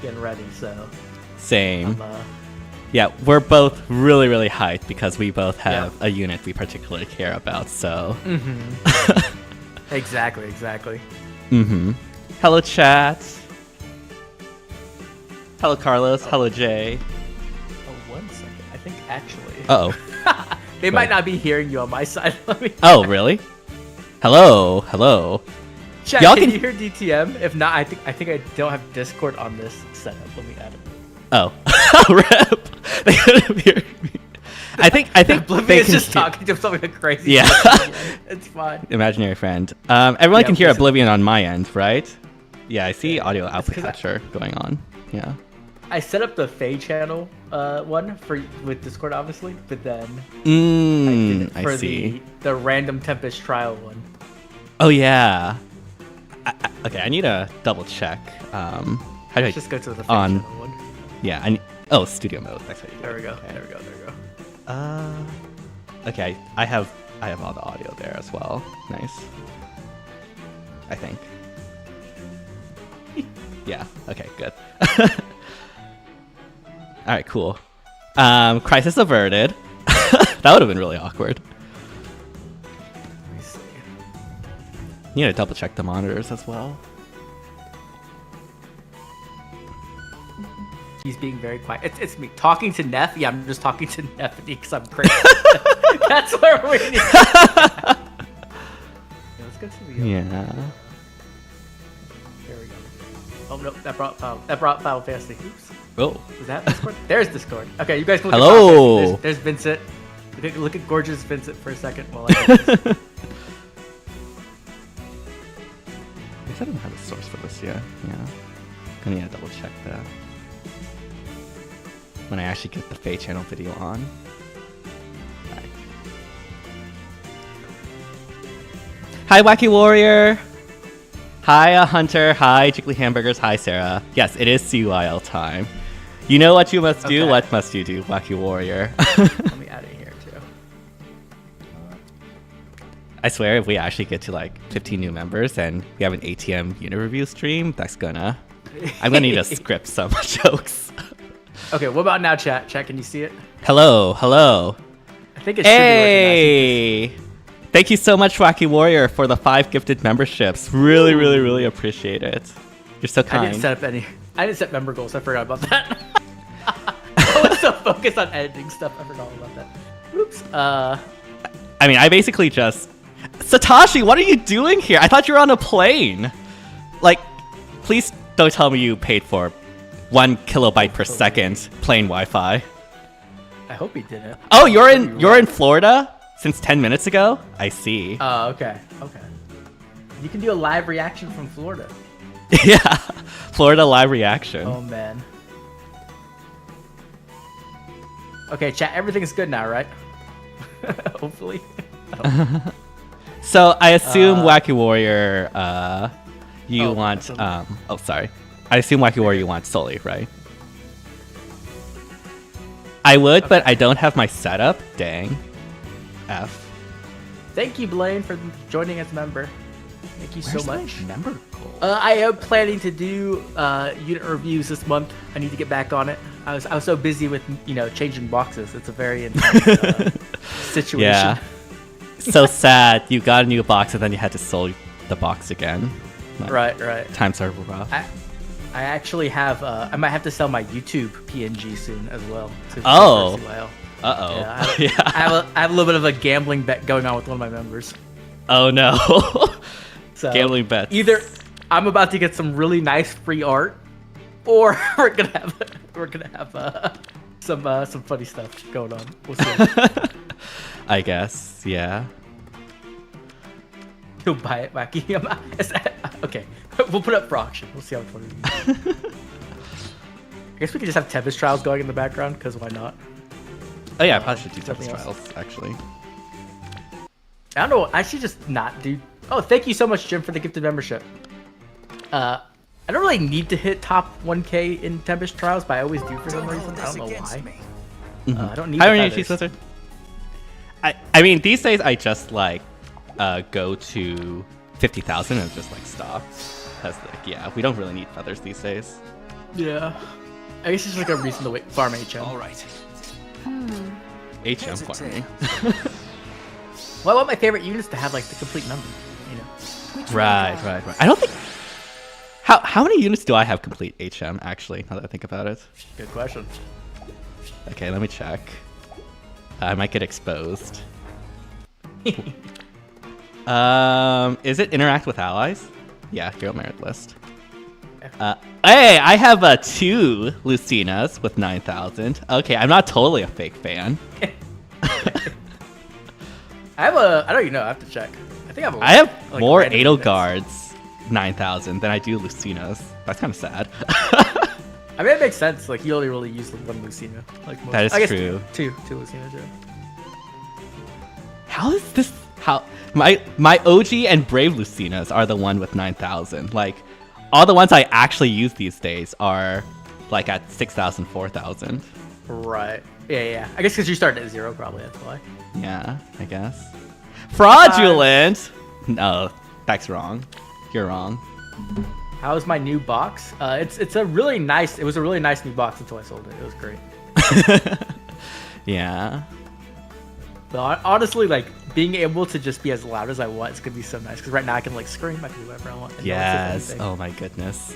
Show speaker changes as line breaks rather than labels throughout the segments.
getting ready, so
same. Yeah, we're both really, really hyped because we both have a unit we particularly care about, so...
Exactly.
Hello, chat. Hello, Carlos. Hello, Jay.
Oh, 1 second. I think actually...
Uh-oh.
They might not be hearing you on my side.
Oh, really? Hello.
Chat, can you hear DTM? If not, I think I don't have Discord on this setup. Let me add it.
Oh. Rip. They couldn't hear me. I think
Oblivion's just talking to something crazy.
Yeah.
It's fine.
Imaginary friend. Everyone can hear Oblivion on my end, right? Yeah, I see audio output capture going on. Yeah.
I set up the FEH channel one with Discord, obviously, but then I did it for the random Tempest trial one.
Oh yeah. Okay, I need to double check. How do I
just go to the FEH channel one?
Yeah, studio mode. That's how you do it.
There we go.
Okay.
There we go.
Okay, I have all the audio there as well. Nice. I think. Yeah. Okay. Good. All right. Cool. Crisis averted. That would have been really awkward.
Let me see.
Need to double check the monitors as well.
He's being very quiet. It's me talking to Neff. Yeah, I'm just talking to Neff because I'm crazy. That's where we need. Yeah, let's go to the.
Yeah.
There we go. Oh no, that brought Final Fantasy. Oops.
Oh.
Is that Discord? There's Discord. Okay, you guys can look
Hello.
There's Vincent. Look at gorgeous Vincent for a second while I.
I guess I don't have a source for this yet. Yeah. I need to double check that. When I actually get the FEH channel video on. Right. Hi, Wacky Warrior. Hi, Hunter. Hi, Jiggly Hamburgers. Hi, Sarah. Yes, it is CYL time. You know what you must do. What must you do, Wacky Warrior?
Let me add it here too.
I swear, if we actually get to like 15 new members and we have an ATM unit review stream, I'm gonna need to script some jokes.
Okay, what about now, chat? Chat, can you see it?
Hello.
I think it should be recognizing.
Thank you so much, Wacky Warrior, for the 5 gifted memberships. Really appreciate it. You're so kind.
I didn't set member goals. I forgot about that. I was so focused on editing stuff. I forgot all about that. Oops.
I mean, I basically just... Satoshi, what are you doing here? I thought you were on a plane. Like, please don't tell me you paid for 1 kilobyte per second plane Wi-Fi.
I hope he didn't.
Oh, you're in Florida since 10 minutes ago? I see.
Oh, okay. You can do a live reaction from Florida.
Yeah, Florida live reaction.
Oh man. Okay, chat. Everything's good now, right? Hopefully.
So I assume Wacky Warrior, you want sorry. I assume Wacky Warrior you want Sully, right? I would, but I don't have my setup. Dang. F.
Thank you, Blaine, for joining as member. Thank you so much.
Member goal?
I am planning to do unit reviews this month. I need to get back on it. I was so busy with changing boxes. It's a very intense situation.
Yeah. So sad. You got a new box and then you had to sell the box again.
Right.
Times are rough.
I actually have. I might have to sell my YouTube PNG soon as well.
Oh.
Yeah, I have a little bit of a gambling bet going on with one of my members.
Oh no.
So
gambling bets.
Either I'm about to get some really nice free art, or we're gonna have some funny stuff going on. We'll see.
I guess, yeah.
You'll buy it, Wacky. Okay, we'll put it up for auction. We'll see how much money we get. I guess we could just have Tempest Trials going in the background, because why not?
Oh yeah, I probably should do Tempest Trials, actually.
I don't know. I should just not do... Oh, thank you so much, Jim, for the gifted membership. I don't really need to hit top 1K in Tempest Trials, but I always do for some reason. I don't know why. I don't need the feathers.
I mean, these days I just like go to 50,000 and just like stop. Because like, yeah, we don't really need feathers these days.
Yeah. I guess it's just like a reason to farm HM.
All right.
HM farming.
Well, I want my favorite units to have like the complete number, you know.
Right. I don't think. How many units do I have complete HM actually? Now that I think about it.
Good question.
Okay, let me check. I might get exposed. Is it interact with allies? Yeah, hero merit list. Hey, I have 2 Lucinas with 9,000. Okay, I'm not totally a fake fan.
I don't even know. I have to check. I think
I have
like,
more
random units.
Edelgards 9,000 than I do Lucinas. That's kind of sad.
I mean, it makes sense. Like, you only really use like, one Lucina. Like most,
That is
I guess
true.
Two Lucinas, yeah.
How is this? How my OG and Brave Lucinas are the one with 9,000. Like, all the ones I actually use these days are like at 6,000, 4,000.
Right. Yeah. I guess because you started at 0, probably. That's why.
Yeah, I guess. Fraudulent. No, that's wrong. You're wrong.
How's my new box? It's a really nice. It was a really nice new box until I sold it. It was great.
Yeah.
But honestly, like being able to just be as loud as I want is gonna be so nice. Because right now I can like scream. I can do whatever I want. And no one says
Yes.
anything.
Oh my goodness.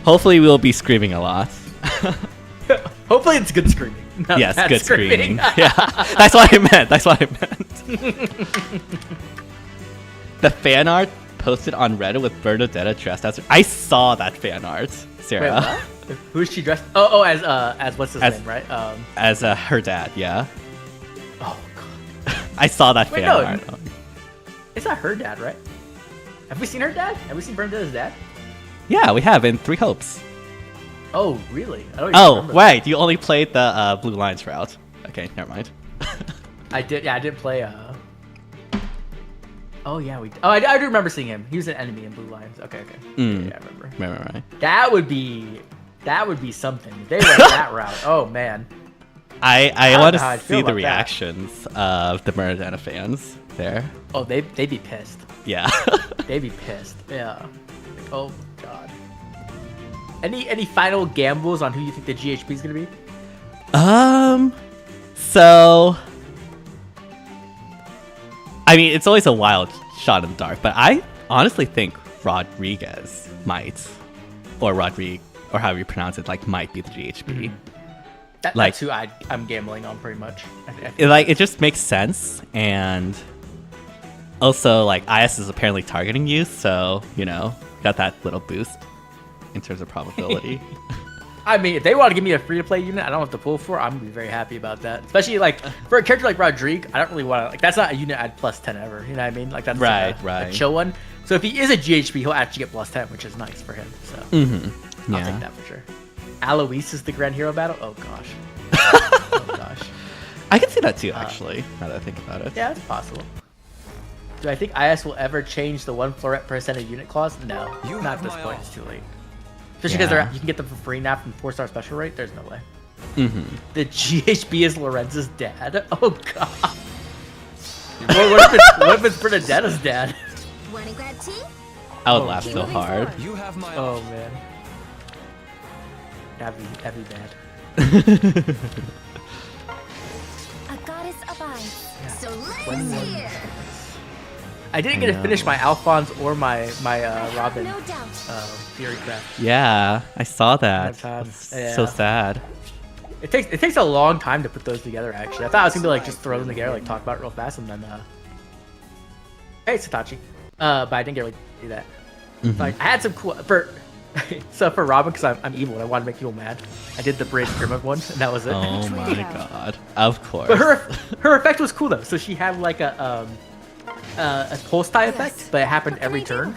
Hopefully we'll be screaming a lot.
Hopefully it's good screaming. not
Yes,
bad
good screaming. Yeah, that's what I meant. That's what I meant. The fan art posted on Reddit with Bernadetta dressed as. I saw that fan art,
Wait,
Sarah.
what? Who is she dressed? Oh, as what's his
As-
name, right?
As her dad, yeah.
Oh god,
I saw that
Wait,
fan
no.
art.
it's not her dad, right? Have we seen her dad? Have we seen Bernadetta's dad?
Yeah, we have in 3 Hopes.
Oh, really? I don't even
Oh,
remember that.
wait, you only played the Blue Lines route. Okay, never mind.
I did. Yeah, I did play. Oh yeah, we. Oh, I do remember seeing him. He was an enemy in Blue Lions. Okay.
Mm.
Yeah, I remember.
Remember, right?
That would be something. If they went that route. Oh man.
I
don't
want
know how
to
I'd feel
see the
about that.
reactions of the Bernadetta fans there.
Oh, they'd be pissed.
Yeah.
They'd be pissed. Yeah. Like, oh god. Any final gambles on who you think the GHP is gonna be?
So I mean, it's always a wild shot in the dark, but I honestly think Rodriguez might, or Rodrigue, or however you pronounce it, like might be the GHP. Like-
That's who I'm gambling on pretty much.
It just makes sense, and also like IS is apparently targeting you, so you know, got that little boost in terms of probability.
I mean, if they want to give me a free-to-play unit I don't have to pull for, I'm gonna be very happy about that. Especially like for a character like Rodrigue, I don't really want to like. That's not a unit I'd plus 10 ever. You know what I mean? Like that's like
Right.
a chill one. So if he is a GHP, he'll actually get plus 10, which is nice for him. So I'll take that for sure. Alois is the Grand Hero battle. Oh gosh. Oh gosh.
I can see that too, actually. Now that I think about it.
Yeah, it's possible. Do I think IS will ever change the 1 floret per cent of unit clause? No,
You
not at
have
this
my
point.
all.
It's too late. Especially because
Yeah.
you can get them for free now from 4-star special rate. There's no way. The GHB is Lorenz's dad. Oh god. What if it's Bernadetta's dad?
Wanna grab tea?
I would
Oh,
laugh
shit.
so hard.
You have my
Oh man. That'd be bad.
A goddess of ice. So
When-
let's hear.
I didn't get to finish my Alphonse or my Robin
No doubt.
Fury Craft.
Yeah, I saw that.
time.
That's
Yeah.
so sad.
It takes a long time to put those together. Actually, I thought I was gonna be like just throw them together, like talk about it real fast, and then hey Satachi, but I didn't get to like, do that. Like I had some cool so for Robin, because I'm evil and I want to make people mad. I did the Brave Grimmer one, and that was it.
Oh my god. Of course.
But her effect was cool though. So she had like a pulse tie effect, but it happened every turn,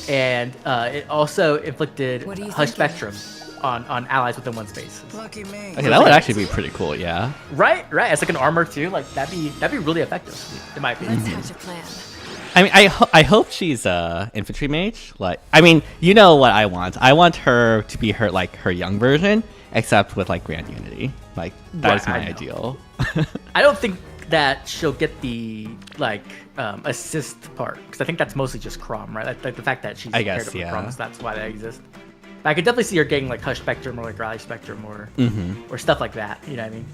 and it also inflicted
What are you
Hush
thinking?
Spectrum on allies within one space.
lucky me.
Okay, that would actually be pretty cool, yeah.
Right. It's like an armor too. Like that'd be really effective in my opinion.
Let's hatch a plan.
I mean, I hope she's infantry mage. Like, I mean, you know what I want. I want her to be her young version, except with like Grand Unity. Like that is
Right,
my
I know.
ideal.
I don't think that she'll get the like assist part because I think that's mostly just Crom, right? Like the fact that she's
I
paired
guess,
up with
yeah.
Crom, so that's why they exist. But I could definitely see her getting like Hush Spectrum or like Rally Spectrum or stuff like that. You know what I mean?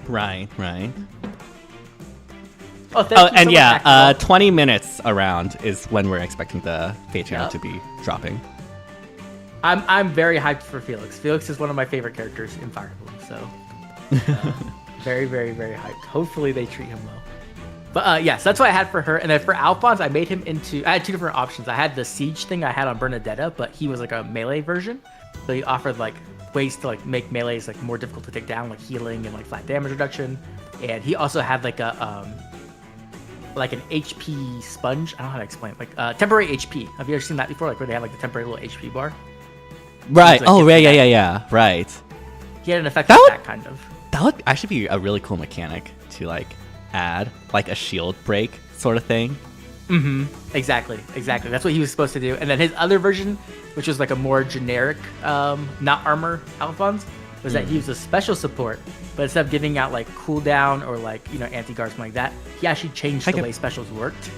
Right.
Oh, thank you
And
so
yeah,
much, Axel.
20 minutes around is when we're expecting the FEH
Yep.
to be dropping.
I'm very hyped for Felix. Felix is one of my favorite characters in Fire Emblem, so very, very, very hyped. Hopefully they treat him well. But yes, that's what I had for her. And then for Alphonse, I made him into. I had two different options. I had the siege thing I had on Bernadetta, but he was like a melee version, so he offered like ways to like make melees like more difficult to take down, like healing and like flat damage reduction. And he also had like a like an HP sponge. I don't know how to explain it. Like temporary HP. Have you ever seen that before? Like where they have like the temporary little HP bar.
Right.
like,
Oh,
get
yeah. Right.
He had an effect
That
like
would-
that kind of.
That would actually be a really cool mechanic to like add, like a shield break sort of thing.
Exactly. That's what he was supposed to do. And then his other version, which was like a more generic, not armor Alphonse, was that he was a special support, but instead of giving out like cooldown or like anti-guard something like that, he actually changed the way specials worked.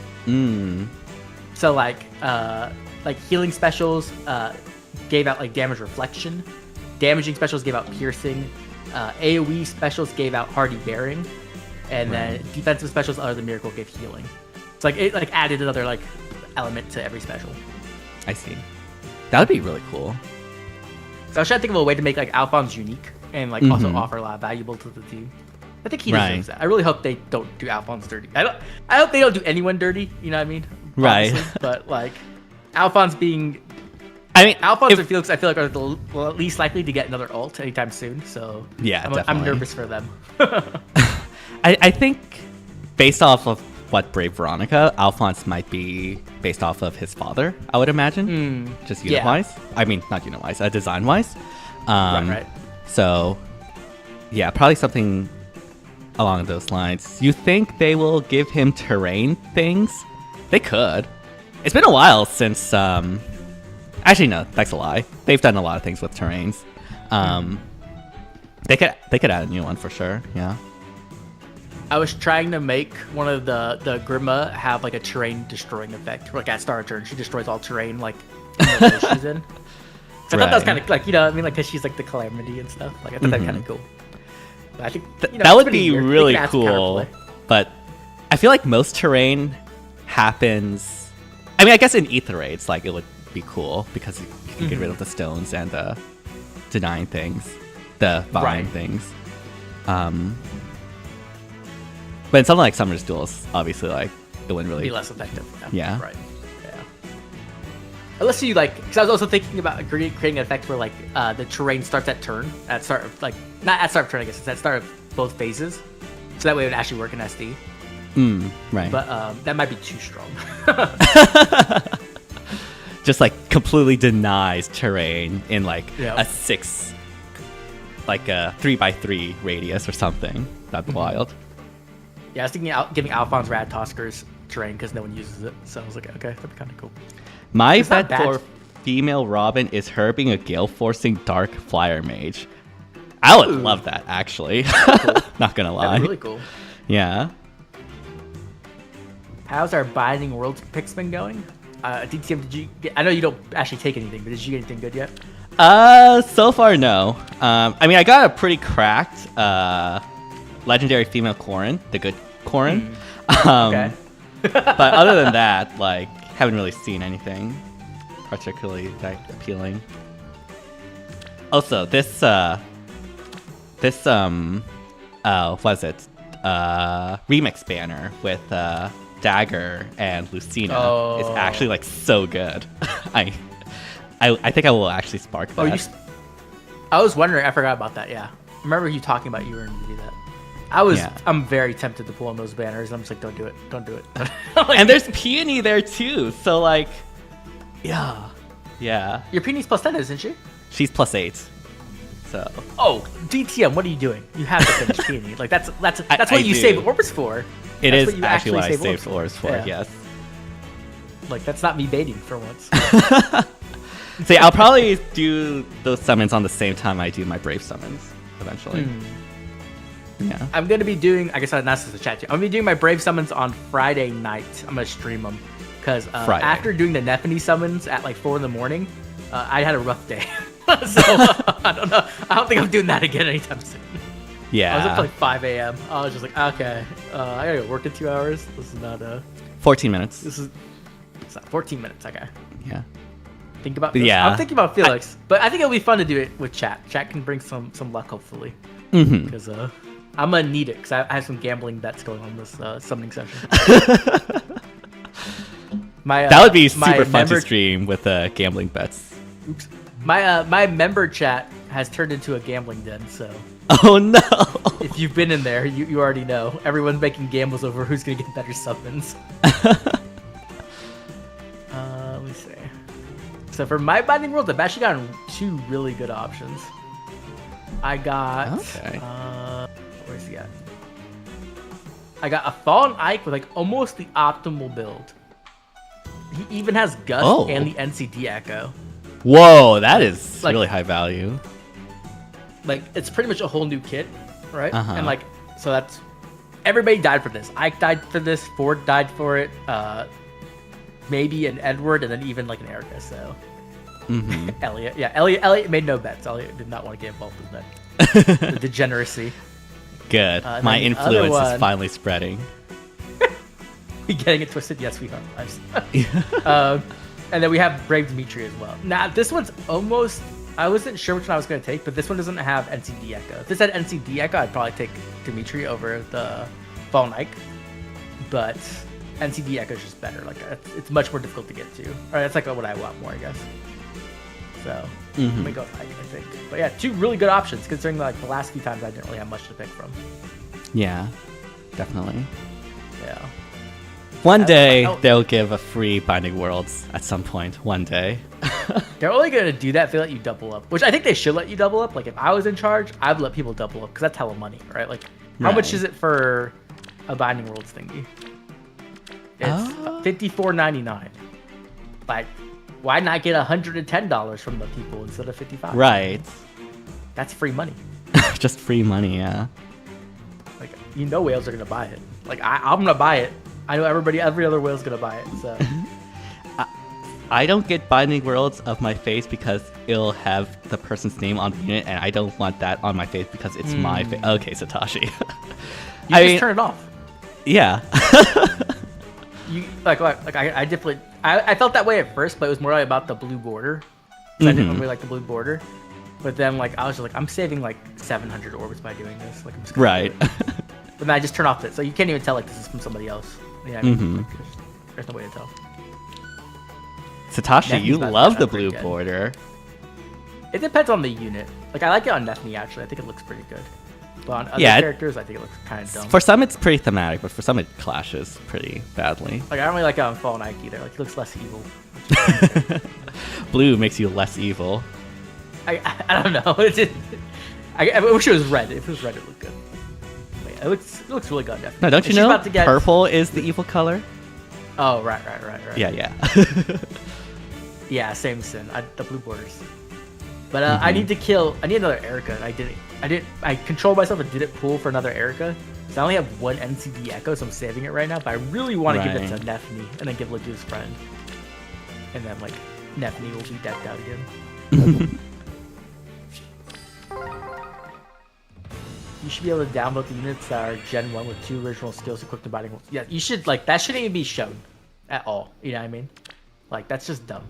So like healing specials gave out like damage reflection, damaging specials gave out piercing, AoE specials gave out hardy bearing, and then defensive specials other than miracle gave healing. It's like it like added another like element to every special.
I see. That would be really cool.
So I was trying to think of a way to make like Alphonse unique and like also offer a lot of valuable to the team. I think he deserves that. I really hope they don't do Alphonse dirty. I hope they don't do anyone dirty. You know what I mean?
Right.
Honestly. But like Alphonse being.
I mean,
Alphonse and Felix, I feel like are the least likely to get another ult anytime soon. So
Yeah,
I'm
definitely.
nervous for them.
I think based off of what Brave Veronica, Alphonse might be based off of his father, I would imagine. Just unit wise. I mean, not unit wise, design wise.
Right.
So, yeah, probably something along those lines. You think they will give him terrain things? They could. It's been a while since. Actually, no, that's a lie. They've done a lot of things with terrains. They could add a new one for sure. Yeah.
I was trying to make one of the Grima have like a terrain destroying effect. Like at start of turn, she destroys all terrain like in the way she's in. So I thought that was kind of like I mean, like because she's like the calamity and stuff. Like I thought that'd be kind of cool. But I think
that would be
weird.
really
They could add some
cool.
counterplay.
But I feel like most terrain happens. I mean, I guess in Ether raids, like it would be cool because you can get rid of the stones and the denying things, the vying things. But in something like Summer's Duels, obviously, like it wouldn't really
Be less effective.
Yeah.
Right. Yeah. Unless you like, because I was also thinking about creating an effect where like the terrain starts at turn, at start of like not at start of turn, I guess it's at start of both phases, so that way it would actually work in SD.
Right.
But that might be too strong.
Just like completely denies terrain in like
Yeah.
a 6, like a 3x3 radius or something. That'd be wild.
Yeah, I was thinking giving Alphonse Rad Toskers terrain because no one uses it, so I was like, okay, that'd be kind of cool.
My
It's not
bet
bad.
for female Robin is her being a gale forcing dark flyer mage. I would love that actually. Not gonna lie.
That'd be really cool.
Yeah.
How's our Binding Worlds picks been going? DTM, did you get, I know you don't actually take anything, but did you get anything good yet?
So far no. I mean I got a pretty cracked legendary female Corrin, the good Corrin.
Okay.
But other than that, like haven't really seen anything particularly that appealing. Also, this was it? Remix banner with Dagger and Lucina is actually like so good. I think I will actually spark that.
Oh, I was wondering. I forgot about that. Yeah, I remember you talking about you were going to do that. I'm very tempted to pull on those banners. I'm just like, don't do it. Don't do it. Like,
and there's Peony there too. So like, yeah.
your Peony's plus 10, isn't she?
She's +8. So
Oh, DTM, what are you doing? You have to finish Peony. Like that's what
I
you
do.
save orbs for.
it
That's
is
you
actually what I
save
saved
orbs
orbs for.
Yeah.
Yes.
Like that's not me baiting for once.
See, I'll probably do those summons on the same time I do my Brave summons eventually. Yeah.
I'm gonna be doing. I guess I announced this in the chat too. I'm gonna be doing my Brave summons on Friday night. I'm gonna stream them because
Friday.
after doing the Nephany summons at like 4 in the morning, I had a rough day, so I don't know. I don't think I'm doing that again anytime soon.
Yeah.
I was up to like 5 a.m. I was just like, okay, I gotta go work in 2 hours. This is not
14 minutes.
It's not 14 minutes. Okay.
Yeah.
Think about this.
Yeah.
I'm thinking about Felix, but I think it'll be fun to do it with chat. Chat can bring some luck, hopefully.
Mm-hmm.
Because I'm gonna need it because I have some gambling bets going on this summoning session.
That would be super fun
member,
to stream with gambling bets.
Oops. My member chat has turned into a gambling den, so.
Oh no!
If you've been in there, you already know. Everyone's making gambles over who's gonna get better summons. Let me see. So for my Binding Worlds, I've actually gotten 2 really good options. I got...
Okay.
Where's he at? I got a Fallen Ike with like almost the optimal build. He even has Gust and the NCD Echo.
Whoa, that is
like,
really high value.
Like, it's pretty much a whole new kit, right?
Uh-huh.
And like, so that's... Everybody died for this. Ike died for this. Ford died for it. Maybe an Edward, and then even like an Erica, so... Elliot. Yeah, Elliot made no bets. Elliot did not want to get involved with that. The degeneracy.
Good. My influence is finally spreading.
We getting it twisted? Yes, we are. And then we have Brave Dimitri as well. Now, this one's almost... I wasn't sure which one I was going to take, but this one doesn't have NCD Echo. If this had NCD Echo, I'd probably take Dimitri over the Fallen Ike. But NCD Echo is just better. Like, it's much more difficult to get to. Or that's like what I want more, I guess. So, I'm going to go with Ike, I think. But yeah, 2 really good options, considering like the last few times I didn't really have much to pick from.
Yeah, definitely.
Yeah.
One day, they'll give a free Binding Worlds at some point. One day.
They're only going to do that if they let you double up, which I think they should let you double up. Like, if I was in charge, I'd let people double up, because that's hella money, right? Like, how much is it for a Binding Worlds thingy? It's $54.99. Like, why not get $110 from the people instead of $55?
Right.
That's free money.
Just free money, yeah.
Like, you know whales are going to buy it. Like, I'm going to buy it. I know every other whale's going to buy it, so...
I don't get Binding Worlds of my face because it'll have the person's name on the unit, and I don't want that on my face because it's my face. Okay, Satoshi.
You just turn it off.
Yeah.
You I definitely I felt that way at first, but it was more about the blue border. I didn't really like the blue border. But then like I was just like, I'm saving like 700 orbits by doing this. Like I'm just
right.
But then I just turn off it, so you can't even tell like this is from somebody else. Yeah, I mean, like, there's no way to tell.
Satoshi, you love the blue border.
It depends on the unit. Like, I like it on Nefni, actually. I think it looks pretty good. But on other characters, I think it looks kind of dumb.
For some, it's pretty thematic, but for some, it clashes pretty badly.
Like, I don't really like it on Fallen Ike either. Like, it looks less evil.
Blue makes you less evil.
I don't know. I wish it was red. If it was red, it looked good. But yeah, it looks really good on Nefni.
No, don't you know purple is the evil color?
Oh, right.
Yeah.
Yeah, same sin. The blue borders. But I need another Erica, and I controlled myself and didn't pull for another Erica. So I only have 1 NCD Echo, so I'm saving it right now. But I really want to give it to Nefni and then give it to his friend. And then like Nefni will be decked out again. You should be able to download the units that are Gen 1 with 2 original skills equipped to Binding Worlds. Yeah, you should, like, that shouldn't even be shown at all. You know what I mean? Like, that's just dumb.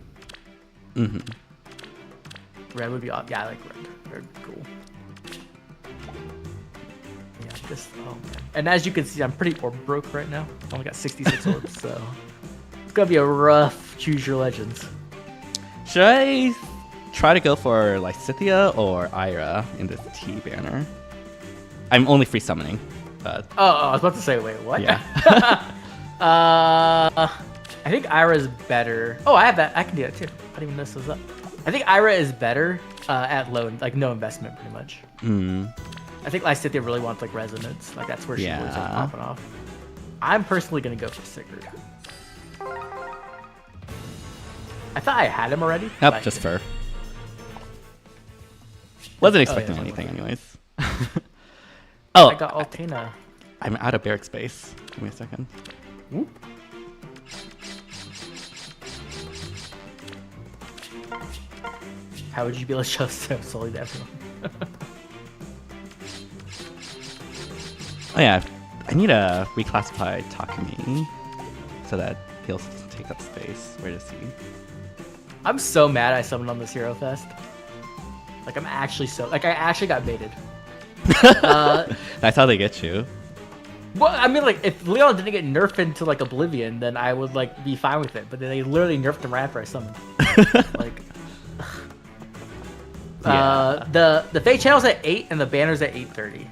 Red would be off. Yeah, I like red. Red would be cool. Yeah, oh man. And as you can see, I'm pretty orb broke right now. I only got 66 orbs, so it's gonna be a rough choose your legends.
Should I try to go for Lysithea or Ira in this T banner? I'm only free summoning, but...
Oh, I was about to say, wait, what?
Yeah.
I think Ira's better. Oh, I have that. I can do that too. I didn't even mess those up. I think Ira is better at low, like no investment, pretty much. I think Lysithea really wants like resonance. Like that's where she really starts popping off. I'm personally gonna go for Sigurd. I thought I had him already.
Yep, just fur. Wasn't expecting anything, anyways.
I got Altena.
I'm out of barrack space. Give me a second.
Whoop. How would you be able to show solely to everyone?
Oh yeah, I need to reclassify Takumi so that he'll take up space. Where is he?
I'm so mad I summoned on this Hero Fest. Like I actually got baited.
That's how they get you.
Well, I mean, like if Leon didn't get nerfed into like Oblivion, then I would like be fine with it. But then they literally nerfed him right after I summoned. Like, the Fate channel's at 8 and the banner's at 8:30.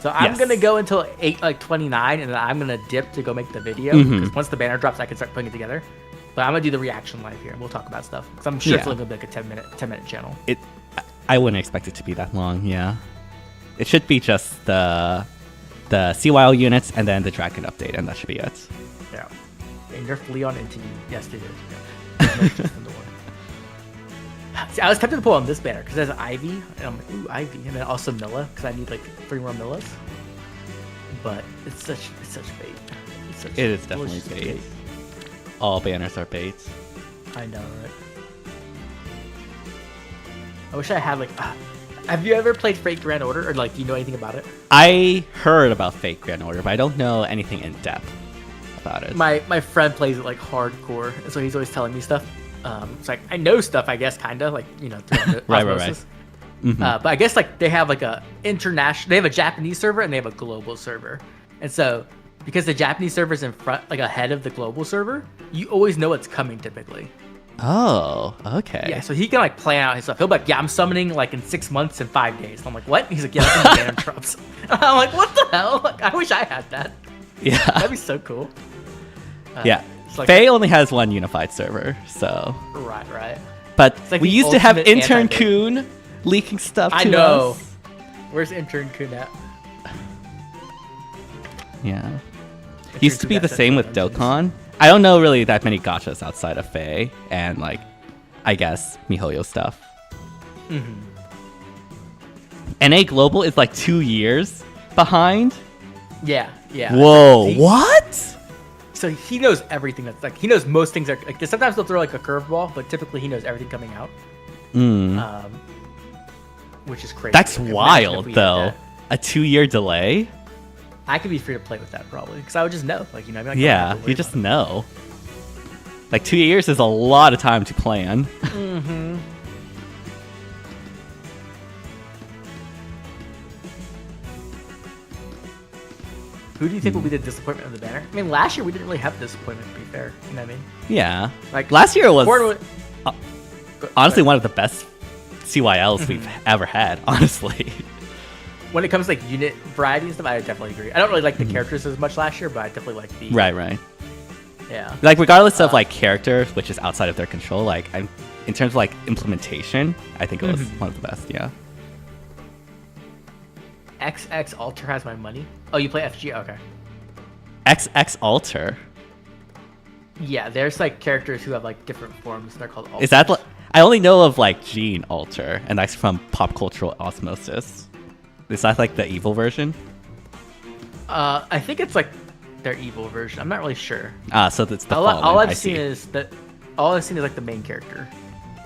So I'm gonna go until 8:29, and then I'm gonna dip to go make the video. Because once the banner drops, I can start putting it together. But I'm gonna do the reaction live here. We'll talk about stuff. Because I'm sure it's only gonna be like a 10 minute channel.
I wouldn't expect it to be that long. Yeah, it should be just the CYL units and then the Dragon update, and that should be it.
Yeah. They nerfed Leon into yes, they did. Yeah. See, I was tempted to pull on this banner because there's Ivy, and I'm like, ooh, Ivy, and then also Milla because I need like 3 more Millas. But it's such bait.
It is definitely bait. All banners are baits.
I know, right? I wish I had like. Have you ever played Fate Grand Order, or like, do you know anything about it?
I heard about Fate Grand Order, but I don't know anything in depth about it.
My friend plays it like hardcore, and so he's always telling me stuff. It's like I know stuff, I guess, kind of like through osmosis.
Right.
But I guess like they have like a international, they have a Japanese server and they have a global server, and so because the Japanese server is in front, like ahead of the global server, you always know what's coming typically.
Oh, okay.
Yeah, so he can like plan out his stuff. He'll be like, yeah, I'm summoning like in 6 months and 5 days. And I'm like, what? He's like, yeah, that's when the banner drops. I'm like, what the hell? Like, I wish I had that.
Yeah.
That'd be so cool.
Yeah.
Like,
Faye only has one unified server, so.
Right.
But
like
we
the
used to have
ultimate
Intern
anti-bait.
Kun leaking stuff to
I know.
us.
Where's Intern Kun at?
Yeah.
Intern
Used to be
Kun
the
at
same with
Central
Dokkan. I don't know really that many gachas outside of Faye and like, I guess, MiHoYo stuff. NA Global is like 2 years behind.
Yeah.
Whoa, what?
So he knows everything that's like, he knows most things are like, sometimes they'll throw like a curveball, but typically he knows everything coming out. Which is crazy.
That's
Like, imagine if
wild
we had
though.
that.
A 2-year delay?
I could be free to play with that probably, because I would just know, like, I'd be like,
Yeah,
I don't have to worry
you just
about
know. Like 2 years is a lot of time to plan.
it. Who do you think will be the disappointment of the banner? I mean, last year we didn't really have disappointment, to be fair. You know what I mean?
Yeah.
Like
Last year was
Gordon
honestly one of the best CYLs we've ever had, honestly.
when it comes to like unit variety and stuff, I definitely agree. I don't really like the characters as much last year, but I definitely like the
Right.
Yeah.
Like regardless of like character, which is outside of their control, like in terms of like implementation, I think it was one of the best, yeah.
XX Alter has my money. Oh, you play FG? Okay.
XX Alter.
Yeah, there's like characters who have like different forms. They're called alters.
Is that like, I only know of like Gene Alter, and that's from Pop Cultural Osmosis. Is that like the evil version?
I think it's like their evil version. I'm not really sure.
So that's the
All I've
see.
seen is like the main character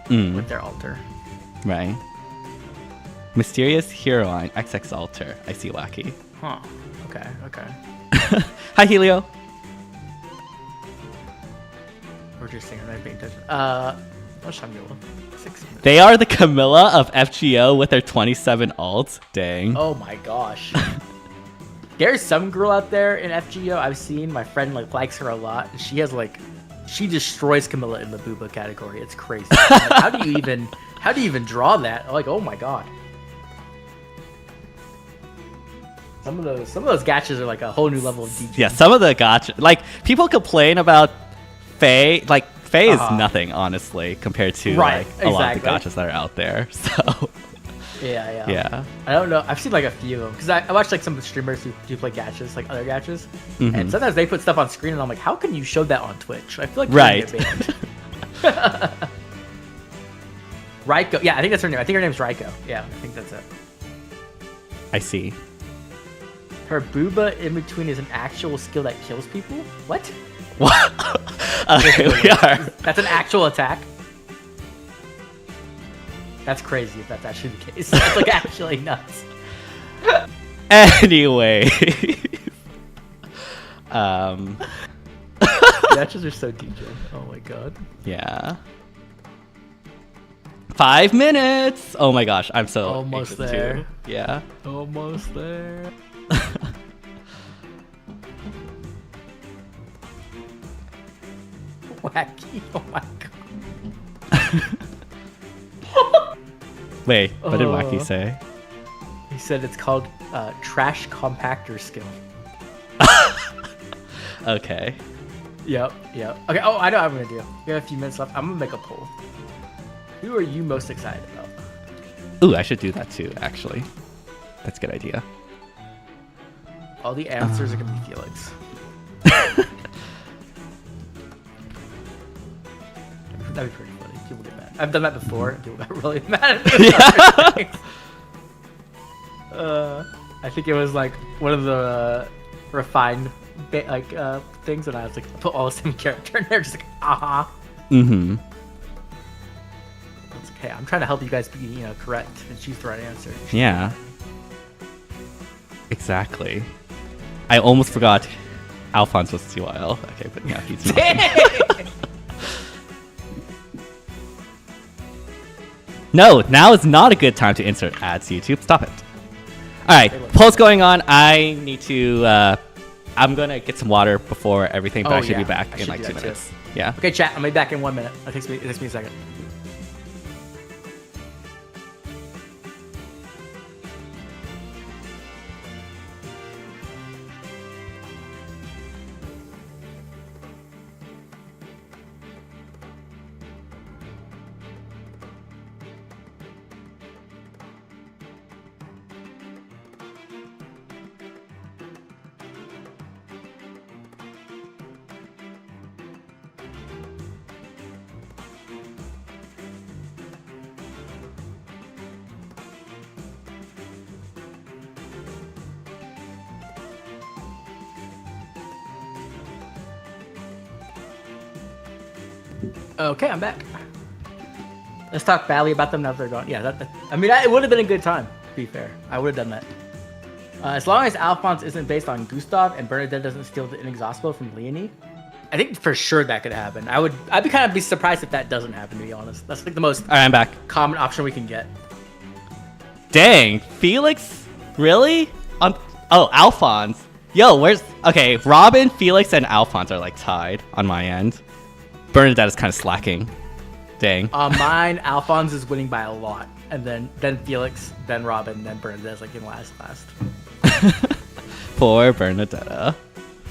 with their altar.
Right. Mysterious Heroine XX Alter. I see Wacky.
Huh. Okay.
Hi Helio.
We're just saying, I'm not paying attention. What's Shamula? 6 minutes.
They are the Camilla of FGO with their 27 alts. Dang.
Oh my gosh. There's some girl out there in FGO I've seen. My friend like likes her a lot. And she has like, she destroys Camilla in the booba category. It's crazy. Like, how do you even draw that? Like, oh my god. Some of those gachas are like a whole new level of DG.
Yeah, some of the gotcha. Like people complain about Faye. Like Faye is nothing, honestly, compared to like a lot of the gachas that are out there. So.
Yeah. I don't know. I've seen like a few of them because I watch like some streamers who do play gachas, like other gachas, and sometimes they put stuff on screen, and I'm like, how can you show that on Twitch? I feel like
right.
Raiko. Yeah, I think that's her name. I think her name's Raiko. Yeah, I think that's it.
I see.
Her booba in between is an actual skill that kills people. What?
What? Okay, we are.
That's an actual attack. That's crazy if that's actually the case. That's like actually nuts.
Anyway.
Matches are so DJ. Oh my god.
Yeah. 5 minutes. Oh my gosh, I'm so
Almost
anxious
there.
too. Yeah.
Almost there. Wacky. Oh my god.
Wait, what did Wacky say?
He said it's called trash compactor skill.
Okay.
Yep. Okay. Oh, I know what I'm gonna do. We have a few minutes left. I'm gonna make a poll. Who are you most excited about?
Ooh, I should do that too, actually. That's a good idea.
All the answers are gonna be Felix. That'd be pretty funny. People get mad. I've done that before. And people got really mad at me. I think it was like one of the refined things, and I was like, put all the same character in there, just like, aha.
Mm-hmm.
It's okay. I'm trying to help you guys be, correct and choose the right answer.
Yeah. Exactly. I almost forgot Alphonse was CYL. Okay, but yeah, he's not. No, now is not a good time to insert ads, YouTube. Stop it. Alright, poll's going on. I need to, I'm gonna get some water before everything, but I should be back in like 2 minutes. Yeah.
Okay, chat, I'm gonna be back in 1 minute. It takes me a second. Okay, I'm back. Let's talk badly about them now that they're gone. Yeah, I mean, it would have been a good time, to be fair. I would have done that. As long as Alphonse isn't based on Gustav and Bernadette doesn't steal the Inexhaustible from Leonie, I think for sure that could happen. I'd be kind of surprised if that doesn't happen, to be honest. That's like the most
Alright, I'm back.
common option we can get.
Dang, Felix? Really? Oh, Alphonse. Yo, okay, Robin, Felix, and Alphonse are like tied on my end. Bernadette is kind of slacking. Dang.
Mine, Alphonse is winning by a lot. And then Felix, then Robin, then Bernadette's like in last.
Poor Bernadetta.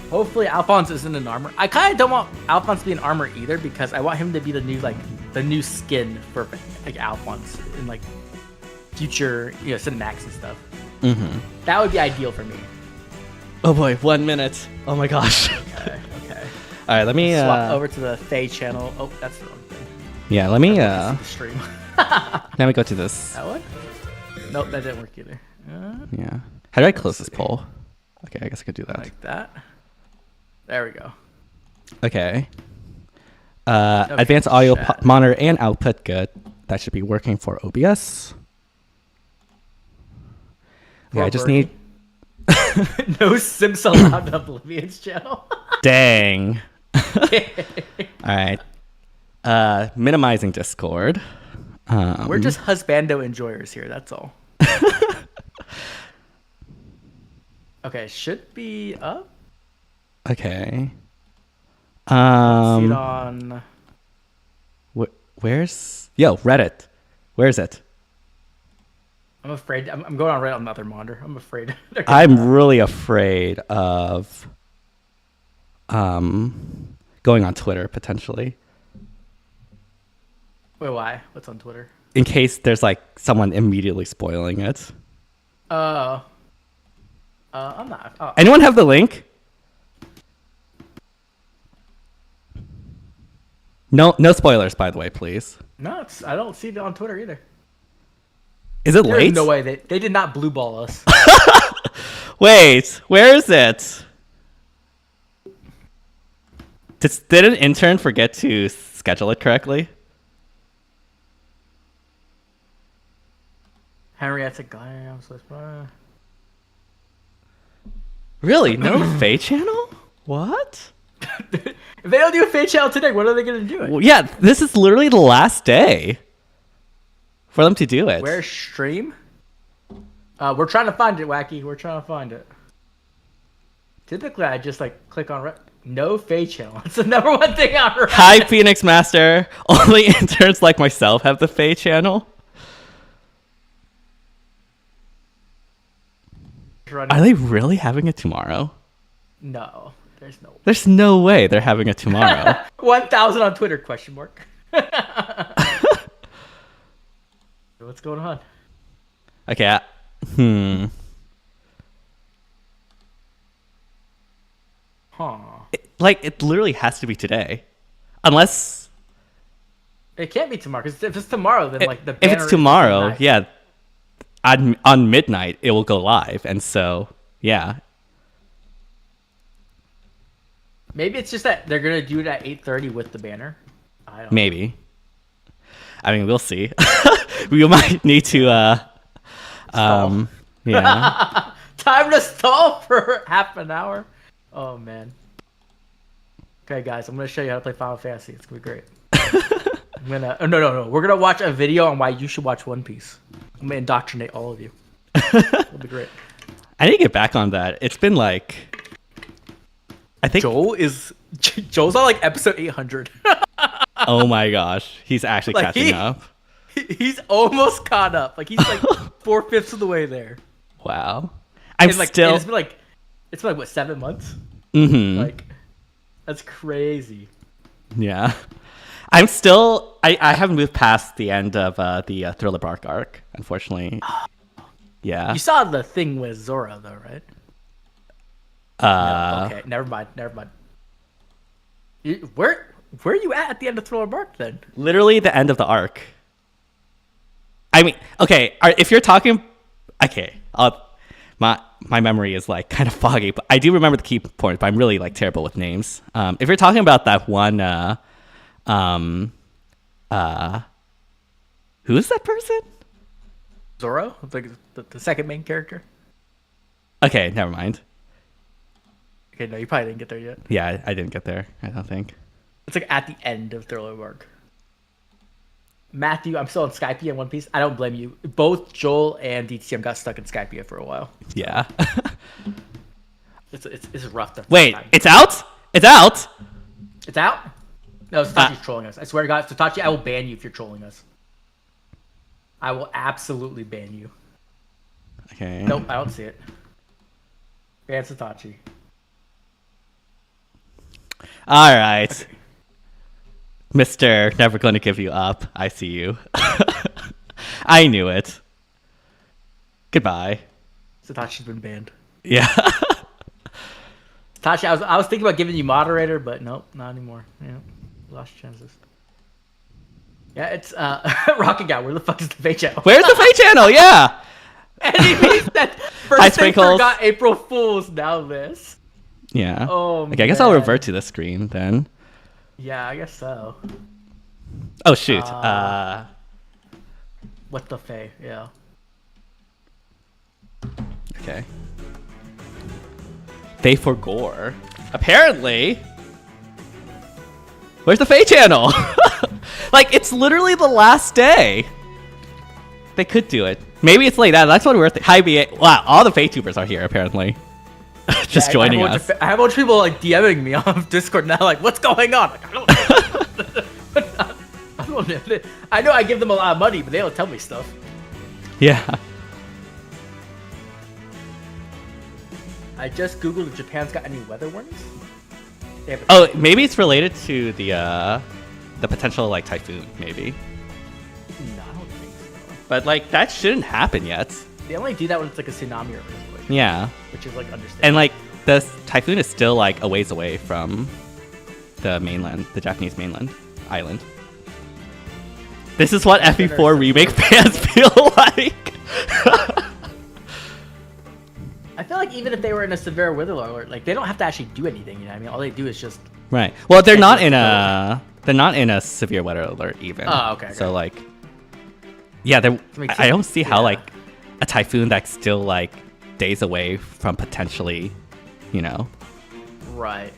Hopefully Alphonse isn't an armor. I kind of don't want Alphonse to be an armor either, because I want him to be the new skin for like Alphonse in like future cinematics and stuff.
Mm-hmm.
That would be ideal for me.
Oh boy, 1 minute. Oh my gosh.
Okay.
All right, let me
swap over to the FEH channel. Oh, that's the wrong thing.
Yeah, let me
The stream.
let me go to this.
That one? Nope, that didn't work either.
Yeah. How do I close this poll? Okay, I guess I could do that.
Like that. There we go.
Okay. Advanced audio monitor and output good. That should be working for OBS. Okay, I just need.
No Sims allowed on Oblivion's channel.
Dang. All right. Minimizing Discord.
We're just husbando enjoyers here. That's all. Okay, should be up.
Okay.
See it on.
Where's Reddit? Where's it?
I'm afraid. I'm going on Reddit on the other monitor. I'm afraid.
I'm really afraid of going on Twitter potentially.
Wait, why? What's on Twitter?
In case there's like someone immediately spoiling it.
I'm not. Oh.
Anyone have the link? No spoilers, by the way, please.
No, I don't see it on Twitter either.
Is it
There's
late?
no way they did not blue ball us.
Wait, where is it? Did an intern forget to schedule it correctly?
Henrietta Guy. I'm so surprised.
Really? No Fae channel? What?
If they don't do a Fae channel today, when are they gonna do it?
Well, yeah, this is literally the last day for them to do it.
Where's stream? We're trying to find it, Wacky. We're trying to find it. Typically, I just like click on no Fae channel. It's the number one thing on Reddit.
Hi, Phoenix Master. Only interns like myself have the Fae channel. Are they really having it tomorrow?
No, there's no.
There's no way they're having it tomorrow.
1,000 on Twitter? Question mark. What's going on?
Okay.
Huh.
It literally has to be today, unless
It can't be tomorrow, because if it's tomorrow, then like the
if
banner
it's
is
tomorrow,
tonight.
yeah, on midnight it will go live, and so yeah.
Maybe it's just that they're gonna do it at 8:30 with the banner. I don't know.
Maybe. I mean, we'll see. We might need to
Stall.
yeah.
Time to stall for half an hour. Oh man. Okay, guys, I'm gonna show you how to play Final Fantasy. It's gonna be great. I'm gonna. Oh, no. We're gonna watch a video on why you should watch One Piece. I'm gonna indoctrinate all of you. It'll be great.
I need to get back on that. It's been like, I think.
Joel's on like episode 800.
Oh my gosh, he's actually
Like,
catching up.
He's almost caught up. Like he's like 4/5 of the way there.
Wow. I'm
And, like,
still.
and it's been like what, 7 months?
Mhm.
Like that's crazy.
Yeah. I'm still. I haven't moved past the end of the Thriller Bark arc, unfortunately. Yeah.
You saw the thing with Zora though, right? No, okay, never mind. Where are you at the end of Thriller Bark then?
Literally the end of the arc. I mean, okay, if you're talking, okay, my memory is like kind of foggy, but I do remember the key points. But I'm really like terrible with names. If you're talking about that one, who is that person?
Zoro, like the second main character.
Okay, never mind.
Okay, no, you probably didn't get there yet.
Yeah, I didn't get there. I don't think.
It's like at the end of Thriller Bark. Matthew, I'm still on Skypiea in One Piece. I don't blame you. Both Joel and DTM got stuck in Skypiea for a while.
Yeah.
It's rough.
Wait, it's out? It's out?
It's out? No, Satachi's trolling us. I swear to God, Satachi, I will ban you if you're trolling us. I will absolutely ban you.
Okay.
Nope, I don't see it. Ban Satachi.
All right. Mr. Never Gonna Give You Up. I see you. I knew it. Goodbye.
Satachi's been banned.
Yeah.
Satachi, I was thinking about giving you moderator, but nope, not anymore. Yeah, lost chances. Yeah, it's Rocket Guy. Where the fuck is the Fae channel?
Where's the Fae channel? Yeah.
And he means that first
Hi,
they
Sprinkles.
forgot April Fools, now this.
Yeah.
Oh,
okay, I guess I'll
man.
revert to the screen then.
Yeah, I guess so.
Oh shoot.
What the Fae? Yeah.
Okay. Fae for Gore. Apparently. Where's the Fae channel? Like, it's literally the last day. They could do it. Maybe it's like that. That's what we're thinking. Hi, BA. Wow, all the Fae tubers are here, apparnly. Just joining us.
I have a bunch of people like DMing me on Discord now, like, what's going on? Like, I don't know. I know I give them a lot of money, but they don't tell me stuff.
Yeah.
I just googled if Japan's got any weather warnings. They haven't.
Oh, maybe it's related to the potential like typhoon, maybe.
No, I don't think so.
But like that shouldn't happen yet.
They only do that when it's like a tsunami or earthquake.
Yeah.
Which is like understandable.
And like the typhoon is still like a ways away from the mainland, the Japanese mainland island. This is what FE4 remake fans feel like.
I feel like even if they were in a severe weather alert, like they don't have to actually do anything. You know, what I mean, all they do is just.
Right. Well, they're not in a severe weather alert even.
Oh, okay.
So like, yeah, I don't see how like a typhoon that's still like days away from potentially, you know.
Right.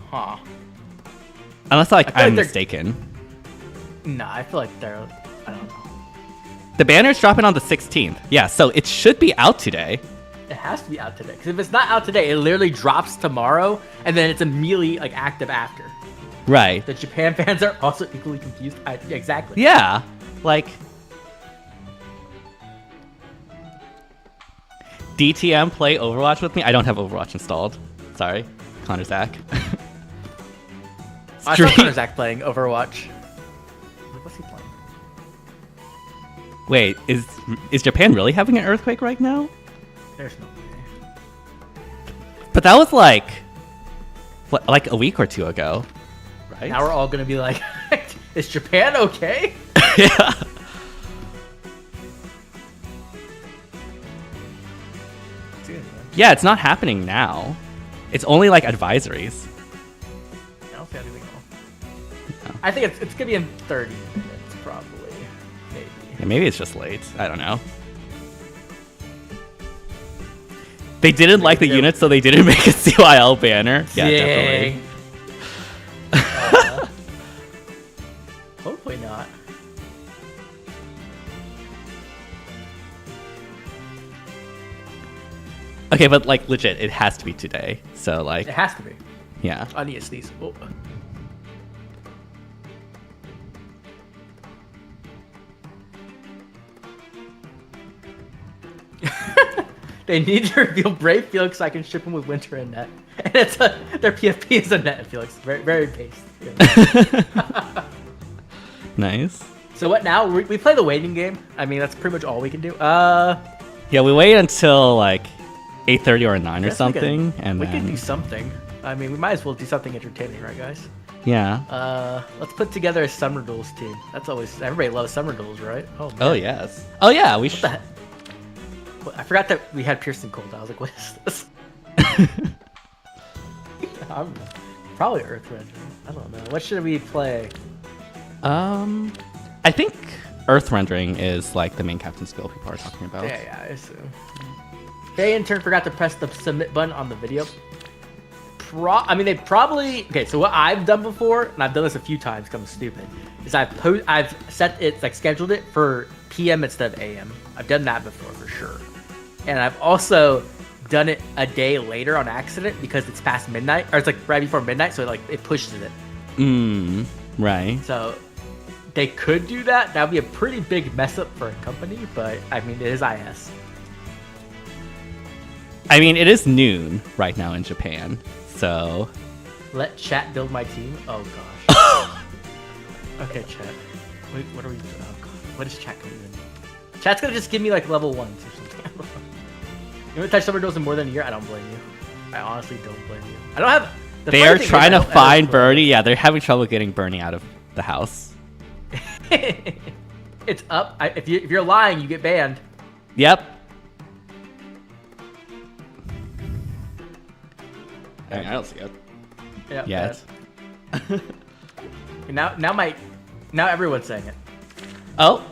Huh.
Unless like
I feel
I'm
like
mistaken.
Nah, I feel like they're. I don't know.
The banner's dropping on the 16th. Yeah, so it should be out today.
It has to be out today. Because if it's not out today, it literally drops tomorrow, and then it's immediately like active after.
Right.
The Japan fans are also equally confused. Yeah, exactly.
Yeah. Like. DTM play Overwatch with me? I don't have Overwatch installed. Sorry. Connor Zach.
I saw Connor Zach playing Overwatch. What's he playing?
Wait, is Japan really having an earthquake right now?
There's no way.
But that was like a week or two ago, right?
Now we're all gonna be like, is Japan okay?
Yeah. Yeah, it's not happening now. It's only like advisories.
I don't see anything else. I think it's gonna be in 30 minutes, probably. Maybe.
Yeah, maybe it's just late. I don't know. They didn't like the unit, so they didn't make a CYL banner. Yeah, definitely.
Hopefully not.
Okay, but like legit, it has to be today. So like,
It has to be.
yeah.
I need to sneeze. Oh. They need to reveal Brave Felix so I can ship him with Winter and Net. And it's their PFP is a Net Felix. Very, very based. Yeah.
Nice.
So what now? We play the waiting game. I mean, that's pretty much all we can do.
Yeah, we wait until like 8:30 or 9 or
Guess
something,
we can do something. I mean, we might as well do something entertaining, right, guys?
yeah.
Let's put together a Summer Duels team. That's always everybody loves Summer Duels, right? Oh man.
Oh yes. Oh yeah, we should.
What the heck? I forgot that we had Piercing Cold. I was like, what is this? I'm probably Earth Rendering. I don't know. What should we play?
I think Earth Rendering is like the main captain skill people are talking about.
Yeah, I assume. They in turn forgot to press the submit button on the video. I mean, they probably... Okay, so what I've done before, and I've done this a few times because I'm stupid, is I've set it, like scheduled it for PM instead of AM. I've done that before for sure. And I've also done it a day later on accident because it's past midnight, or it's like right before midnight, so it pushes it.
Right.
So they could do that. That would be a pretty big mess up for a company, but I mean, it is IS.
I mean, it is noon right now in Japan, so...
Let chat build my team? Oh, gosh. Okay, chat. Wait, what are we doing? Oh, God. What is chat going to do? Chat's going to just give me, like, level 1s or something. You want to touch Summer Duels in more than a year? I don't blame you. I honestly don't blame you. I don't have...
They are trying to find Bernie. Yeah, they're having trouble getting Bernie out of the house.
It's up. If you're lying, you get banned.
Yep. I don't see it.
Yep,
Yet.
Now everyone's saying it.
Oh.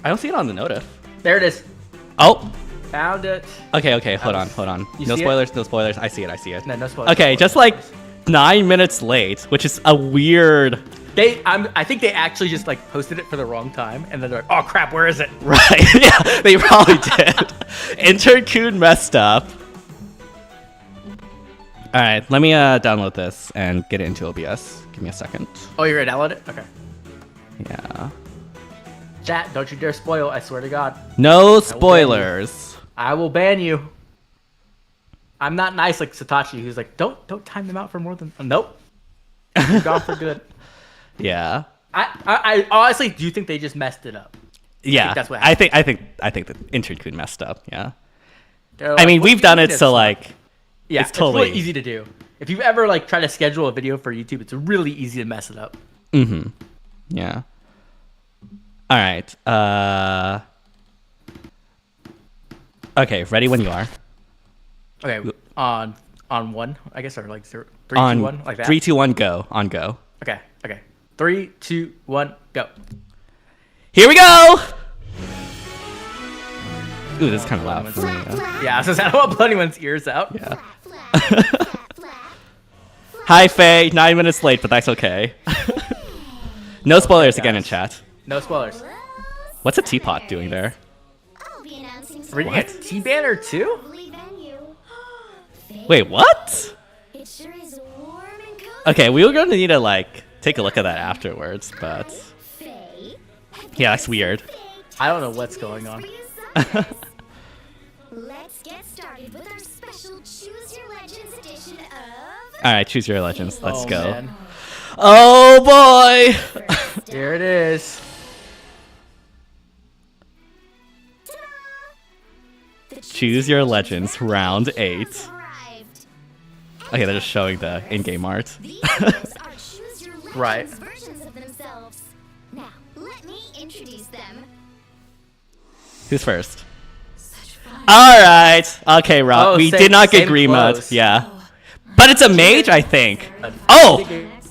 I don't see it on the notif.
There it is.
Oh.
Found it.
Okay, hold on.
You
No
see
spoilers, no spoilers. I see it.
No spoilers.
Okay, just like 9 minutes late, which is a weird...
I think they actually just like posted it for the wrong time, and then they're like, "Oh crap, where is it?"
Right? Yeah, they probably did. Intern Coon messed up. All right, let me download this and get it into OBS. Give me a second.
Oh, you're gonna download it? Okay.
Yeah.
Chat, don't you dare spoil! I swear to God.
No spoilers.
I will ban you. I'm not nice like Satoshi, who's like, "Don't time them out for more than." Nope. You're gone for good.
Yeah.
I honestly do think they just messed it up.
Yeah,
that's what
I think the Intern Coon messed up. Yeah.
Like,
I mean, we've done it, so like,
yeah,
it's totally
really easy to do. If you've ever like tried to schedule a video for YouTube, it's really easy to mess it up.
Mm-hmm. Yeah. All right. Okay, ready when you are.
Okay, on one, I guess, or like 3, 2, 1, like that.
3, 2, 1, go. On go.
Okay. 3, 2, 1, go.
Here we go! Ooh, this is kind of loud for me.
Yeah, so I don't want to blow anyone's ears out.
Yeah. Hi, Faye. 9 minutes late, but that's okay. No spoilers again in chat.
No spoilers.
What's a teapot doing there?
I'll be announcing
Reading a T-banner too?
Wait, what?
It sure is warm and cozy.
Okay, we were going to need to, like, take a look at that afterwards, but...
Faye,
Yeah, that's weird.
I don't know what's going on.
let's get started with our special Choose Your Legends edition of
Alright, choose your legends. Let's
Oh,
go.
man.
Oh, boy!
Here it is.
Choose your legends, round 8.
arrived.
Okay, they're just showing the in-game art.
These are Choose Your Legends
Right.
versions of themselves. Now, let me introduce them.
Who's first? Alright! Okay, Rob.
Oh,
we
same-
did not get
same
green mode.
clothes.
Yeah. But it's a mage, I think. Oh!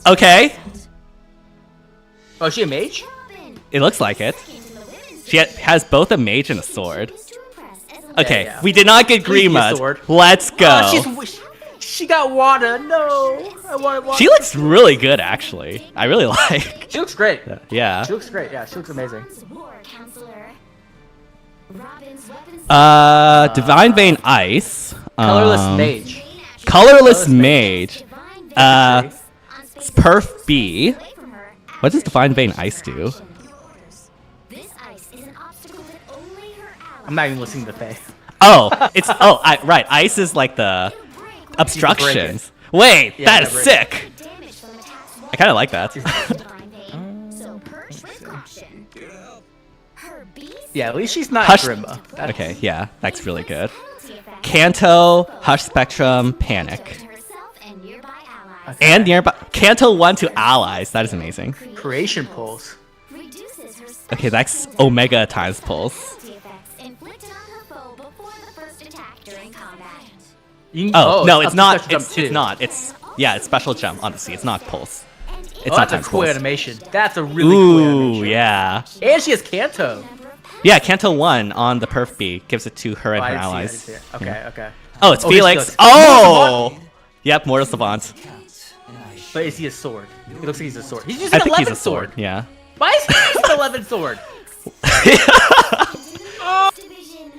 Okay.
Oh, is she a mage?
Robin,
It looks like it.
into the women's
She has both a mage and a sword.
is to impress as a
Okay,
yeah.
we did not get green
be a
mud.
sword.
Let's go.
Oh, she got water. No, I want water.
She looks really good, actually. I really like.
She looks great.
Yeah.
She looks great. Yeah, she looks amazing.
war counselor. Robin's weapons
Divine Vein Ice.
Colorless mage.
Colorless Mage.
divine
Uh,
on space
Perf B.
away from her.
What does Divine Vein Ice do?
This ice is an obstacle that only her allies
I'm not even listening to Faye.
Oh, it's right. Ice is like the obstructions. Wait,
Yeah,
that is
break it.
sick.
damage from attacks
I kind of like that.
divine vein. So perch with caution. Her beast
Yeah, at least she's not
Hush.
Grimma. That's-
Okay, yeah, that's really good.
penalty effect
Kanto, Hush Spectrum, Panic,
to herself and nearby allies.
and nearby Kanto 1 to allies. That is amazing.
Creation pulse.
Reduces her
Okay, that's Omega times pulse.
penalty effects inflicted on her foe before the first attack during combat.
You can,
Oh, no,
up
it's
to
not.
special jump
It's
too.
not. It's it's special jump. Honestly, it's not pulse.
And
It's
Oh,
not
that's a
times
cool
pulse.
animation. That's a really cool
Ooh,
animation.
yeah.
And she has Kanto.
Yeah, Kanto 1 on the Perf B gives it to her and
Oh, I
her
didn't see it, I
allies.
didn't see it. Okay, okay.
Oh, it's
Oh, here's
Felix.
Felix.
Oh! Yep, Mortal Savant.
But is he a sword? It looks like he's a sword. He's using
I
an
think
11
he's a sword. Yeah.
Why is he using an 11 sword?
division.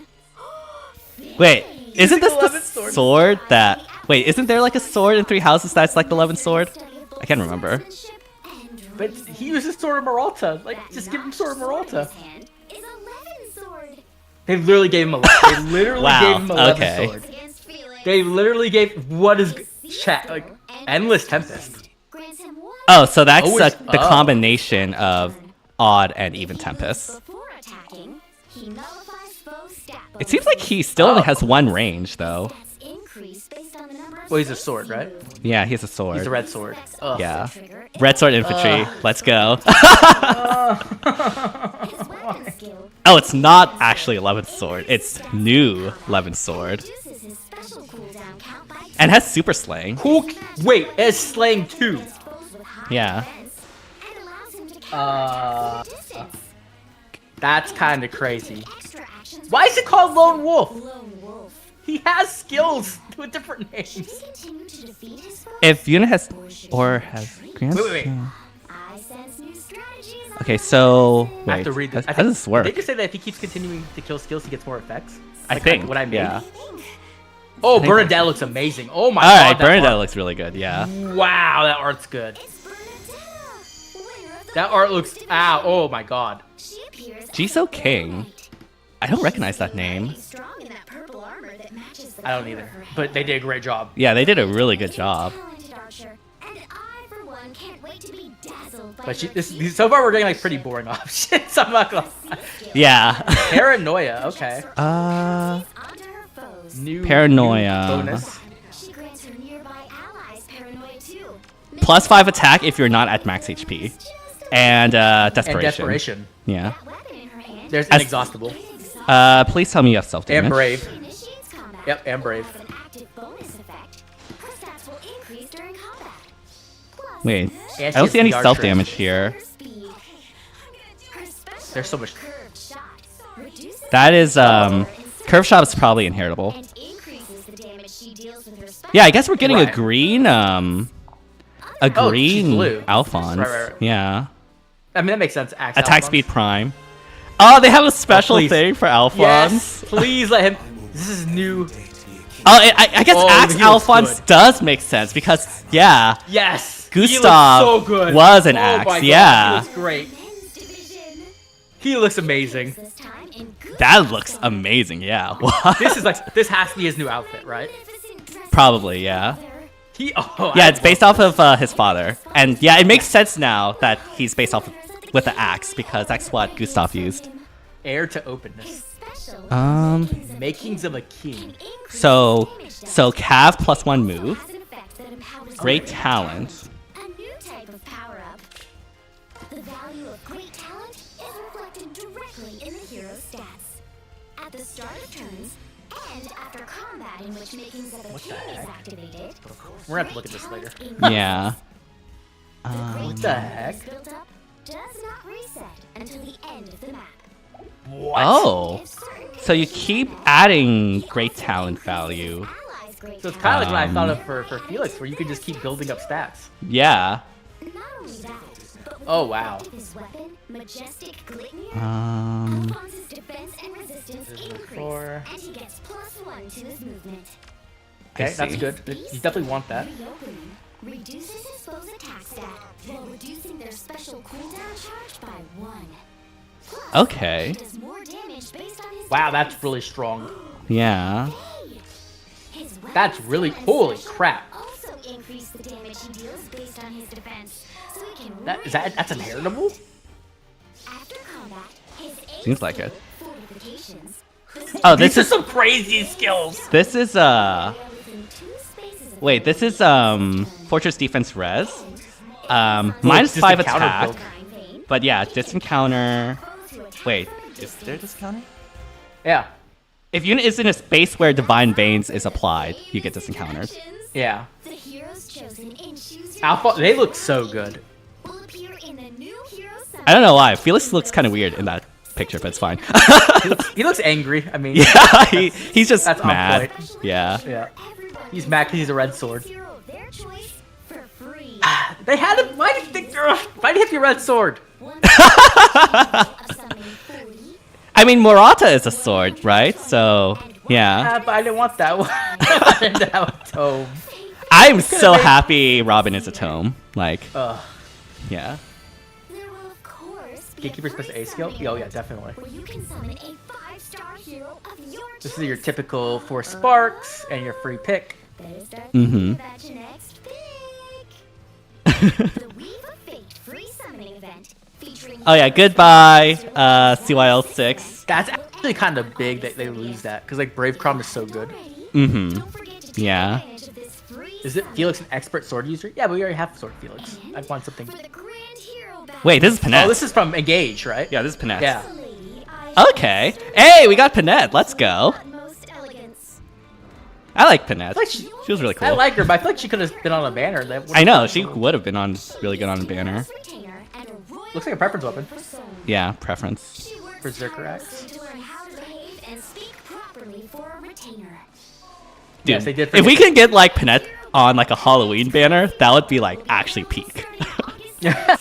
Wait, isn't this
the 11th
the
sword.
sword that... Wait, isn't there like a sword in Three Houses that's like the 11th sword? I can't remember.
But he uses Sword of Maralta. Like, just give him Sword of Maralta.
Hand is 11 sword
They literally gave him a. They literally
Wow,
gave him 11
okay.
sword.
against Felix.
They literally gave what is chat like endless tempest.
Grants him one
Oh, so that's
Oh, it's-
the
oh.
combination of odd and even Tempest.
before attacking. He nullifies foe stat
It seems like he still only has one range, though.
That's increased based on the number of
Well, he's a sword, right?
Yeah, he has a sword.
He's a red sword. Ugh.
Yeah.
trigger.
Red Sword Infantry. Let's go.
His weapon skill
Oh, it's not actually 11th sword. It's new 11th sword.
reduces his special cooldown count by
And has super slaying.
Cool. Wait, it's slaying 2.
foes with high
Yeah.
defense and allows him to counterattack from distance.
That's kind of crazy.
Extra actions
Why is it called Lone Wolf?
Lone Wolf.
He has skills with different names.
Continue to defeat his foes.
If unit has or has grand.
Wait.
I sense new strategies.
Okay, so
I have
wait.
to read this.
How does this work?
They just say that if he keeps continuing to kill skills, he gets more effects.
I
Like,
think.
what I made.
Yeah.
Oh,
think
Bernadette looks amazing. Oh my
All
god.
right,
that
Bernadette
art-
looks really good. Yeah.
Wow, that art's good.
It's Bernadetta, winner of the
That art looks.
Division.
Ow. Oh my god.
She appears as
Jiso
a
King.
knight.
I don't recognize that name.
He's strong in that purple armor that matches the
I don't
color
either.
of her
But they
hair.
did a great job.
Yeah, they did a really good job.
Talented archer, and I, for one, can't wait to be dazzled by
But
your teeth.
so far we're getting like pretty boring options. I'm not gonna lie.
Yeah.
Paranoia. Okay.
Uh.
Onto her foes.
New
Paranoia.
new bonus.
She grants her nearby allies paranoia too.
Plus 5 attack if you're not at max HP. And desperation.
And desperation.
Yeah.
That weapon in her hand
There's
As-
inexhaustible.
Please tell me you have self damage.
And brave.
initiates combat.
Yep, and brave.
Has an active bonus effect. Her stats will increase during combat. Plus,
Wait,
And
I don't
she
see
has
any
the
self
archery.
damage here.
her speed. Her special
There's so much.
Curved shot. Reduces
That is curve shot is probably inheritable.
and increases the damage she deals with her special.
Yeah, I guess we're getting
Right.
a green
Oh, she's
green
blue.
Alphonse.
Right.
Yeah.
I mean, that makes sense. Axe
Attack
Alphonse.
speed prime. Oh, they have a special
please.
thing for Alphonse.
Yes, please let him. This is new.
Oh, I guess
Oh,
Axe
he looks
Alphonse
good.
does make sense because yeah,
Yes,
Gustav
he looks so good.
was an
Oh
axe,
my God,
yeah.
he looks great.
Men's division.
He looks amazing.
This time in good
That looks amazing. Yeah. What?
This has to be his new outfit, right?
magnificent dress
Probably, yeah.
He. Oh,
Yeah,
I
it's based off of his father, and yeah, it makes sense now that he's based off with the axe because that's what Gustav used.
heir to openness.
special
Makings of a king.
So Cav +1 move,
has an effect that empowers
great
others.
talent.
A new type of power-up. The value of great talent is reflected directly in the hero's stats. At the start of turns, and after combat in which makings of a king is
heck?
activated,
We're gonna have to look at this later.
Yeah.
What the heck?
built up does not reset until the end of the map.
What?
Oh,
If certain
so you keep adding great talent value.
allies' great
So it's kind of like what I thought
Um,
of for Felix, where you could just keep building up stats.
Yeah.
talent. Not only that, but with
Oh,
the
wow.
effect of his weapon, Majestic Glitnir,
Um.
Alphonse's defense and resistance
There's
increase,
four.
and he gets +1 to his movement.
Okay, that's
see.
good. You definitely want that.
Reopening reduces his foe's attack stat while reducing their special cooldown charge by 1. Plus,
Okay.
does more damage based on his
Wow,
defense.
that's really strong.
Yeah.
His weapon
That's really
skill and
holy
special
crap.
Also increase the damage he deals based on his defense, so he can
That's inheritable?
After combat, his
Seems like it.
fortifications.
Oh, this
These are
is
some crazy skills.
this is
Within 2 spaces of
wait, this is Fortress Defense Res.
just
-5
a counter
attack.
build.
Divine Vein,
But yeah, distant counter.
foes who attack
Wait,
from a
is
distance.
there distant counter?
Yeah,
If unit is in a space where Divine Veins is applied, you get distant counters.
yeah.
The heroes chosen in Choose Your
Alpha,
Adventure
they look so good.
will appear in the new hero
I don't know why. Felix looks kind of weird in that picture, but it's fine.
He looks angry. I mean,
yeah, he's just
That's on
mad.
point.
Yeah.
yeah.
Everyone
He's
gets
mad because he's a red sword.
hero of their choice for free.
They had him. Why did he have your red sword?
One of summoning 40
I mean, Murata is a sword, right? So, yeah.
But I didn't want that one. I didn't have a tome.
I'm so happy Robin is a tome. Like,
Ugh.
yeah.
There will of course be
Gatekeeper
a
special
free
A skill?
summoning
Oh yeah,
event
definitely.
where you can summon a 5-star hero of your
This
choice.
is your typical 4 sparks and your free pick.
Better start
Mhm.
thinking about your next pick. The Weave of Fate free summoning event featuring
Oh yeah, goodbye, CYL 6.
That's actually kind of big that they lose that because like Brave Crom is so good.
Mhm.
Don't forget to take
Yeah.
advantage of this free
Is it Felix an expert sword user? Yeah, but we already have sword Felix. I'd want something.
for the grand hero battle.
Wait, this is Panette.
Oh, this is from Engage, right?
Yeah, this is Panette.
Yeah.
Lady, I
Okay. Hey, we got Panette. Let's go.
utmost elegance.
I like Panette.
like she-
She was really cool.
I like her, but I feel like she could have been on a banner. That
I know, she would have been on really good on a banner.
Retainer and a royal
Looks like a preference weapon.
persona.
Yeah, preference.
She works
Berserker
tirelessly
Axe.
to learn how to behave and speak properly for a retainer.
Dude,
Yes, they did
if we
forget-
can get like Panette on like a Halloween banner, that would be like actually peak.
Yeah.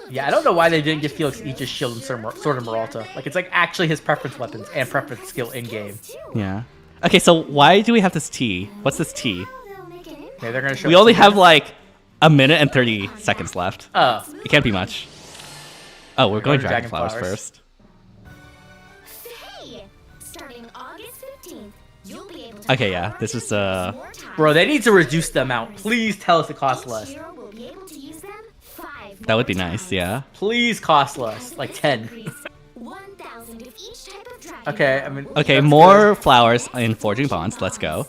Yeah, I don't know why they didn't give Felix each a shield and sword and Maralta. Like it's like actually his preference weapons and preference skill in game.
Yeah. Okay, so why do we have this T? What's this T?
Okay, they're gonna show.
We
us
only
some
have
good-
like a minute and 30 seconds left.
Oh,
It can't be much. Oh, we're going
to
Dragonflowers
Dragonflowers.
first.
Hey! Starting August 15th, you'll be able to
Okay, yeah, this is
more times.
bro, they need to reduce the amount. Please tell us it costs
Each
less.
hero will be able to use them 5
That would be
more
nice,
times.
yeah.
Please cost less, like 10.
Increase 1,000 of each type of dragon
Okay,
power.
I mean.
Okay,
that's
more
good.
flowers in Forging Bonds. Let's go.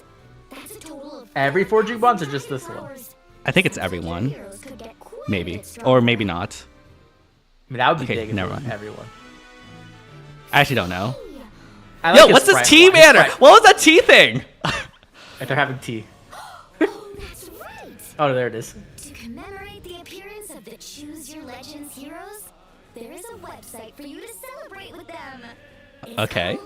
That's a total of
Every forging bonds or just this one? I
powers.
I think it's everyone.
Heroes could get quite a
Maybe.
bit stronger.
Or maybe not.
mean, that would be
Okay,
big. If
never
it was
mind.
everyone.
I actually don't know.
I like
Yo,
his
what's this
sprite
T
one. His
banner?
sprite-
What was that T thing?
If they're having tea.
Oh, that's right.
Oh, there it is.
To commemorate the appearance of the the Choose Your Legends heroes, there is a website for you to celebrate with them. It's
Okay.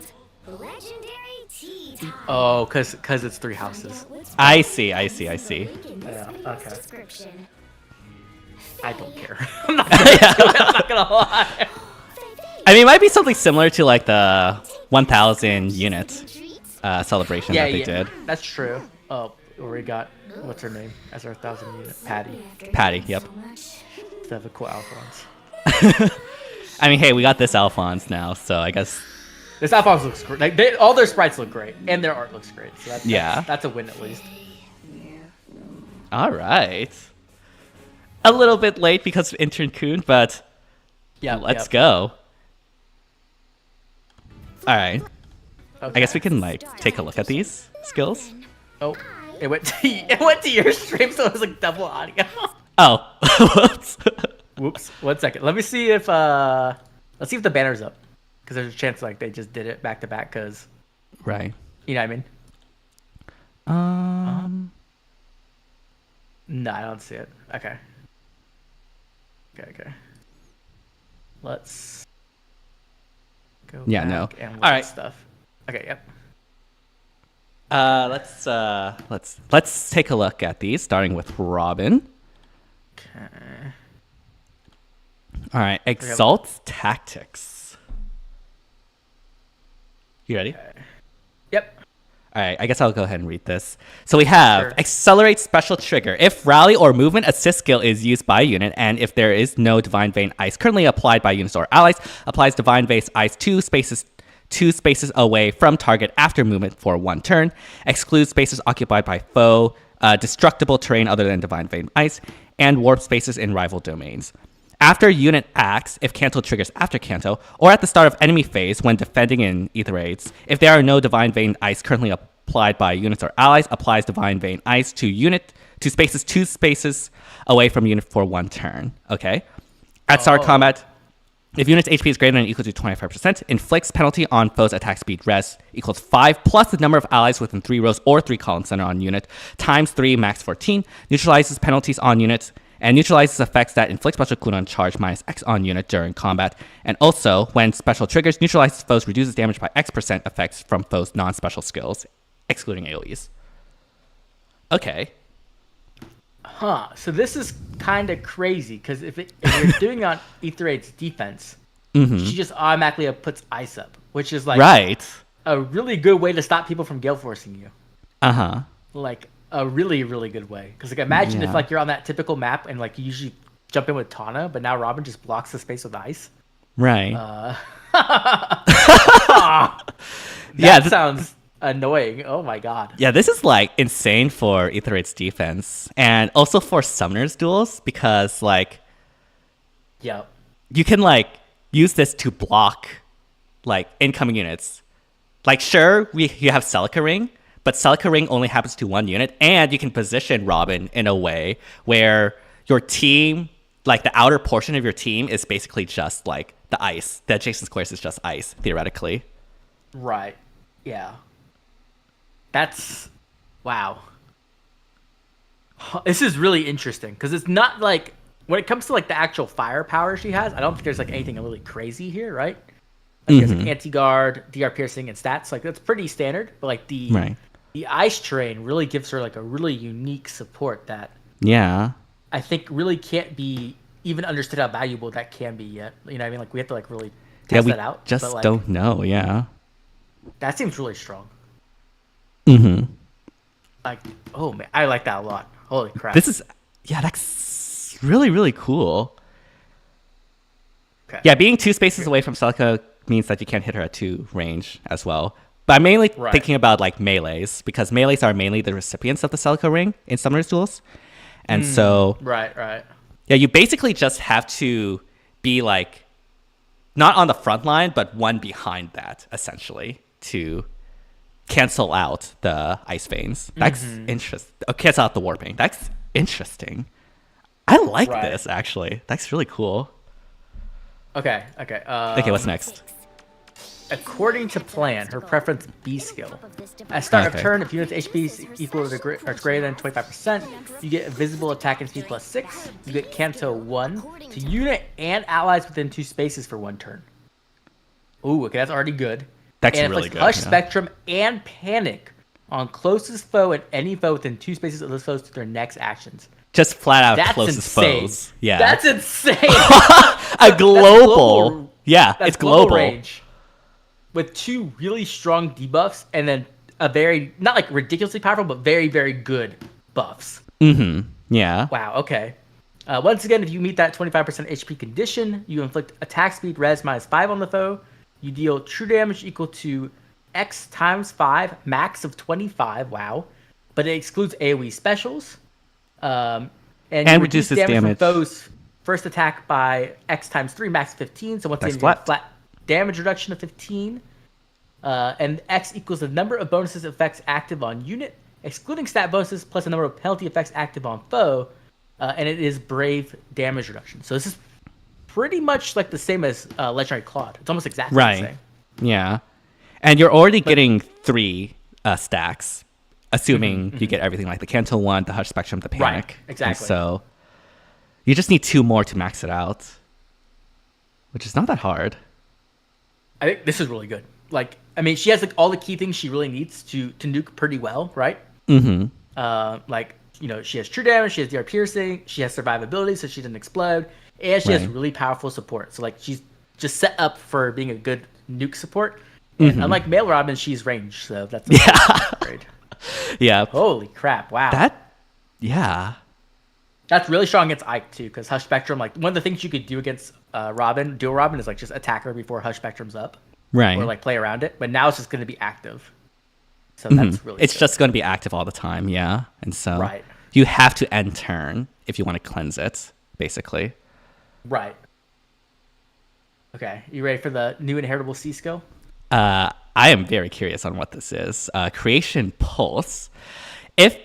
called Legendary Tea Time.
Oh, cause it's 3 houses.
I see.
Link in this
Yeah,
video's
okay.
description.
I don't care. I'm not gonna do it, I'm not gonna lie.
I mean, it might be something similar to like the 1,000 unit celebration that they did.
That's true. Oh, we got what's her name as our 1,000 unit? Patty.
Patty, yep.
They have a cool Alphonse.
I mean, hey, we got this Alphonse now, so I guess.
This Alphonse looks great. Like, all their sprites look great, and their art looks great. So that's a win at least.
All right. A little bit late because of Intern Kun, but
Yeah,
let's go. All right.
Okay.
I guess we can like take a look at these skills.
Oh, it went to your stream, so it was like double audio.
Oh, whoops.
Whoops. 1 second. Let me see if let's see if the banner's up, because there's a chance like they just did it back to back. Because
Right.
you know what I mean. No, I don't see it. Okay. Okay. Let's go.
Yeah,
back
no.
And look
All
at
right.
stuff. Okay. Yep.
Let's take a look at these, starting with Robin.
Okay.
All right, Exalt Tactics. You ready?
Yep.
All right, I guess I'll go ahead and read this. So we have
Sure.
Accelerate Special Trigger. If Rally or Movement Assist skill is used by a unit, and if there is no Divine Vein Ice currently applied by units or allies, applies Divine Vein Ice 2 spaces away from target after movement for 1 turn. Excludes spaces occupied by foe, destructible terrain other than Divine Vein Ice, and warp spaces in rival domains. After unit acts, if Canto triggers after Canto, or at the start of enemy phase when defending in Ether Raids, if there are no Divine Vein Ice currently applied by units or allies, applies Divine Vein Ice to spaces 2 spaces away from unit for 1 turn. Okay? At start combat, if unit's HP is greater than or equal to 25%, inflicts penalty on foe's attack speed res equals 5 plus the number of allies within 3 rows or 3 columns center on unit times 3 max 14, neutralizes penalties on units, and neutralizes effects that inflict special cooldown charge minus X on unit during combat. And also, when special triggers, neutralizes foes, reduces damage by X% effects from foes' non-special skills, excluding AoEs. Okay.
Huh. So this is kind of crazy, because if you're doing on Ether Raid's defense, she just automatically puts ice up, which is like
Right.
a really good way to stop people from gale forcing you.
Uh-huh.
Like a really, really good way. Because like imagine if
Yeah.
like you're on that typical map and like you usually jump in with Tana, but now Robin just blocks the space with ice.
Right.
That sounds annoying. Oh my god.
Yeah, this is like insane for Ether Raid's defense, and also for Summoner's duels, because like
Yep.
you can like use this to block like incoming units. Like sure, you have Celica Ring, but Celica Ring only happens to 1 unit, and you can position Robin in a way where your team, like the outer portion of your team, is basically just like the ice. The adjacent squares is just ice, theoretically.
Right. Yeah. That's wow. This is really interesting because it's not like when it comes to like the actual firepower she has, I don't think there's like anything really crazy here, right? Like there's like anti-guard, DR piercing, and stats. Like that's pretty standard, but like the ice terrain really gives her like a really unique support that I think really can't be even understood how valuable that can be yet. You know what I mean? Like we have to like really test that out.
Just
but, like,
don't know. Yeah.
That seems really strong.
Mm-hmm.
Like, oh man, I like that a lot. Holy crap!
That's really, really cool.
Okay.
Yeah, being 2 spaces away from Celica means that you can't hit her at 2 range as well. But I'm mainly thinking about like melees, because melees are mainly the recipients of the Celica Ring in Summoner's duels. And so
Right.
yeah, you basically just have to be like not on the front line, but one behind that, essentially, to cancel out the ice veins. That's interesting. Cancel out the warping. That's interesting. I like this, actually. That's really cool.
Okay.
Okay, what's next?
according to plan, her preference B skill. At start of
Okay.
turn, if unit's HP is equal to or greater than 25%, you get invisible attack and speed +6. You get Canto 1 to unit and allies within 2 spaces for 1 turn. Ooh, okay, that's already good.
That's
and
really
inflicts
good.
Hush,
yeah.
Spectrum, and Panic on closest foe and any foe within 2 spaces of those foes to their next actions.
Just flat out
That's
closest
insane.
foes. Yeah.
That's insane.
a global.
global.
Yeah,
That's
it's global.
range with 2 really strong debuffs and then a very, not like ridiculously powerful, but very, very good buffs.
Yeah.
Wow, okay. Once again, if you meet that 25% HP condition, you inflict attack speed res -5 on the foe. You deal true damage equal to X times 5, max of 25. Wow. But it excludes AoE specials. And you reduce
reduces
damage from
damage.
foes' first attack by X times 3, max 15. So once
That's
again, you get a
flat.
flat damage reduction of 15. And X equals the number of bonuses effects active on unit, excluding stat bonuses, plus the number of penalty effects active on foe. And it is brave damage reduction. So this is pretty much like the same as Legendary Claude. It's almost exactly the
Right.
same.
Yeah. And you're already getting 3 stacks, assuming you get everything like the Canto 1, the Hush Spectrum, the Panic.
Right, exactly.
And so you just need 2 more to max it out, which is not that hard.
I think this is really good. Like, I mean, she has like all the key things she really needs to nuke pretty well, right? Like, you know, she has true damage, she has DR piercing, she has survivability, so she doesn't explode, and she has
Right.
really powerful support. So like, she's just set up for being a good nuke support. And unlike Male Robin, she's ranged, so that's a upgrade.
Yeah.
Holy crap! Wow,
Yeah.
that's really strong against Ike too. Because Hush Spectrum, like one of the things you could do against Robin, dual Robin, is like just attack her before Hush Spectrum's up,
Right.
or like play around it. But now it's just going to be active. So that's really
It's
good.
just going to be active all the time, yeah. And so
Right.
you have to end turn if you want to cleanse it, basically.
Right. Okay, you ready for the new inheritable C skill?
I am very curious on what this is. Creation Pulse. If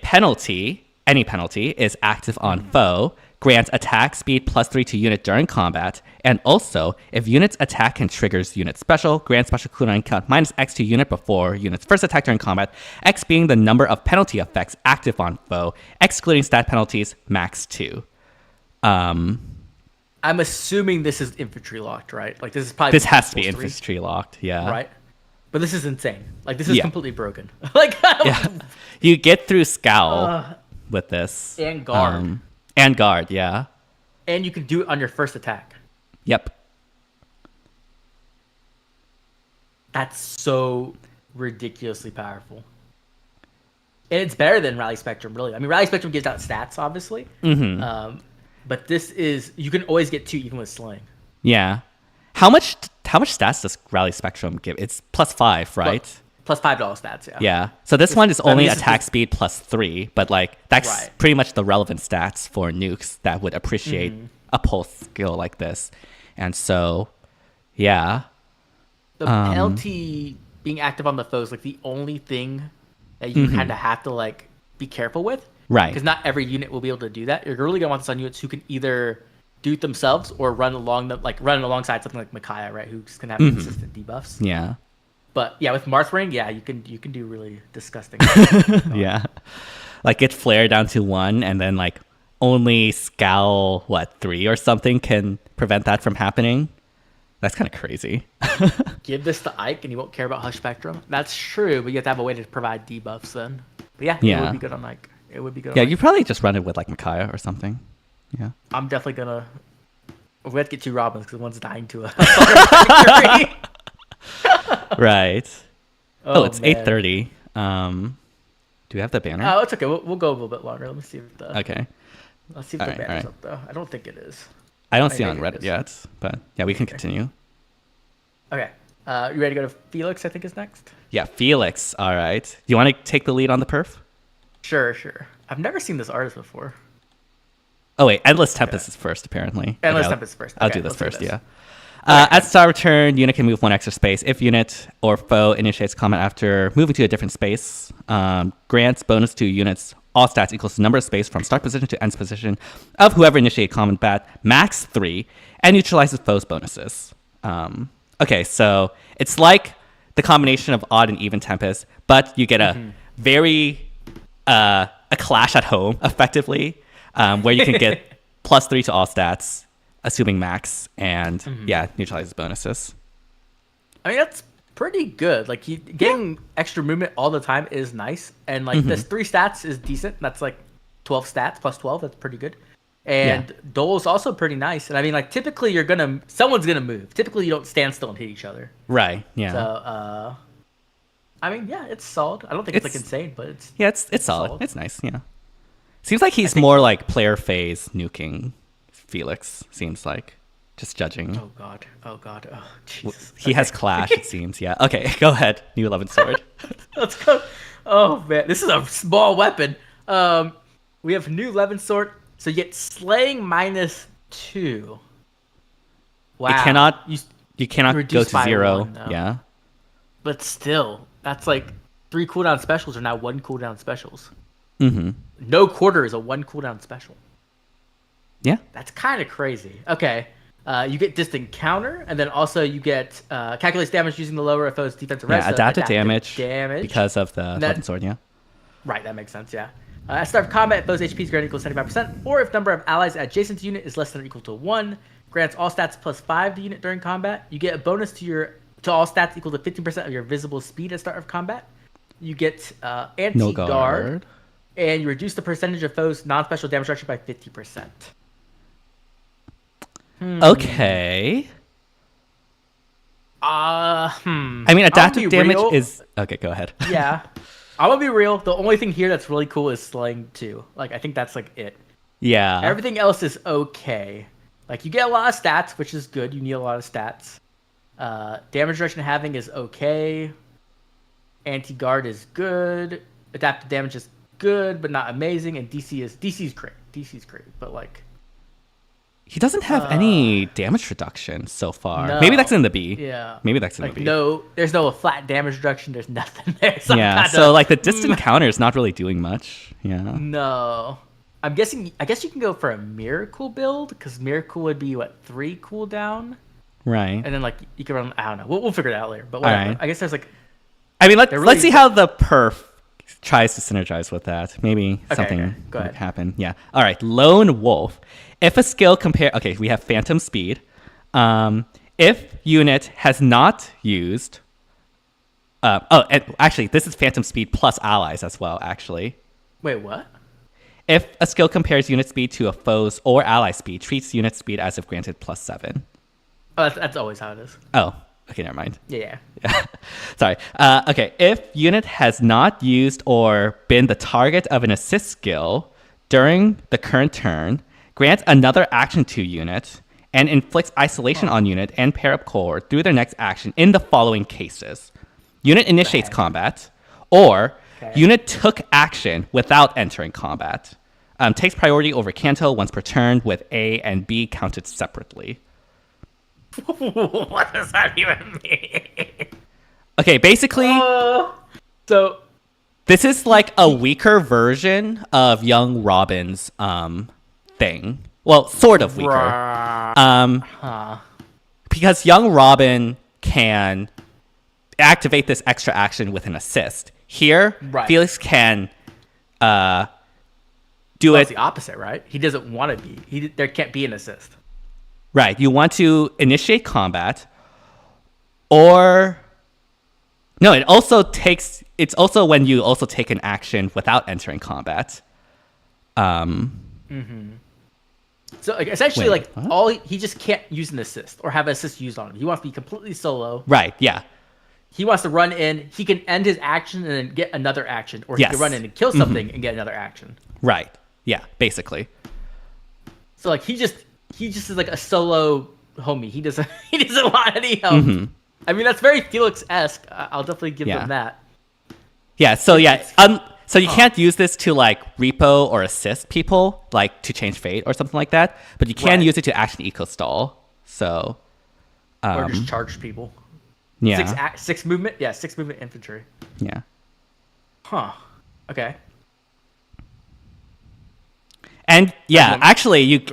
any penalty, is active on foe, grants attack speed +3 to unit during combat, and also, if unit's attack and triggers unit special, grant special cooldown count -X to unit before unit's first attack during combat, X being the number of penalty effects active on foe, excluding stat penalties, max 2.
I'm assuming this is infantry locked, right? Like this is probably
This has to be
Pulse 3,
infantry locked, yeah.
right? But this is insane. Like this is
Yeah.
completely broken. Like
Yeah. You get through Scowl with this.
and guard.
And guard, yeah.
And you can do it on your first attack.
Yep.
That's so ridiculously powerful. And it's better than Rally Spectrum, really. I mean, Rally Spectrum gives out stats, obviously. But this is, you can always get 2 even with Slaying.
Yeah. How much stats does Rally Spectrum give? It's +5, right?
Plus $5 stats, yeah.
Yeah. So this one is
I mean,
only
this is
attack
just-
speed +3, but like that's
Right.
pretty much the relevant stats for nukes that would appreciate a pulse skill like this. And so, yeah.
The penalty being active on the foe is like the only thing that you kind of have to like be careful with.
Right.
Because not every unit will be able to do that. You're really gonna want this on units who can either do it themselves or run alongside something like Micaiah, right? Who's gonna have consistent debuffs.
Yeah.
But yeah, with Marthrain, yeah, you can do really disgusting.
Yeah. Like get flare down to 1 and then like only Scowl 3 or something can prevent that from happening. That's kind of crazy.
Give this to Ike and he won't care about Hush Spectrum. That's true, but you have to have a way to provide debuffs then. But yeah, it
Yeah.
would be good on Ike. It would be good.
Yeah,
on Ike.
you probably just run it with like Micaiah or something. Yeah.
I'm definitely gonna. We have to get 2 Robins because one's dying to a factory.
Right. Oh, it's
man.
8:30. Do we have the banner?
Oh, it's okay. We'll go a little bit longer. Let me see if the
Okay.
let's see if
Alright,
the banner's
alright.
up though. I don't think it is.
I don't see it on
maybe it
Reddit
is.
yet, but yeah, we can continue.
Okay. You ready to go to Felix? I think is next.
Yeah, Felix. All right. You want to take the lead on the perf?
Sure. I've never seen this artist before.
Oh wait, Endless Tempest is first apparently.
Endless
Okay,
Tempest is first.
I'll
Okay,
do this
let's do
first.
this.
Yeah. At start of turn, unit can move 1 extra space. If unit or foe initiates combat after moving to a different space, grants bonus to units. All stats equals the number of space from start position to end position of whoever initiated combat, max 3, and neutralizes foes bonuses. Okay, so it's like the combination of odd and even Tempest, but you get a very a clash at home effectively, where you can get +3 to all stats, assuming max, and neutralizes bonuses.
I mean, that's pretty good. Like, getting extra movement all the time is nice, and like this 3 stats is decent. That's like 12 stats plus 12. That's pretty good. And Dole is also pretty nice. And I mean, like, typically someone's gonna move. Typically, you don't stand still and hit each other.
Right. Yeah.
So, I mean, yeah, it's solid. I don't think it's like insane, but
it's solid. It's nice. Yeah. Seems like he's more like player phase nuking Felix. Seems like, just judging.
Oh god. Oh Jesus.
He has clash. It seems. Yeah. Okay. Go ahead. New 11 sword.
Let's go. Oh man, this is a small weapon. We have new 11 sword. So you get slaying -2. Wow.
You cannot go to 0.
1,
yeah.
But still, that's like 3 cooldown specials are now 1 cooldown specials. No quarter is a 1 cooldown special.
Yeah.
That's kind of crazy. Okay. You get distant counter, and then also you get calculates damage using the lower of foe's defensive res.
Yeah, adaptive damage because of the 11 sword, yeah.
Right, that makes sense, yeah. At start of combat, foe's HP is greater than or equal to 75%, or if number of allies adjacent to unit is less than or equal to 1, grants all stats +5 to unit during combat. You get a bonus to all stats equal to 15% of your visible speed at start of combat. You get anti-guard, and you reduce the percentage of foe's non-special damage reduction by 50%.
Okay. I mean, adaptive damage is... Okay, go ahead.
Yeah. I'm gonna be real. The only thing here that's really cool is slaying 2. Like, I think that's like it.
Yeah.
Everything else is okay. Like, you get a lot of stats, which is good. You need a lot of stats. Damage reduction having is okay. Anti-guard is good. Adaptive damage is good, but not amazing. And DC's great. DC's great, but like...
He doesn't have any damage reduction so far.
No.
Maybe that's in the B.
Yeah.
Maybe that's in
like,
the B.
No, there's no flat damage reduction. There's nothing there.
Yeah, so like the distant counter is not really doing much. Yeah.
No. I guess you can go for a Miracle build, because Miracle would be, 3 cooldown?
Right.
And then, like, you can run... I don't know. We'll figure it out later. But whatever.
Right.
I guess there's, like...
I mean, let's see how the perf tries to synergize with that. Maybe something would happen. Yeah. All right. Lone Wolf. If a skill okay, we have Phantom Speed. If unit has not used... and actually, this is Phantom Speed plus allies as well, actually.
Wait, what?
If a skill compares unit speed to a foe's or ally speed, treats unit speed as if granted +7.
Oh, that's always how it is.
Oh, okay, never mind.
Yeah.
Sorry. Okay, if unit has not used or been the target of an assist skill during the current turn, grants another action to unit and inflicts isolation on unit and pair up core through their next action in the following cases. Unit initiates combat, or unit took action without entering combat. Takes priority over Kanto once per turn with A and B counted separately.
What does that even mean?
Okay, basically,
so
this is like a weaker version of Young Robin's thing. Well, sort of weaker. Because Young Robin can activate this extra action with an assist. Here, Felix can do it.
It's the opposite, right? He doesn't want to be. There can't be an assist.
Right. You want to initiate combat, or no. It's also when you also take an action without entering combat.
So like, essentially, he just can't use an assist or have an assist used on him. He wants to be completely solo.
Right. Yeah.
He wants to run in. He can end his action and then get another action, or he can run in and kill something and get another action.
Right. Yeah. Basically.
So like he just is like a solo homie. He doesn't want any help. I mean, that's very Felix-esque. I'll definitely give them that.
Yeah. So so you can't use this to like repo or assist people, like to change fate or something like that. But you can use it to action eco stall. So.
Or just charge people.
Yeah.
6 movement. Yeah, 6 movement infantry.
Yeah.
Huh. Okay.
And yeah, actually,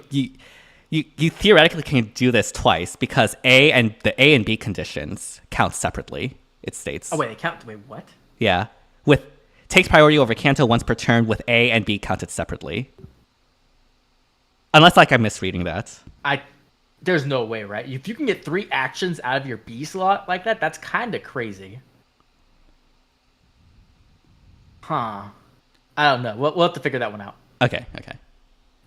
you theoretically can do this twice because the A and B conditions count separately. It states.
Oh wait, they count. Wait, what?
Yeah, with takes priority over Kanto once per turn with A and B counted separately. Unless like I'm misreading that.
There's no way, right? If you can get 3 actions out of your B slot like that, that's kind of crazy. Huh. I don't know. We'll have to figure that one out.
Okay.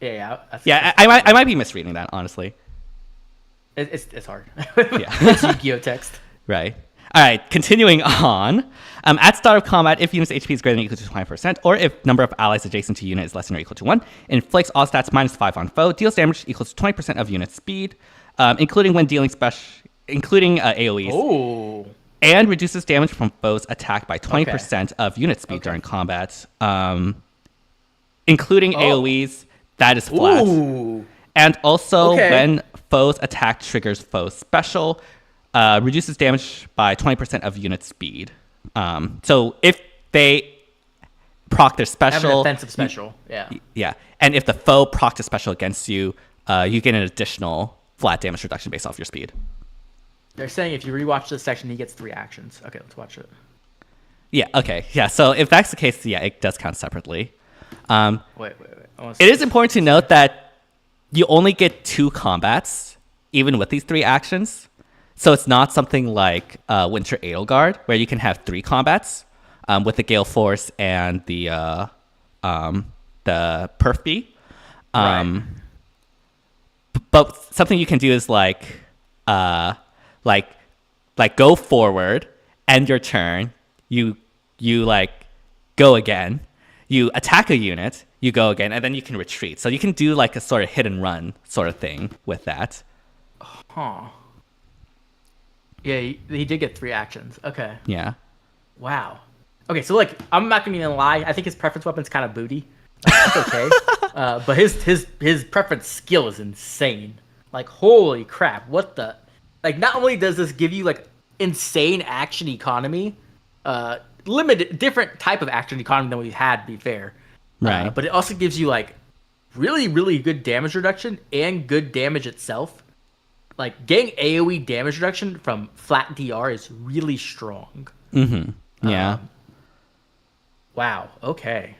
Yeah.
I might be misreading that, honestly.
It's hard.
Yeah.
It's Yu-Gi-Oh text.
Right. All right, continuing on. At start of combat, if unit's HP is greater than or equal to 20%, or if number of allies adjacent to unit is less than or equal to 1, inflicts all stats -5 on foe, deals damage equals to 20% of unit speed, including when dealing AoEs.
Oh.
And reduces damage from foes attacked by 20% of unit speed during combat, including AoEs. That is flat.
Ooh.
And also, when foes attack triggers foes special, reduces damage by 20% of unit speed. So if they proc their special...
Have an offensive special,
Yeah. And if the foe procs a special against you, you get an additional flat damage reduction based off your speed.
They're saying if you rewatch this section, he gets 3 actions. Okay, let's watch it.
Yeah, okay. Yeah, so if that's the case, yeah, it does count separately.
Wait.
It is important to note that you only get 2 combats, even with these 3 actions. So it's not something like Winter Edelgard, where you can have 3 combats with the Gale Force and the Perf B. But something you can do is like go forward, end your turn, you like go again, you attack a unit, you go again, and then you can retreat. So you can do like a sort of hit and run sort of thing with that.
Huh. Yeah, he did get 3 actions. Okay.
Yeah.
Wow. Okay, so like I'm not gonna even lie. I think his preference weapon's kind of booty. That's okay. But his preference skill is insane. Like holy crap! What the? Like not only does this give you like insane action economy, limited different type of action economy than we've had. To be fair,
Right.
But it also gives you like really good damage reduction and good damage itself. Like getting AoE damage reduction from flat DR is really strong.
Mm-hmm. Yeah.
Wow. Okay.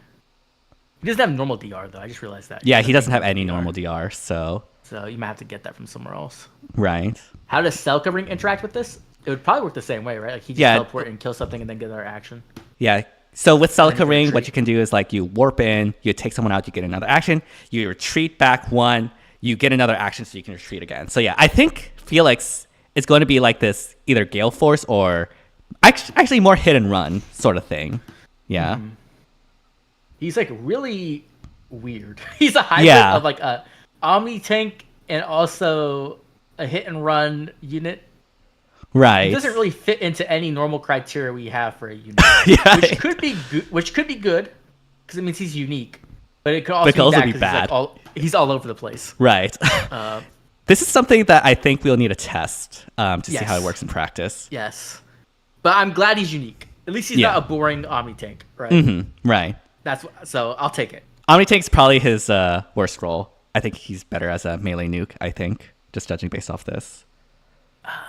He doesn't have normal DR though. I just realized that.
Yeah, he doesn't have any normal DR, so
you might have to get that from somewhere else.
right.
How does Cell Covering interact with this? It would probably work the same way, right? Like he just teleport and kill something and then get another action.
Yeah. So with Celica Ring, what
retreat.
you can do is like you warp in, you take someone out, you get another action, you retreat back 1, you get another action so you can retreat again. So yeah, I think Felix is going to be like this either Gale Force or actually more hit and run sort of thing. Yeah.
Mm-hmm. He's like really weird. He's a hybrid of like a Omni Tank and also a hit and run unit.
Right.
He doesn't really fit into any normal criteria we have for a unit,
Yeah.
which could be good because it means he's unique, but it could also be bad. He's all over the place.
Right. This is something that I think we'll need to test to see how it works in practice.
Yes, but I'm glad he's unique. At least he's not a boring Omni Tank, right?
Mm-hmm. Right.
So I'll take it.
Omni Tank's probably his worst role. I think he's better as a melee nuke, I think, just judging based off this.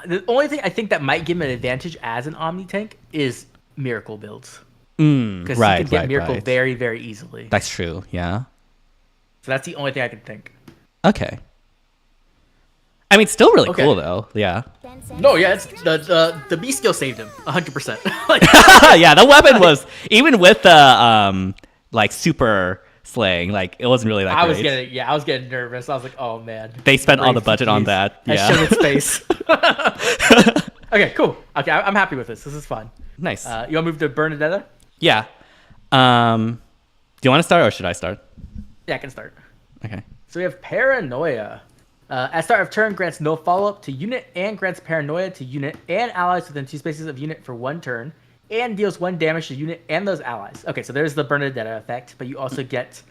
The only thing I think that might give him an advantage as an Omni Tank is Miracle builds. Because he can get Miracle very, very easily.
That's true, yeah.
So that's the only thing I can think.
Okay. I mean, still really cool, though. Yeah.
No, yeah, it's the B skill saved him 100%. Like,
yeah, the weapon was, even with the like super slaying, like it wasn't really that great.
I was getting nervous. I was like, oh man.
They spent all the budget on that.
I showed its face. Okay, cool. Okay, I'm happy with this. This is fun.
Nice.
You want to move to Bernadetta?
Yeah. Do you want to start or should I start?
Yeah, I can start.
Okay.
So we have Paranoia. At start of turn, grants no follow-up to unit and grants Paranoia to unit and allies within 2 spaces of unit for 1 turn, and deals 1 damage to unit and those allies. Okay, so there's the Bernadetta effect, but you also get,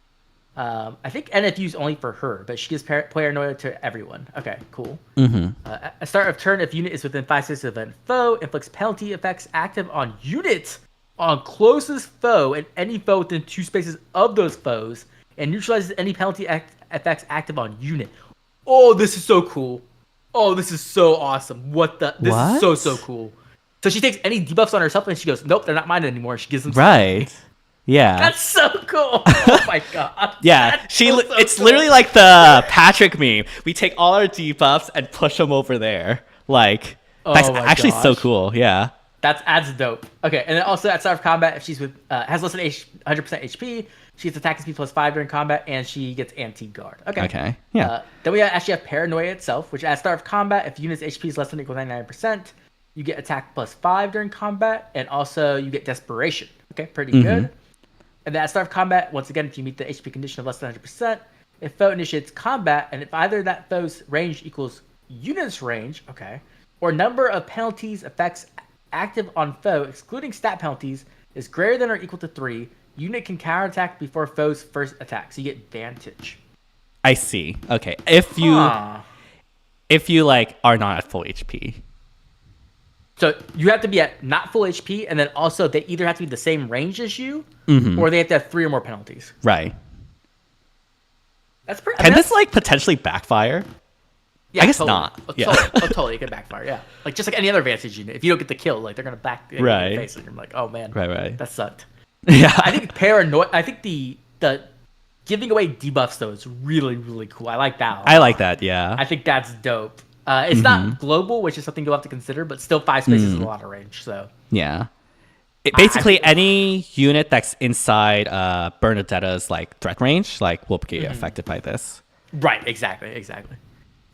I think NFU's only for her, but she gives Paranoia to everyone. Okay, cool.
Mm-hmm.
At start of turn, if unit is within 5 spaces of a foe, inflicts penalty effects active on unit on closest foe and any foe within 2 spaces of those foes, and neutralizes any penalty effects active on unit. Oh, this is so cool. Oh, this is so awesome. This is
What?
so cool. So she takes any debuffs on herself and she goes, nope, they're not mine anymore. She gives them to
Right.
me.
Yeah.
That's so cool. Oh my god.
Yeah,
That's
she.
so
It's
cool.
literally like the Patrick meme. We take all our debuffs and push them over there. Like that's
Oh my
actually so
gosh.
cool. Yeah.
That's dope. Okay, and then also at start of combat, if she's with has less than 100% HP, she gets attack speed +5 during combat, and she gets anti-guard. Okay.
Okay. Yeah.
Then we actually have Paranoia itself, which at start of combat, if unit's HP is less than or equal to 99%, you get attack +5 during combat, and also you get Desperation. Okay, pretty good. And then at start of combat, once again, if you meet the HP condition of less than 100%, if foe initiates combat, and if either that foe's range equals unit's range, okay, or number of penalties effects active on foe, excluding stat penalties, is greater than or equal to 3, unit can counterattack before foe's first attack. So you get Vantage.
I see. Okay. If you like are not at full HP.
So you have to be at not full HP, and then also they either have to be the same range as you, or they have to have 3 or more penalties.
Right.
That's pretty.
Can this like potentially backfire?
Yeah,
I guess
totally.
not.
Oh,
Yeah.
totally. Oh, totally. It could backfire. Yeah, like just like any other Vantage unit. If you don't get the kill, like they're gonna they're gonna
Right.
face it. You're like, oh man,
Right.
that sucked.
Yeah.
I think paranoia. I think the giving away debuffs though is really cool. I like that.
I like that. Yeah.
I think that's dope. It's not global, which is something you'll have to consider, but still 5 spaces is a lot of range. So
Yeah. Basically, any unit that's inside Bernadetta's like threat range, like, will get affected by this.
right, exactly.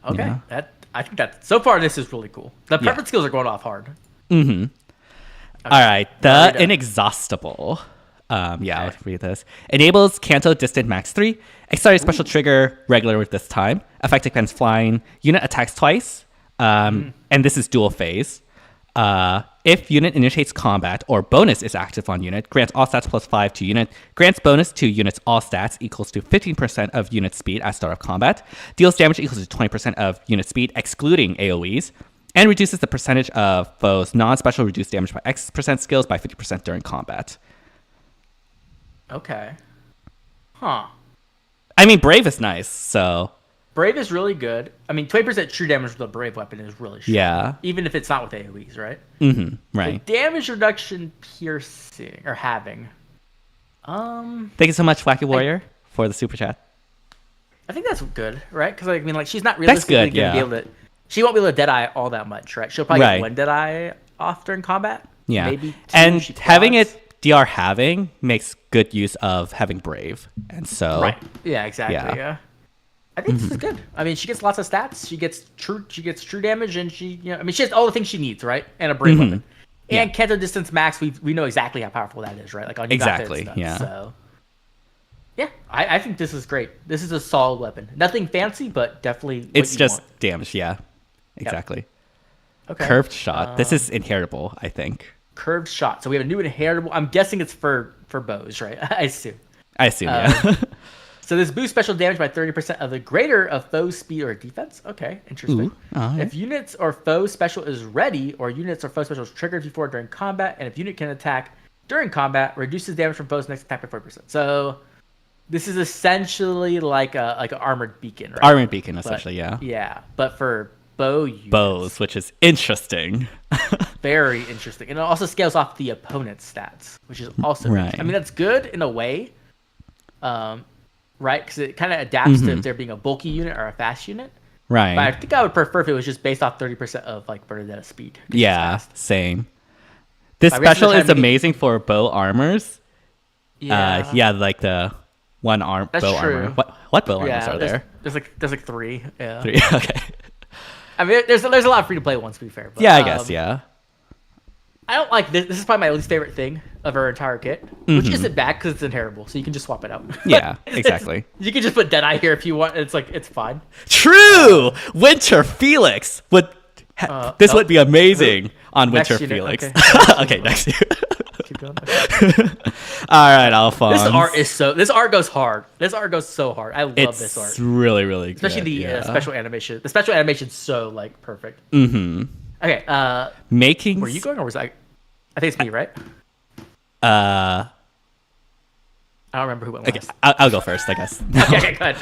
Okay,
Yeah.
I think that so far this is really cool. The preference skills are going off hard.
All right, the
Already done.
Inexhaustible. I'll read this. Enables Kanto Distant Max 3. Accelerated special trigger regular with this time. Effect depends flying. Unit attacks twice. And this is dual phase. If unit initiates combat or bonus is active on unit, grants all stats +5 to unit. Grants bonus to unit's all stats equals to 15% of unit speed at start of combat. Deals damage equals to 20% of unit speed, excluding AoEs. And reduces the percentage of foes' non-special reduced damage by X% skills by 50% during combat.
Okay. Huh.
I mean, Brave is nice, so
Brave is really good. I mean, 20% true damage with a Brave weapon is really strong.
yeah.
Even if it's not with AoEs, right?
Right.
The damage reduction piercing or having.
Thank you so much, Wacky Warrior, for the super chat.
I think that's good, right? Because I mean, like, she's not
That's
realistically
good,
going to
yeah.
be able to. She won't be able to Deadeye all that much, right? She'll probably
Right.
get one Deadeye off during combat.
Yeah.
Maybe two,
and
she
having
quads.
it DR having makes good use of having Brave. And so
Right. Yeah, exactly.
Yeah.
Yeah. I think this is good. I mean, she gets lots of stats. She gets true damage, and she has all the things she needs, right? And a Brave weapon. And Kanto Distance Max, we know exactly how powerful that is, right? Like on Yuga
Exactly,
it's nuts,
yeah.
So yeah, I think this is great. This is a solid weapon. Nothing fancy, but definitely what
it's
you
just
want.
damage, yeah. Exactly.
Okay.
Curved shot. This is inheritable, I think.
Curved shot. So we have a new inheritable. I'm guessing it's for bows, right? I assume.
I assume, yeah.
So this boosts special damage by 30% of the greater of foe's speed or defense. Okay, interesting.
Ooh, alright.
If units or foe special is ready, or units or foe special is triggered before during combat, and if unit can attack during combat, reduces damage from foe's next attack by 40%. So this is essentially like an armored beacon, right?
Armored Beacon,
But-
essentially, yeah.
Yeah, but for bow units.
Bows, which is interesting.
Very interesting. And it also scales off the opponent's stats, which is also
Right.
interesting. I mean, that's good in a way, right? Because it kind of adapts to if there being a bulky unit or a fast unit.
Right.
But I think I would prefer if it was just based off 30% of like Bernadetta speed. 'cause it's
Yeah,
fast.
same. This
I guess
special
the
is
time we-
amazing for bow armors.
Yeah.
Like the one arm
That's
bow
true.
armor. What bow
Yeah,
armors are there?
There's like three. Yeah.
3. Okay.
I mean, there's a lot of free to play ones to be fair. But,
Yeah, I guess. Yeah.
I don't like this. This is probably my least favorite thing of her entire kit, which isn't bad because it's inheritable, so you can just swap it out.
Yeah,
It's-
exactly.
You can just put Deadeye here if you want. It's fine.
True. Winter Felix would. This
no.
would be amazing on
Next
Winter
unit,
Felix.
okay.
Okay, next year.
Keep going. Okay.
All right, Alphonse.
This art goes hard. This art goes so hard. I love
It's
this art,
really, really good.
especially the
yeah.
special animation. The special animation's so like perfect.
Mm-hmm.
Okay,
Makings.
were you going or was I think it's me, right?
Uh,
I don't remember who went
okay,
last.
I'll go first, I guess.
Okay, go ahead.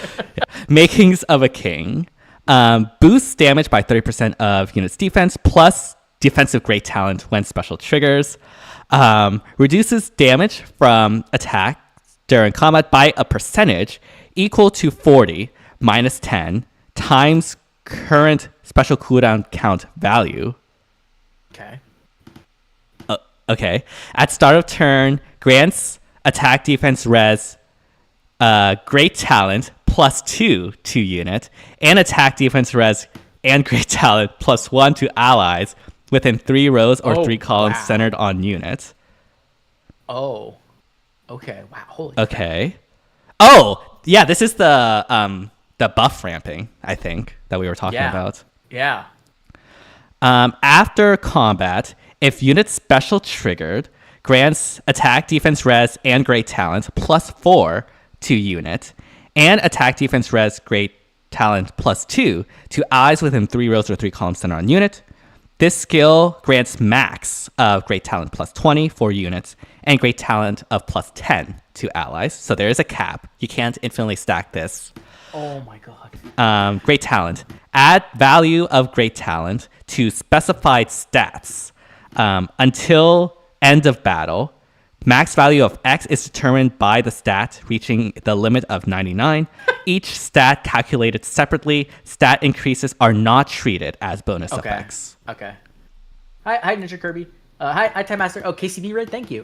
Makings of a King. Boosts damage by 30% of unit's defense, plus defensive great talent when special triggers. Reduces damage from attack during combat by a percentage equal to 40 minus 10 times current special cooldown count value.
Okay.
Okay. At start of turn, grants attack, defense, res, great talent plus 2 to unit, and attack, defense, res, and great talent plus 1 to allies within 3 rows or 3 columns centered on unit.
Oh. Okay. Wow. Holy.
Okay. Oh, yeah. This is the buff ramping, I think, that we were talking about.
Yeah.
After combat, if unit special triggered, grants attack, defense, res, and great talent plus 4 to unit, and attack, defense, res, great talent plus 2 to allies within 3 rows or 3 columns centered on unit. This skill grants max of great talent plus 20 for units and great talent of plus 10 to allies. So there is a cap. You can't infinitely stack this.
Oh my god.
Great talent. Add value of great talent to specified stats until end of battle. Max value of X is determined by the stat reaching the limit of 99. Each stat calculated separately. Stat increases are not treated as bonus effects.
Okay. Hi, Ninja Kirby. Hi, Time Master. Oh, KCB Red, thank you.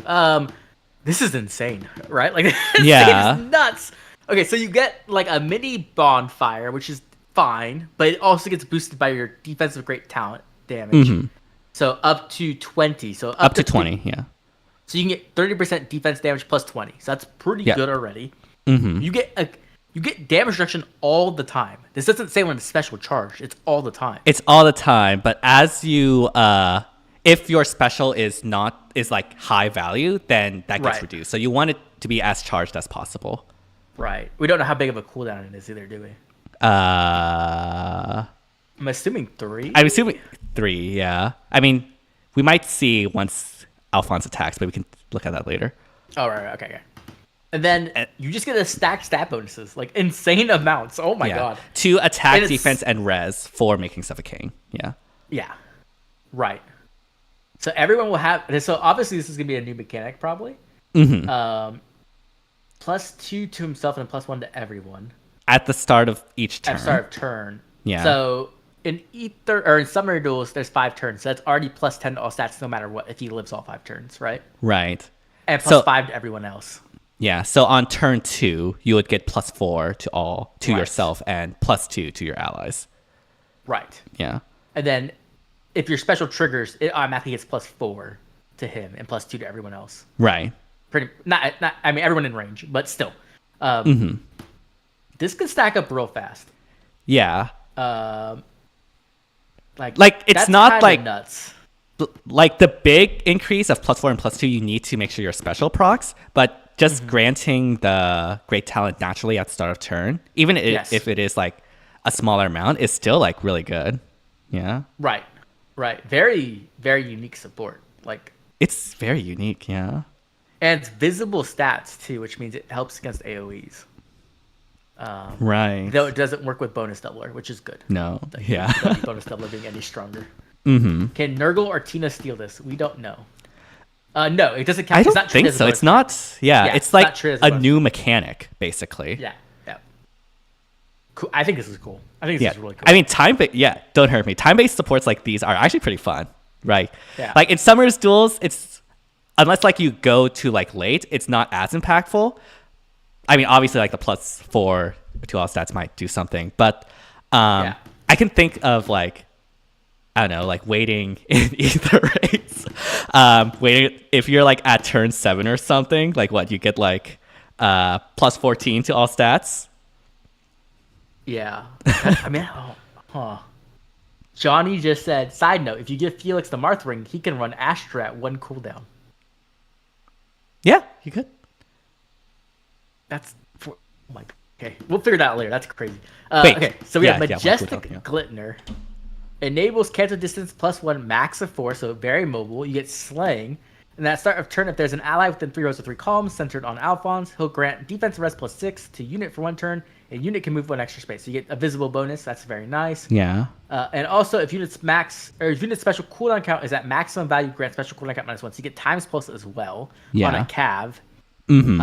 This is insane, right? Like, this
Yeah.
is nuts. Okay, so you get like a mini bonfire, which is fine, but it also gets boosted by your defensive great talent damage.
Mm-hmm.
So up to 20. So
Up to 20, yeah.
So you can get 30% defense damage plus 20. So that's pretty good already.
Mm-hmm.
You get damage reduction all the time. This doesn't say when it's special charge. It's all the time.
It's all the time, but as you if your special is like high value, then that gets reduced. So you want it to be as charged as possible.
Right. We don't know how big of a cooldown it is either, do we?
I'm
assuming 3.
I'm assuming 3, yeah. I mean, we might see once Alphonse attacks, but we can look at that later.
Oh, right. Okay. And then you just get a stack stat bonuses, like insane amounts. Oh my god.
To attack, defense, and res for making stuff a king. Yeah.
Yeah. Right. So everyone will have. So obviously this is gonna be a new mechanic, probably.
Mm-hmm.
Plus 2 to himself and plus 1 to everyone.
At the start of each turn.
At the start of turn.
Yeah.
So in in Summary Duels, there's 5 turns. So that's already plus 10 to all stats, no matter what, if he lives all 5 turns, right?
Right.
And plus 5 to everyone else.
Yeah. So on turn 2, you would get plus 4 to yourself and plus 2 to your allies.
Right.
Yeah.
And then if your special triggers, it automatically gets plus 4 to him and plus 2 to everyone else.
Right.
Not I mean everyone in range, but still. This can stack up real fast.
Yeah.
Like
it's not like
nuts.
Like the big increase of plus 4 and plus 2 you need to make sure you're special procs, but just granting the great talent naturally at the start of turn, even if it is like a smaller amount, is still like really good. Yeah. Right.
Very, very unique support. Like
it's very unique, yeah.
And it's visible stats too, which means it helps against AoEs.
Right.
Though it doesn't work with bonus doubler, which is good.
No. Yeah.
Bonus doubler being any stronger.
Mm-hmm.
Can Nurgle or Tina steal this? We don't know. No, it doesn't count.
I don't think so. It's not. Yeah, it's like a new mechanic, basically.
Yeah. Cool. I think this is cool. I think this is really cool.
I mean, don't hurt me. Time-based supports like these are actually pretty fun, right?
Yeah.
Like in Summer's Duels, it's unless like you go to like late, it's not as impactful. I mean, obviously, like the plus 4 to all stats might do something, but I can think of like, I don't know, like waiting in either race. Waiting if you're like at turn 7 or something, like what you get like plus 14 to all stats.
Yeah, I mean, Johnny just said. Side note: if you give Felix the Marth ring, he can run Astra at 1 cooldown.
Yeah, you could.
Okay, we'll figure that out later. That's crazy.
Wait,
okay, so we have Majestic
cooldown,
Glittner. Enables cancel distance plus 1 max of 4, so very mobile. You get Slaying. And at start of turn, if there's an ally within 3 rows or 3 columns centered on Alphonse, he'll grant defense res plus 6 to unit for 1 turn. A unit can move 1 extra space. So you get a visible bonus. That's very nice.
Yeah.
And also, if unit's special cooldown count is at maximum value, grant special cooldown count -1. So you get times plus as well on a cav.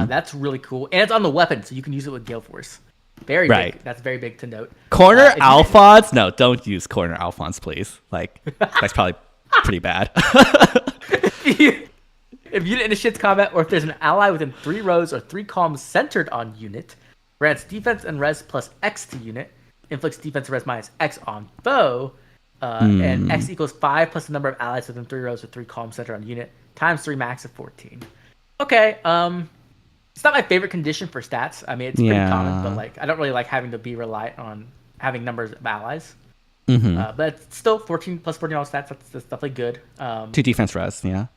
That's really cool. And it's on the weapon, so you can use it with Gale Force. Very big. That's very big to note.
Corner Alphonse? No, don't use Corner Alphonse, please. Like, that's probably pretty bad.
If unit initiates combat, or if there's an ally within 3 rows or 3 columns centered on unit, grants defense and res plus X to unit, inflicts defense and res minus X on foe, and X equals 5 plus the number of allies within 3 rows or 3 columns centered on unit, times 3 max of 14. Okay, it's not my favorite condition for stats. I mean, it's pretty common, but like I don't really like having to be reliant on having numbers of allies. But it's still 14 plus 14 all stats. That's definitely good.
2 defense res, yeah.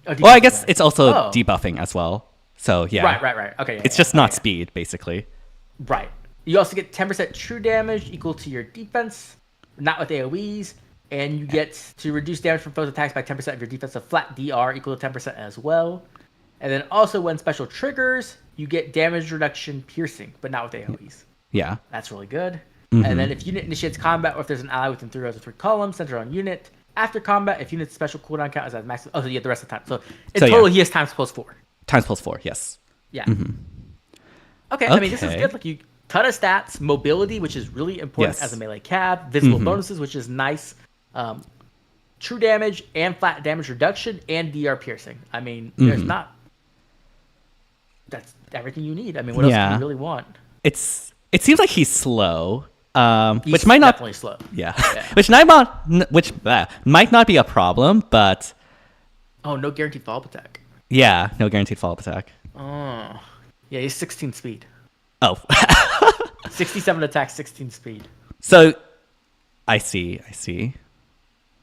Oh,
Well, I guess it's also debuffing as well. So, yeah.
Right. Okay.
It's just not speed, basically.
Right. You also get 10% true damage equal to your defense, not with AoEs, and you get to reduce damage from foes' attacks by 10% of your defensive flat DR equal to 10% as well. And then also when special triggers, you get damage reduction piercing, but not with AoEs.
Yeah.
That's really good. And then if unit initiates combat, or if there's an ally within 3 rows or 3 columns centered on unit, after combat, if unit's special cooldown count is at maximum, so you get the rest of the time. So in total, he has times plus 4.
Times plus 4, yes.
Yeah. Okay, I mean, this is good. Like, you ton of stats, mobility, which is really important as a melee cav, visible bonuses, which is nice, true damage and flat damage reduction, and DR piercing. I mean, there's not. That's everything you need. I mean, what else do you really want?
It seems like he's slow.
He's
which might not
definitely slow.
Yeah. Might not be a problem, but
no guaranteed follow-up attack.
Yeah, no guaranteed follow-up attack.
Oh. Yeah, he's 16 speed.
Oh.
67 attack, 16 speed.
So I see.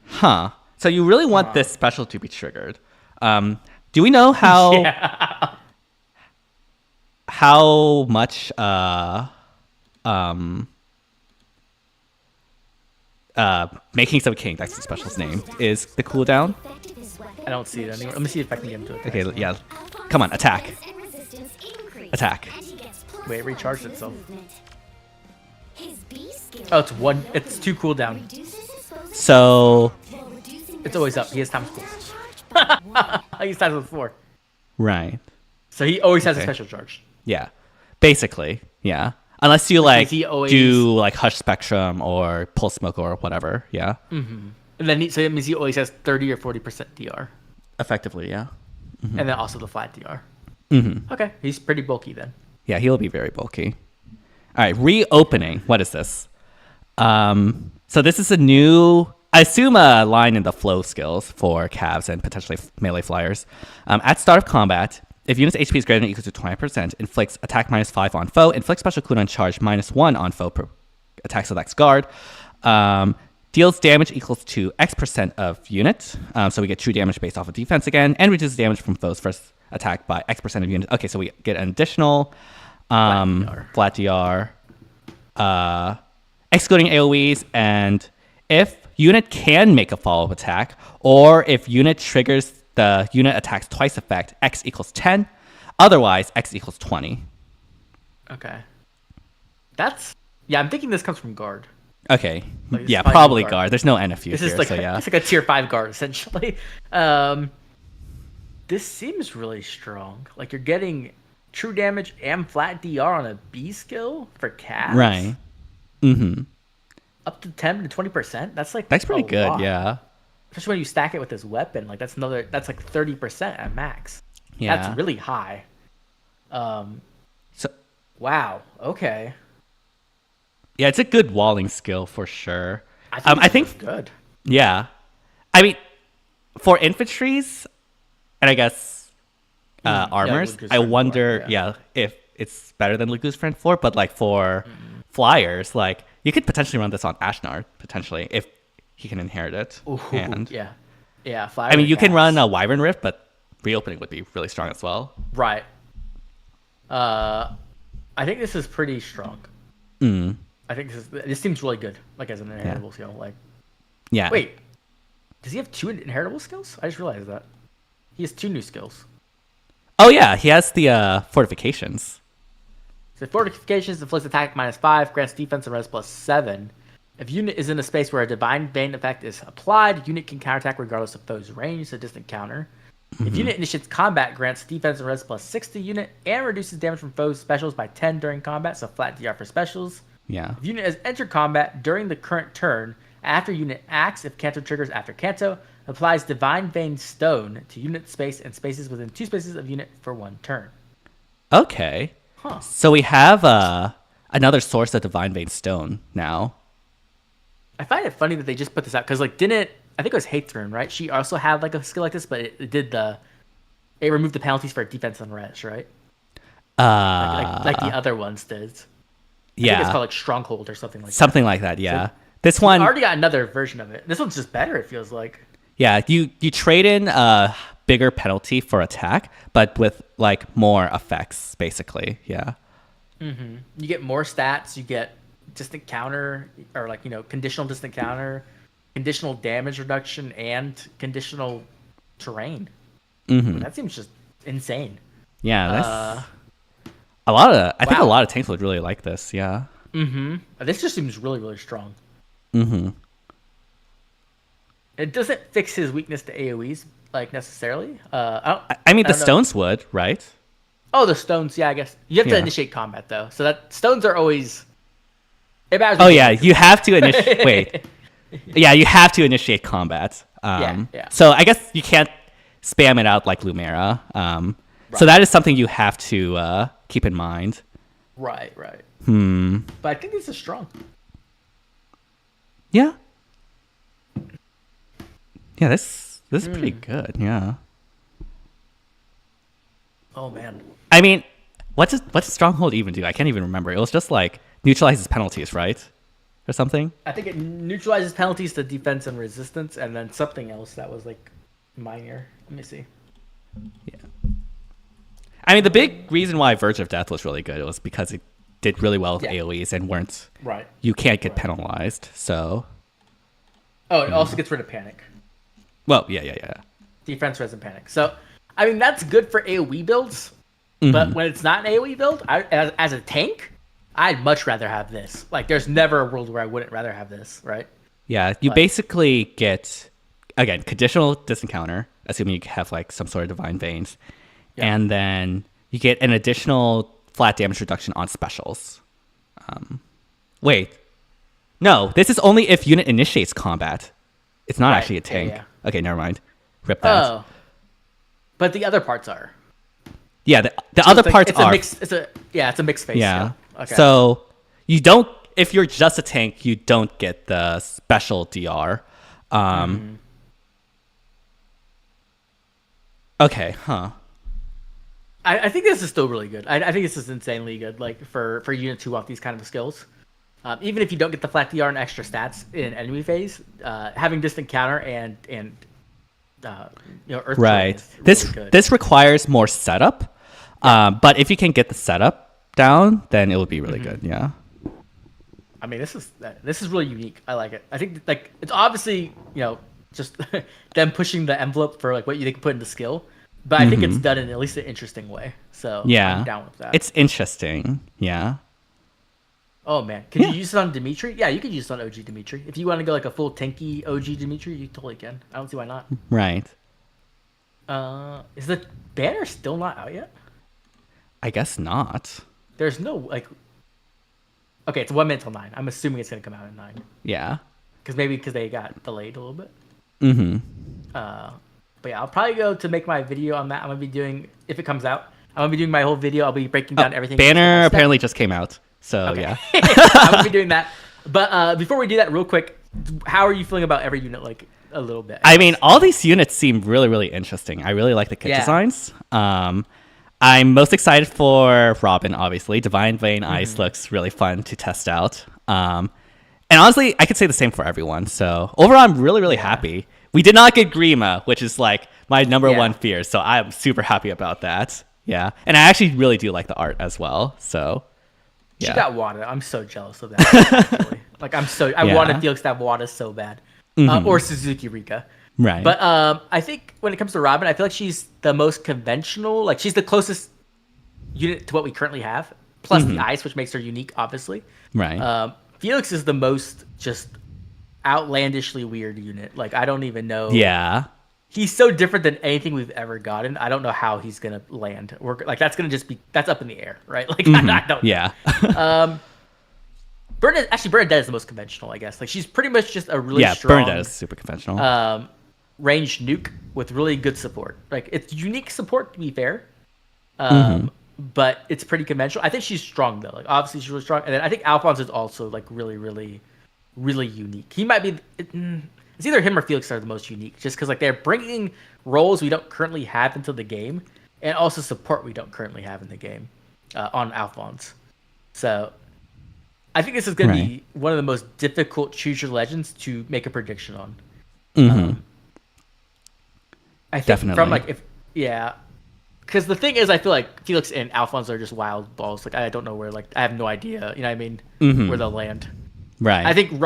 Huh. So you really want this special to be triggered. Do we know how how much Making Some King, that's the special's name, is the cooldown?
I don't see it anywhere. Let me see if I can get him to attack.
Okay, yeah. Come on, attack. Attack.
Wait, it recharged itself. Oh, it's 1. It's 2 cooldown.
So
It's always up. He has times cool. He's times with 4.
Right.
So he always has a special charge.
Yeah. Basically, yeah. Unless you like
he always...
do like Hush Spectrum or Pulse Smoke or whatever, yeah.
And then so it means he always has 30 or 40% DR.
Effectively, yeah.
And then also the flat DR. Okay, he's pretty bulky then.
Yeah, he'll be very bulky. All right, reopening. What is this? So this is a new, I assume, a line in the flow skills for calves and potentially melee flyers. At start of combat, if unit's HP is greater than or equal to 20%, inflicts attack -5 on foe, inflicts special cooldown charge -1 on foe per attack selects guard, deals damage equals to X% of unit, so we get true damage based off of defense again, and reduces damage from foe's first attack by X% of unit. Okay, so we get an additional flat DR, excluding AoEs, and if unit can make a follow-up attack, or if unit triggers the unit attacks twice effect, X equals 10. Otherwise, X equals 20.
Okay. I'm thinking this comes from guard.
Okay.
Like,
yeah, probably guard. There's no NFU
this
here,
is like
so yeah.
It's like a tier 5 guard, essentially. This seems really strong. Like, you're getting true damage and flat DR on a B skill for cats.
Right.
Up to 10 to 20%? That's
pretty good,
lot.
yeah.
Especially when you stack it with his weapon, like that's like 30% at max.
Yeah.
That's really high.
So
wow. Okay.
yeah, it's a good walling skill for sure.
I think good.
Yeah. I mean, for infantries, and I guess armors, I wonder, if it's better than Lagu's Friend 4, but like for flyers, like you could potentially run this on Ashnard, potentially, if he can inherit it.
Ooh,
and
yeah. Flyer
I mean, you can run a Wyvern Rift, but reopening would be really strong as well.
Right. I think this is pretty strong. I think this seems really good, like as an inheritable skill. Like, wait, does he have 2 inheritable skills? I just realized that he has 2 new skills.
Oh yeah, he has the fortifications.
So fortifications inflicts attack -5, grants defense and res +7. If unit is in a space where a divine vein effect is applied, unit can counterattack regardless of foe's range, so distant counter. If unit initiates combat, grants defense and res +6 to unit, and reduces damage from foes' specials by 10 during combat, so flat DR for specials.
Yeah.
If unit has entered combat during the current turn, after unit acts, if Kanto triggers after Kanto, applies Divine Vein Stone to unit space and spaces within 2 spaces of unit for 1 turn.
Okay.
Huh.
So we have another source of Divine Vein Stone now.
I find it funny that they just put this out because, like, didn't I think it was Hathorn, right? She also had like a skill like this, but it removed the penalties for defense and res, right? Like the other ones did. I think it's called like Stronghold or something like that.
Something like that, yeah.
So,
this one
I already got another version of it. This one's just better. It feels like.
Yeah, you trade in a bigger penalty for attack, but with like more effects, basically. Yeah.
Mm-hmm. You get more stats. You get distant counter, or like conditional distant counter, conditional damage reduction, and conditional terrain.
Mm-hmm.
That seems just insane.
Yeah, that's a lot of. I think a lot of tanks would really like this. Yeah.
Mm-hmm. This just seems really, really strong.
Mm-hmm.
It doesn't fix his weakness to AoEs, like, necessarily.
I mean, the stones would, right?
Oh, the stones, yeah, I guess. You have to initiate combat, though. So that stones are always...
Oh, yeah, you have to initiate... Wait. Yeah, you have to initiate combat.
Yeah.
So I guess you can't spam it out like Lumera.
Right.
So that is something you have to keep in mind.
Right. But I think this is strong.
Yeah. Yeah, this is pretty good. Yeah.
Oh man.
I mean, what does Stronghold even do? I can't even remember. It was just like neutralizes penalties, right, or something.
I think it neutralizes penalties to defense and resistance, and then something else that was like minor. Let me see.
Yeah. I mean, the big reason why Verge of Death was really good was because it did really well with AoEs and weren't.
Right.
You can't get penalized, so.
Oh, it also gets rid of panic.
Well, yeah.
Defense, res, and panic. So, I mean, that's good for AoE builds, but when it's not an AoE build, as a tank, I'd much rather have this. Like, there's never a world where I wouldn't rather have this, right?
Yeah, you basically get, again, conditional distant counter, assuming you have like some sort of divine veins, and then you get an additional flat damage reduction on specials. Wait, no, this is only if unit initiates combat. It's not actually a tank.
Yeah.
Okay, never mind. Rip that.
Oh, but the other parts are.
Yeah, the other parts are.
It's a mixed phase.
Yeah.
Okay.
So you don't. If you're just a tank, you don't get the special DR. Okay. Huh.
I think this is still really good. I think this is insanely good. Like for unit 2 off these kind of skills. Even if you don't get the flat DR and extra stats in enemy phase, having distant counter and Earth
right.
is really good.
This requires more setup, but if you can get the setup down, then it would be really good. Yeah.
I mean, this is really unique. I like it. I think like it's obviously just them pushing the envelope for like what they can put into skill, but I think it's done in at least an interesting way. So
yeah,
I'm down with that.
It's interesting. Yeah.
Oh man, could you use it on Dimitri? Yeah, you could use it on OG Dimitri. If you want to go like a full tanky OG Dimitri, you totally can. I don't see why not.
Right.
Is the banner still not out yet?
I guess not.
There's no like. Okay, it's 1 minute till 9. I'm assuming it's gonna come out at 9.
Yeah.
Because they got delayed a little bit.
Mm-hmm.
But yeah, I'll probably go to make my video on that. I'm gonna be doing if it comes out. I'm gonna be doing my whole video. I'll be breaking down everything.
Banner apparently just came out. So yeah,
I'm gonna be doing that. But before we do that, real quick, how are you feeling about every unit? Like a little bit.
I mean, all these units seem really, really interesting. I really like the kit designs. I'm most excited for Robin. Obviously, Divine Vein Ice looks really fun to test out. And honestly, I could say the same for everyone. So overall, I'm really, really happy. We did not get Grima, which is like my number one fear. So I'm super happy about that. Yeah, and I actually really do like the art as well. So.
She got Wada. I'm so jealous of that. Like I wanted Felix to have Wada so bad, or Suzuki Rika.
Right.
But I think when it comes to Robin, I feel like she's the most conventional. Like she's the closest unit to what we currently have plus the ice, which makes her unique, obviously.
Right.
Felix is the most just outlandishly weird unit. Like, I don't even know.
Yeah.
He's so different than anything we've ever gotten. I don't know how he's gonna land. Like, that's gonna just be up in the air, right? Like, I don't.
Yeah.
Bernadette is the most conventional, I guess. Like, she's pretty much just a really
Yeah,
strong.
Bernadette is super conventional.
Ranged nuke with really good support. Like, it's unique support, to be fair. But it's pretty conventional. I think she's strong though. Like, obviously she's really strong. And then I think Alphonse is also like really, really, really unique. He might be. It's either him or Felix that are the most unique, just because like they're bringing roles we don't currently have into the game, and also support we don't currently have in the game on Alphonse. So I think this is going to be one of the most difficult choose your legends to make a prediction on. I think
Definitely.
from like because the thing is, I feel like Felix and Alphonse are just wild balls. Like, I don't know where. Like, I have no idea. You know what I mean? Where they'll land.
Right.
I think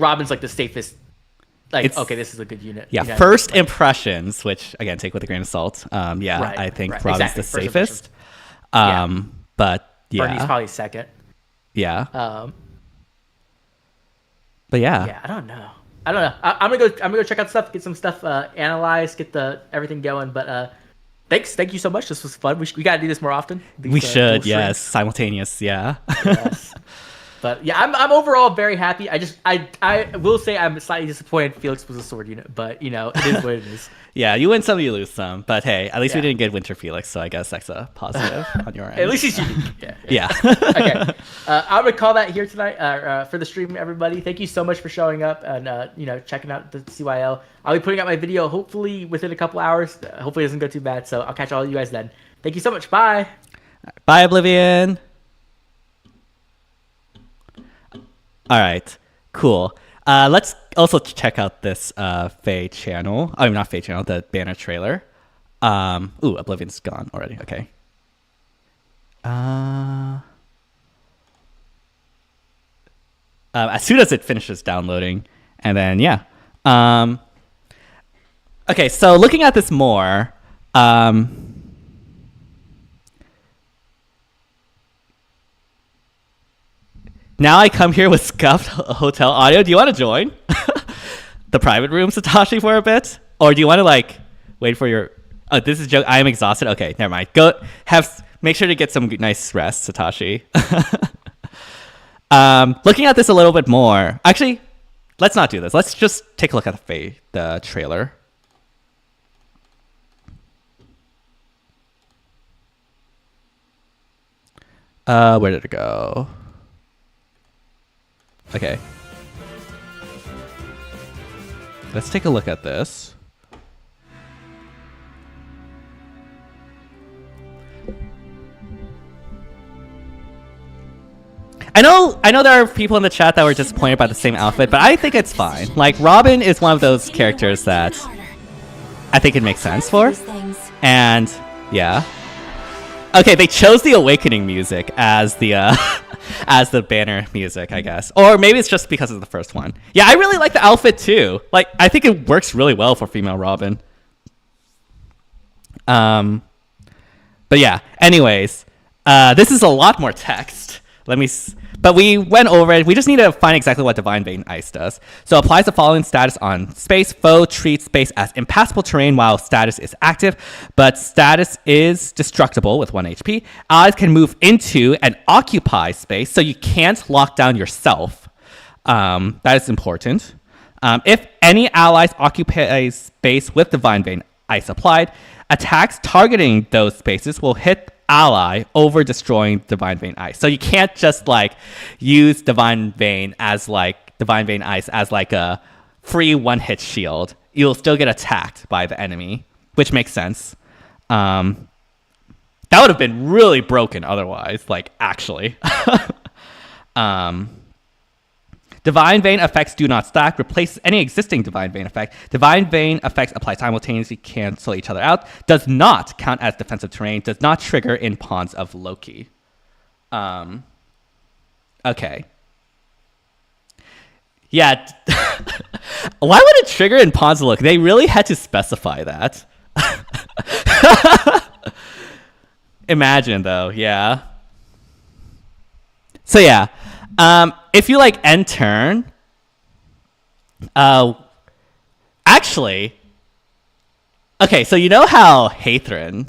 Robin's like the safest. Like, okay, this is a good unit.
Yeah.
You know
First
what I mean?
impressions, which again, take with a grain of salt. I think Robin's the
First
safest.
impressions.
But yeah.
Bernie's probably second.
Yeah. But
Yeah, I don't know. I'm gonna go check out stuff, get some stuff analyzed, get everything going. But thank you so much. This was fun. We gotta do this more often.
We should.
dual
Yes.
streams.
Simultaneous. Yeah.
Yes. But yeah, I'm overall very happy. I will say I'm slightly disappointed Felix was a sword unit, but you know, it is what it is.
Yeah, you win some, you lose some. But hey, at least we
Yeah.
didn't get Winter Felix, so I guess that's a positive on your end.
At least he's unique.
Yeah.
Okay. I'm gonna call that here tonight for the stream, everybody. Thank you so much for showing up and checking out the CYL. I'll be putting out my video hopefully within a couple hours. Hopefully it doesn't go too bad. So I'll catch all of you guys then. Thank you so much. Bye.
Bye, Oblivion. All right, cool. Let's also check out this FEH channel. I mean, not FEH channel, the banner trailer. Ooh, Oblivion's gone already. Okay. As soon as it finishes downloading, and then yeah. Okay, so looking at this more. Now I come here with scuffed hotel audio. Do you want to join the private room, Satoshi, for a bit? Or do you want to like wait for your... Oh, this is a joke. I am exhausted. Okay, never mind. Make sure to get some nice rest, Satoshi. Looking at this a little bit more. Actually, let's not do this. Let's just take a look at the trailer. Where did it go? Okay. Let's take a look at this. I know there are people in the chat that were disappointed by the same outfit, but I think it's fine. Like, Robin is one of those characters that I think it makes sense for. And yeah. Okay, they chose the Awakening music as the as the banner music, I guess. Or maybe it's just because of the first one. Yeah, I really like the outfit too. Like, I think it works really well for female Robin. But yeah, anyways, this is a lot more text. But we went over it. We just need to find exactly what Divine Vein Ice does. So applies the following status on space. Foe treats space as impassable terrain while status is active, but status is destructible with 1 HP. Allies can move into and occupy space, so you can't lock down yourself. That is important. If any allies occupy space with Divine Vein Ice applied, attacks targeting those spaces will hit ally over destroying Divine Vein Ice. So you can't just like use Divine Vein Ice as like a free one-hit shield. You'll still get attacked by the enemy, which makes sense. That would have been really broken otherwise, like actually. Divine Vein effects do not stack. Replace any existing Divine Vein effect. Divine Vein effects apply simultaneously, cancel each other out. Does not count as defensive terrain. Does not trigger in Pawns of Loki. Okay. Yeah. Why would it trigger in Pawns of Loki? They really had to specify that. Imagine though, yeah. So yeah, if you like end turn, actually, okay. So you know how Hathrin,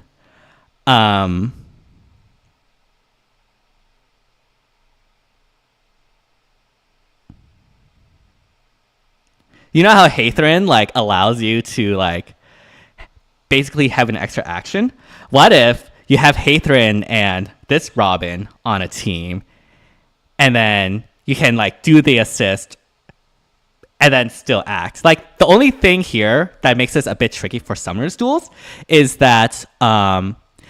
like allows you to like basically have an extra action. What if you have Hathrin and this Robin on a team, and then you can like do the assist and then still act? Like the only thing here that makes this a bit tricky for Summer's duels is that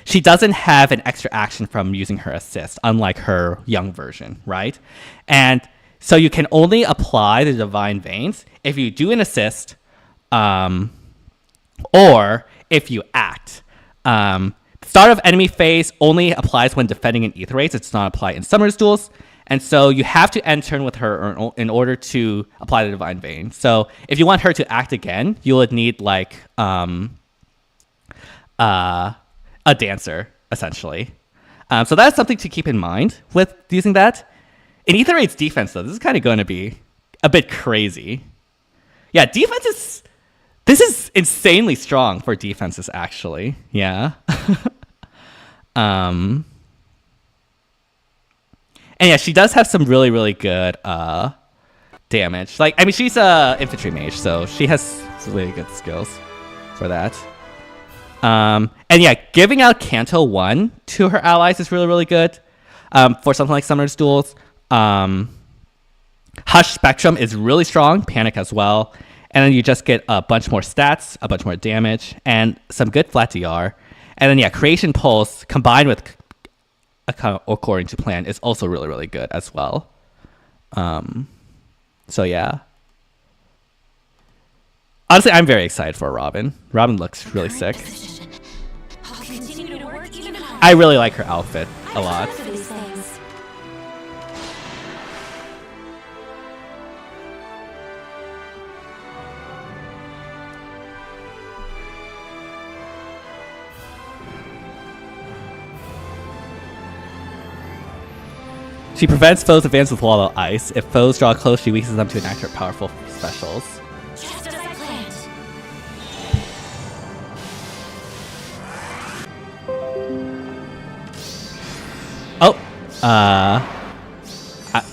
she doesn't have an extra action from using her assist, unlike her young version, right? And so you can only apply the Divine Veins if you do an assist, or if you act. Start of enemy phase only applies when defending an Ether Race. It's not applied in Summer's duels. And so you have to end turn with her in order to apply the Divine Vein. So if you want her to act again, you would need like a dancer, essentially. So that's something to keep in mind with using that. In Ether Raid's defense, though, this is kind of going to be a bit crazy. Yeah, this is insanely strong for defenses, actually. Yeah. And yeah, she does have some really, really good damage. Like, I mean, she's a infantry mage, so she has some really good skills for that. And yeah, giving out Canto 1 to her allies is really, really good for something like Summer's Duels. Hush Spectrum is really strong, Panic as well. And then you just get a bunch more stats, a bunch more damage, and some good flat DR. And then yeah, Creation Pulse combined with According to Plan is also really, really good as well. So yeah. Honestly, I'm very excited for Robin. Robin looks really sick. I really like her outfit a lot. She prevents foes advance with wall of ice. If foes draw close, she weakens them to enact her powerful specials.
Just as I planned.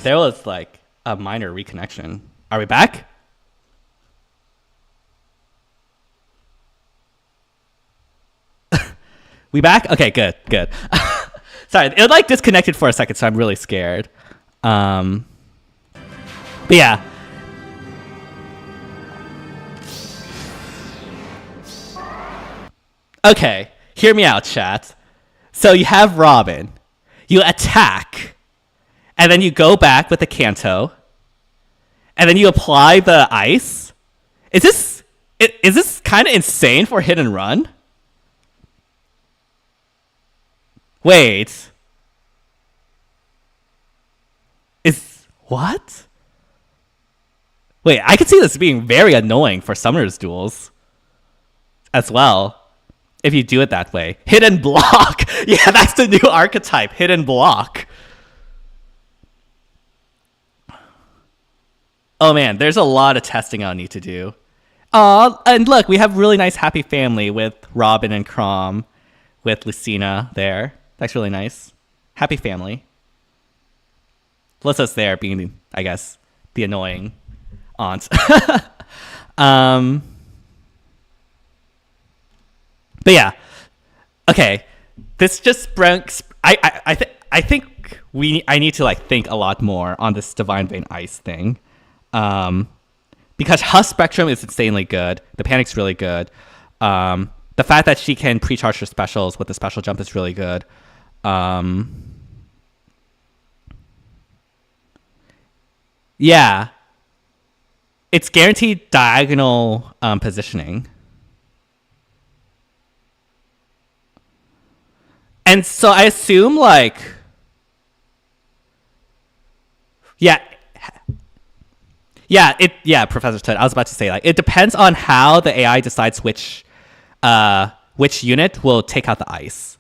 There was like a minor reconnection. Are we back? We back? Okay, good. Sorry, it like disconnected for a second, so I'm really scared. But yeah. Okay, hear me out, chat. So you have Robin. You attack. And then you go back with the Canto. And then you apply the ice. Is this kind of insane for hit and run? Wait. What? Wait, I could see this being very annoying for Summer's duels as well, if you do it that way. Hidden block! Yeah, that's the new archetype, hidden block. Oh man, there's a lot of testing I'll need to do. Aw, and look, we have really nice happy family with Robin and Crom, with Lucina there. That's really nice. Happy family. Lissa's there being, I guess, the annoying aunt. But yeah. Okay. This just brings... I think I need to like think a lot more on this Divine Vein Ice thing. Because Hush Spectrum is insanely good. The Panic's really good. The fact that she can pre-charge her specials with the special jump is really good. Yeah. It's guaranteed diagonal positioning. And so I assume like... Yeah, Professor Tud, I was about to say, like, it depends on how the AI decides which unit will take out the ice.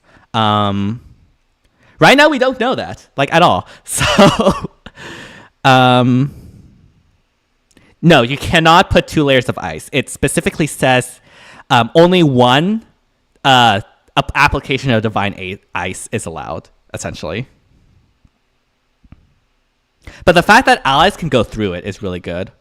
Right now, we don't know that, like, at all. So, no, you cannot put 2 layers of ice. It specifically says only one application of divine ice is allowed, essentially. But the fact that allies can go through it is really good.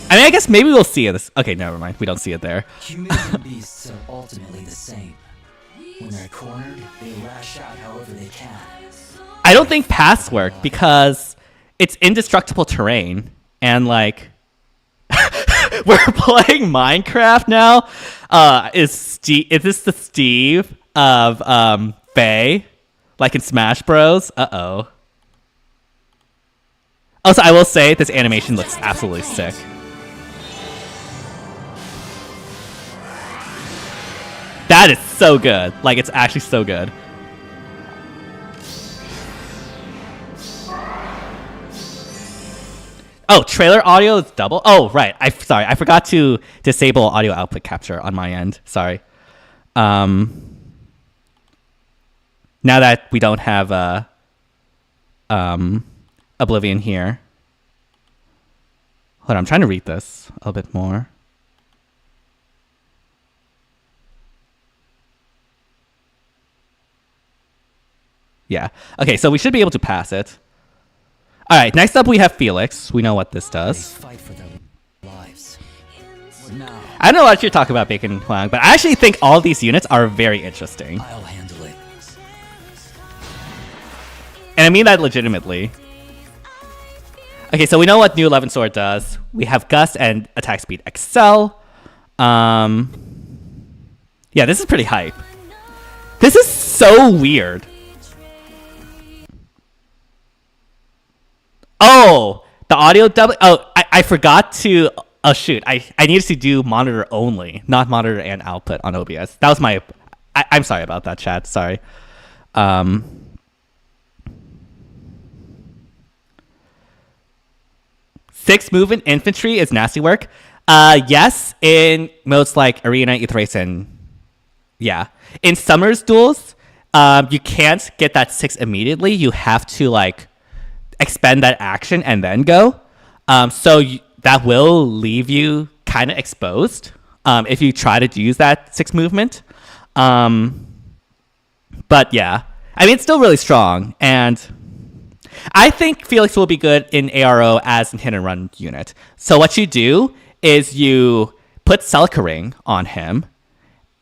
I mean, I guess maybe we'll see it. Okay, never mind. We don't see it there.
Humans and beasts are ultimately the same. When they're cornered, they lash out however they can.
I don't think paths work because it's indestructible terrain, and like we're playing Minecraft now. Is this the Steve of Faye, like in Smash Bros? Uh-oh. Also, I will say this animation looks absolutely sick. That is so good. Like, it's actually so good. Oh, trailer audio is double? Oh, right. Sorry. I forgot to disable audio output capture on my end. Sorry. Now that we don't have Oblivion here. Hold on, I'm trying to read this a little bit more. Yeah. Okay, so we should be able to pass it. All right, next up we have Felix. We know what this
They
does.
fight for their lives. Now,
I don't know what you're talking about, Bacon Huang, but I actually think all these units are very interesting.
I'll handle it.
And I mean that legitimately. Okay, so we know what New 11 Sword does. We have Gust and Attack Speed Excel. Yeah, this is pretty hype. This is so weird. Oh, the audio double. Oh, I forgot to. Oh shoot, I needed to do monitor only, not monitor and output on OBS. That was my. I'm sorry about that, chat. Sorry. 6 movement infantry is nasty work. Yes, in modes like Arena, Aetherice, and yeah, in Summer's duels, you can't get that 6 immediately. You have to like expend that action and then go. That will leave you kind of exposed if you try to use that 6 movement. But yeah, I mean, it's still really strong. And I think Felix will be good in ARO as a hit and run unit. So what you do is you put Celica Ring on him.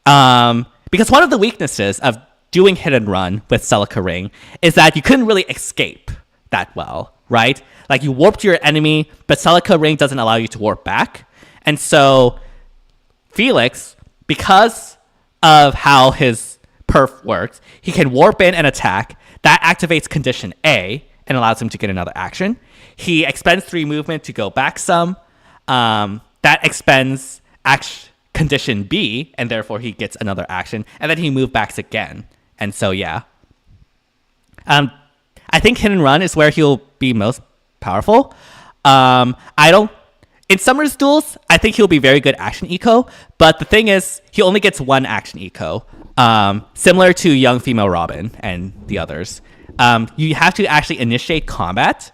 Because one of the weaknesses of doing hit and run with Celica Ring is that you couldn't really escape that well, right? Like you warped your enemy, but Celica Ring doesn't allow you to warp back. And so Felix, because of how his perf works, he can warp in and attack. That activates condition A and allows him to get another action. He expends 3 movement to go back some. That expends condition B, and therefore he gets another action. And then he move backs again. And so, yeah. I think hit and run is where he'll be most powerful. In Summer's duels, I think he'll be very good action eco, but the thing is, he only gets 1 action eco, similar to young female Robin and the others. You have to actually initiate combat,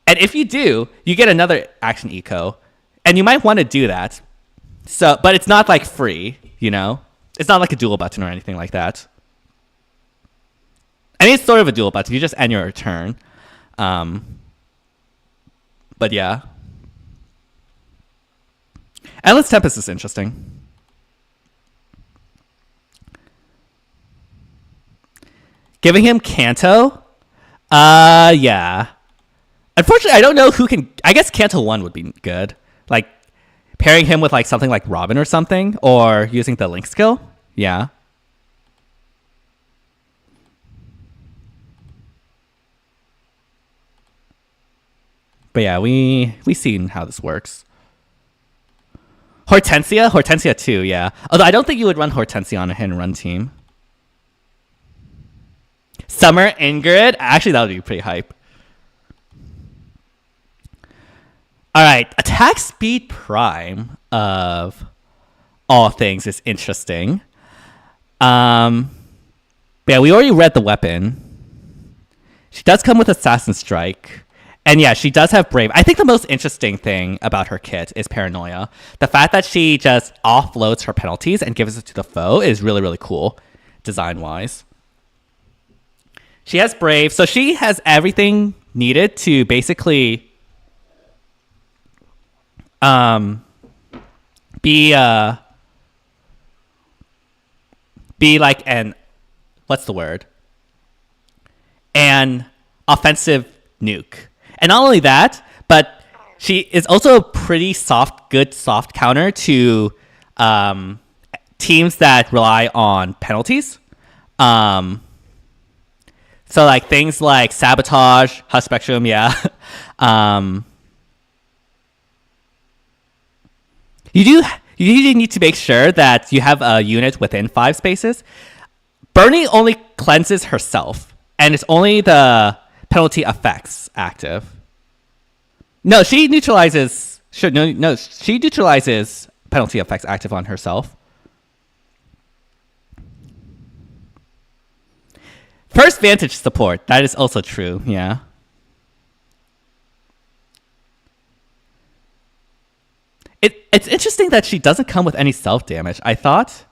and if you do, you get another action eco, and you might want to do that. So, but it's not like free, you know? It's not like a dual button or anything like that. I mean, it's sort of a dual button. You just end your turn. But yeah. Endless Tempest is interesting. Giving him Kanto? Yeah. Unfortunately, I don't know who can... I guess Kanto 1 would be good. Like, pairing him with like something like Robin or something, or using the Link skill. Yeah. But yeah, we seen how this works. Hortensia 2, yeah. Although I don't think you would run Hortensia on a hit and run team. Summer Ingrid, actually that would be pretty hype. All right, attack speed prime of all things is interesting. Yeah, we already read the weapon. She does come with Assassin Strike. And yeah, she does have Brave. I think the most interesting thing about her kit is Paranoia. The fact that she just offloads her penalties and gives it to the foe is really, really cool, design-wise. She has Brave, so she has everything needed to basically be like an, what's the word? An offensive nuke. And not only that, but she is also a pretty good soft counter to teams that rely on penalties. So like things like Sabotage, Hush Spectrum, yeah. You do need to make sure that you have a unit within 5 spaces. Bernie only cleanses herself, and it's only the penalty effects active. No, she neutralizes. She neutralizes penalty effects active on herself. First Vantage support. That is also true. Yeah. It's interesting that she doesn't come with any self damage. I thought.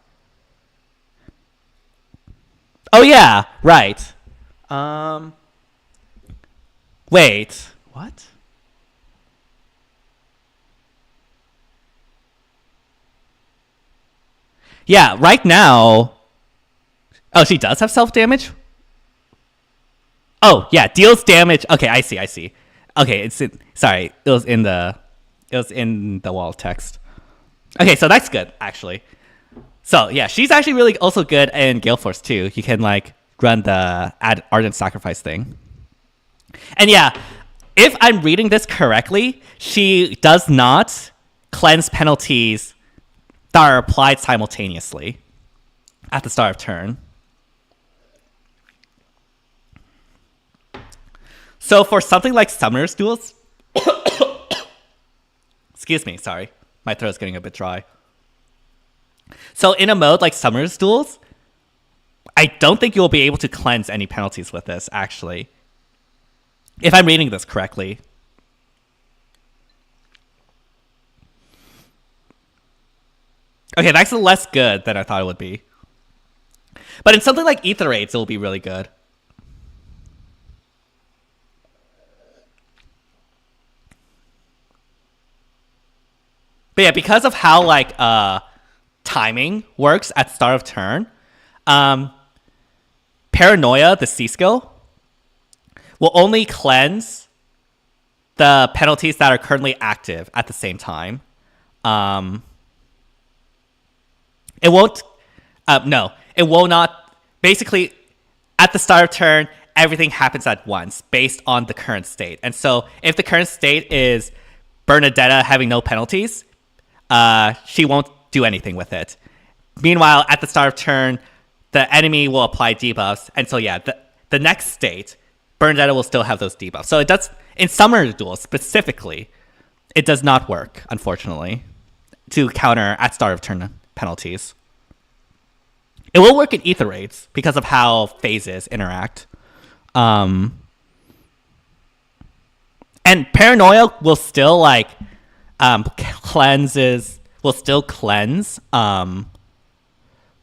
Oh yeah, right. Wait, what? Yeah, right now. Oh, she does have self damage? Oh, yeah, deals damage. Okay, I see. Okay, sorry, it was in the wall text. Okay, so that's good actually. So, yeah, she's actually really also good in Gale Force too. You can like run the Ardent Sacrifice thing. And yeah, if I'm reading this correctly, she does not cleanse penalties that are applied simultaneously at the start of turn. So for something like Summoner's Duels, excuse me, sorry, my throat's getting a bit dry. So in a mode like Summoner's Duels, I don't think you'll be able to cleanse any penalties with this, actually. If I'm reading this correctly. Okay, that's less good than I thought it would be. But in something like Ether Raids, it will be really good. But yeah, because of how like timing works at start of turn, Paranoia, the C skill, will only cleanse the penalties that are currently active at the same time. It won't. No, it will not. Basically, at the start of turn, everything happens at once based on the current state. And so, if the current state is Bernadetta having no penalties, she won't do anything with it. Meanwhile, at the start of turn, the enemy will apply debuffs, and so yeah, the next state, Bernadetta will still have those debuffs. So it does in Summoner Duels specifically, it does not work, unfortunately, to counter at start of turn penalties. It will work in Ether Raids because of how phases interact. And Paranoia will still like cleanse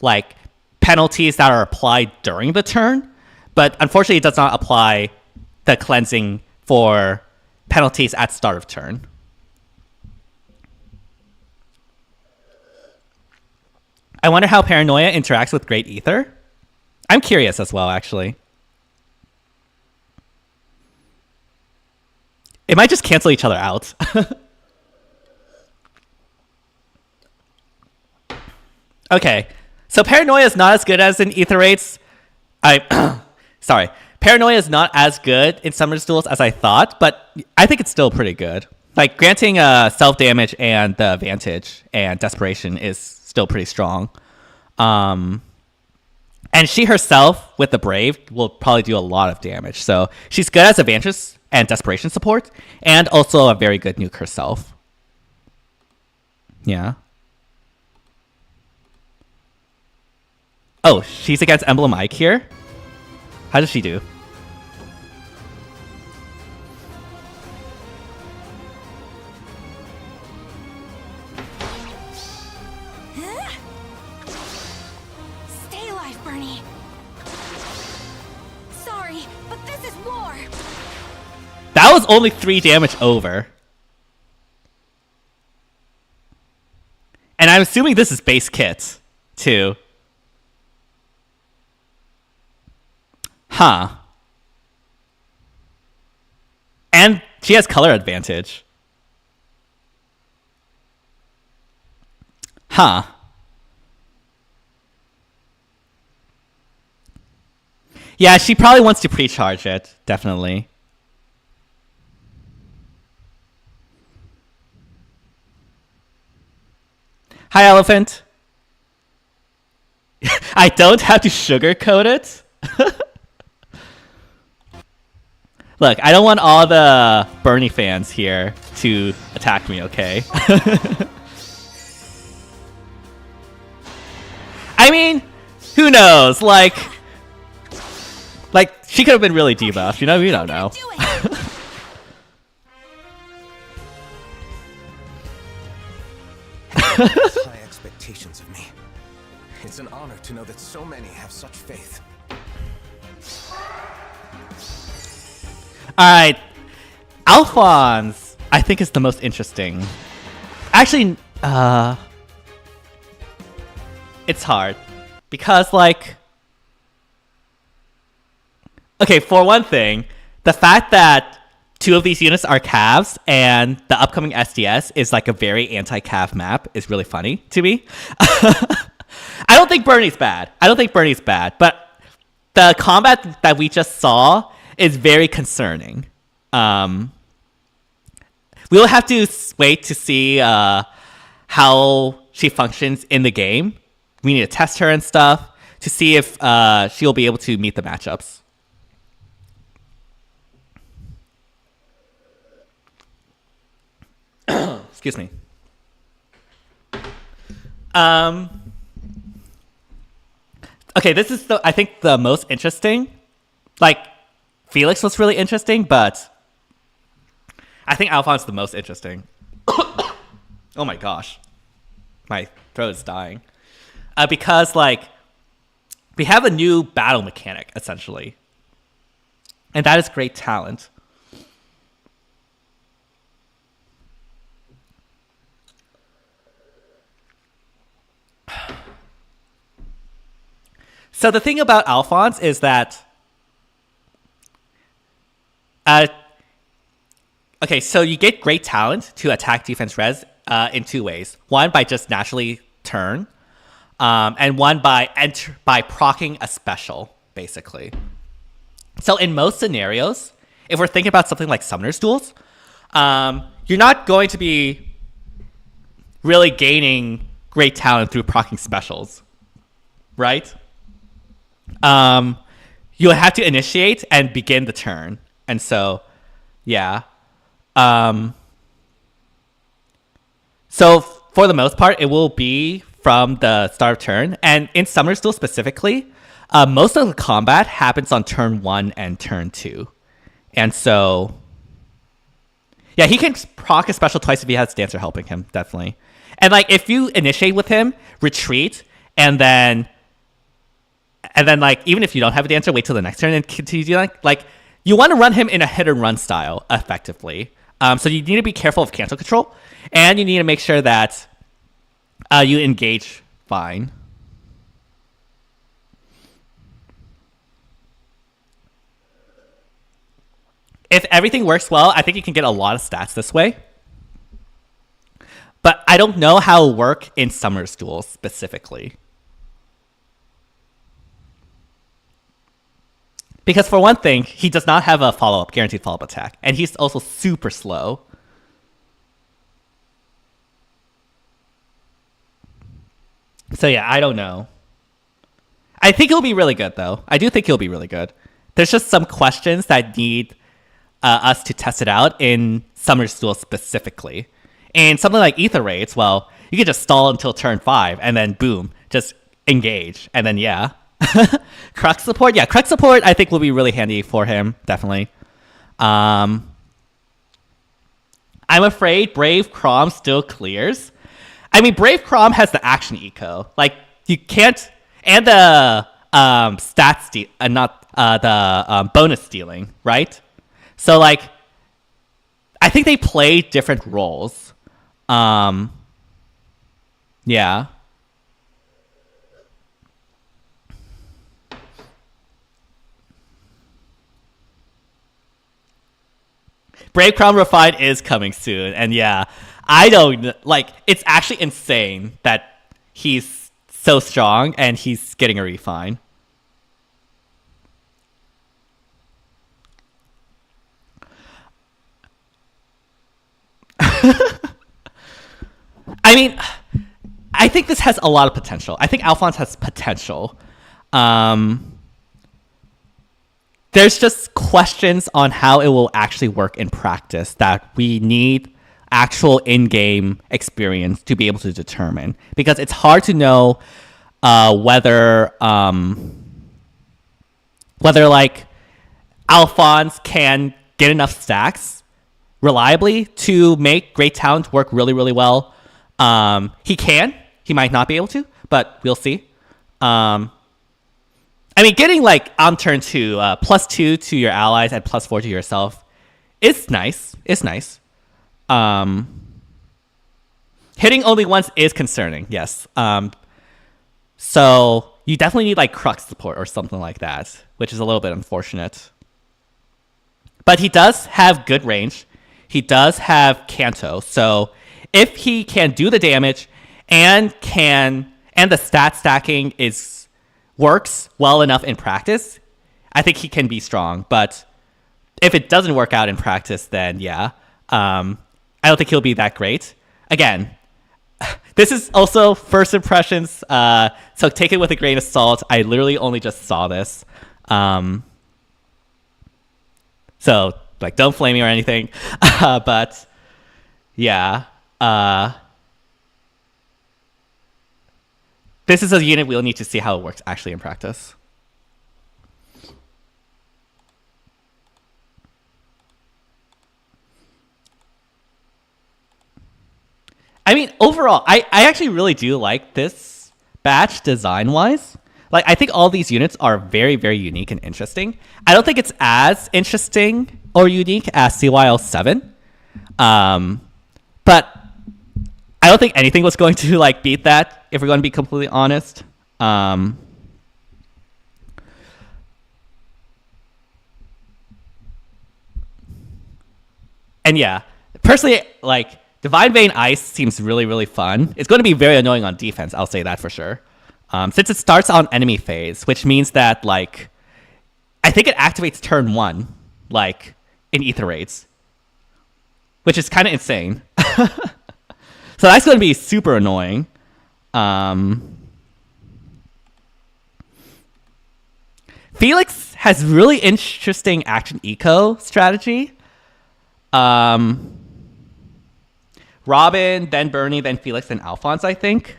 like penalties that are applied during the turn, but unfortunately it does not apply the cleansing for penalties at start of turn. I wonder how Paranoia interacts with Great Ether. I'm curious as well, actually. It might just cancel each other out. Okay, so Paranoia is not as good as in Ether Raids. Sorry. Paranoia is not as good in Summoner's Duels as I thought, but I think it's still pretty good. Like, granting self-damage and the Vantage and Desperation is still pretty strong. And she herself, with the Brave, will probably do a lot of damage. So she's good as a and desperation support, and also a very good nuke herself. Yeah. Oh, she's against Emblem Ike here? How does she do?
Stay alive, Bernie. Sorry, but this is war.
That was only 3 damage over. And I'm assuming this is base kit, too. Huh. And she has color advantage. Huh. Yeah, she probably wants to pre-charge it, definitely. Hi, Elephant. I don't have to sugarcoat it. Look, I don't want all the Bernie fans here to attack me, okay? I mean, who knows? Like she could have been really debuffed, you know? We don't know.
High expectations of me. It's an honor to know that so many have such faith.
Alright. Alphonse, I think, is the most interesting. Actually, it's hard. Because, like... Okay, for one thing, the fact that 2 of these units are calves and the upcoming SDS is like a very anti-calf map is really funny to me. I don't think Bernie's bad. But the combat that we just saw is very concerning. We'll have to wait to see how she functions in the game. We need to test her and stuff to see if she'll be able to meet the matchups. Excuse me. Okay, this is I think the most interesting. Like, Felix was really interesting, but I think Alphonse is the most interesting. Oh my gosh. My throat is dying. Because, like, we have a new battle mechanic, essentially. And that is great talent. So the thing about Alphonse is that... okay, so you get great talent to attack defense res in 2 ways. One, by just naturally turn. And one by proccing a special, basically. So in most scenarios, if we're thinking about something like Summoner's Duels, you're not going to be really gaining great talent through proccing specials, right? You'll have to initiate and begin the turn. And so, yeah. So for the most part, it will be from the start of turn. And in Summoner's Duel specifically, most of the combat happens on turn 1 and turn 2. And so, yeah, he can proc a special twice if he has Dancer helping him, definitely. And like, if you initiate with him, retreat, and then like, even if you don't have a Dancer, wait till the next turn and continue doing like you want to run him in a hit and run style effectively. So you need to be careful of cancel control, and you need to make sure that you engage fine. If everything works well, I think you can get a lot of stats this way. But I don't know how it'll work in Summoner's Duels specifically. Because for one thing, he does not have a guaranteed follow-up attack. And he's also super slow. So yeah, I don't know. I think he'll be really good, though. I do think he'll be really good. There's just some questions that need us to test it out in Summer Duel specifically. And something like Ether Raids, well, you could just stall until turn 5 and then boom, just engage. And then, yeah. Crux support? Yeah, Crux support I think will be really handy for him, definitely. I'm afraid Brave Crom still clears. I mean, Brave Crom has the action eco. Like, you can't... And the stats... not the bonus stealing, right? So, like... I think they play different roles. Yeah. Brave Crown Refined is coming soon, and yeah, I don't like. It's actually insane that he's so strong and he's getting a refine. I mean, I think this has a lot of potential. I think Alphonse has potential. There's just questions on how it will actually work in practice that we need actual in-game experience to be able to determine, because it's hard to know whether like Alphonse can get enough stacks reliably to make Great Talent work really, really well. He can. He might not be able to, but we'll see. I mean, getting like on turn 2, +2 to your allies and +4 to yourself is nice. It's nice. Hitting only once is concerning, yes. So you definitely need like Crux support or something like that, which is a little bit unfortunate. But he does have good range. He does have Kanto, so if he can do the damage and the stat stacking works well enough in practice, I think he can be strong. But if it doesn't work out in practice, then yeah, I don't think he'll be that great. Again, this is also first impressions, so take it with a grain of salt. I literally only just saw this, so like don't flame me or anything. But yeah, this is a unit we'll need to see how it works actually in practice. I mean, overall, I actually really do like this batch design-wise. Like, I think all these units are very, very unique and interesting. I don't think it's as interesting or unique as CYL 7. But I don't think anything was going to like beat that, if we're going to be completely honest. And yeah, personally, like Divine Vein Ice seems really, really fun. It's going to be very annoying on defense, I'll say that for sure. Since it starts on enemy phase, which means that like I think it activates turn 1, like in Ether Raids, which is kind of insane. So that's going to be super annoying. Felix has really interesting action eco strategy. Robin, then Bernie, then Felix, then Alphonse, I think.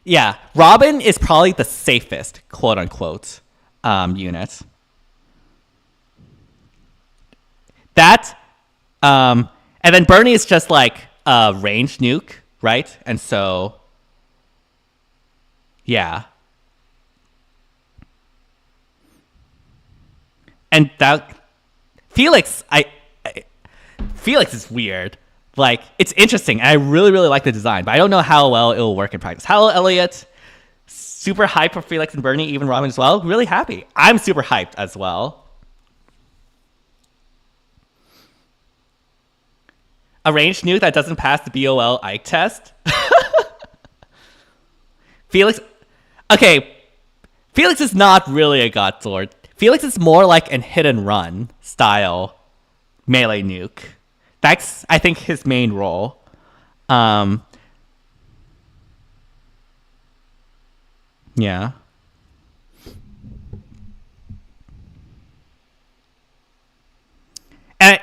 Yeah, Robin is probably the safest, quote unquote, unit. And then Bernie is just like a range nuke, right? And so, yeah. And that Felix is weird. Like, it's interesting, and I really, really like the design, but I don't know how well it will work in practice. Hello, Elliot. Super hyped for Felix and Bernie, even Robin as well. Really happy. I'm super hyped as well. A ranged nuke that doesn't pass the BOL Ike test. Felix. Okay. Felix is not really a God Sword. Felix is more like an hit and run style melee nuke. That's, I think, his main role. Yeah.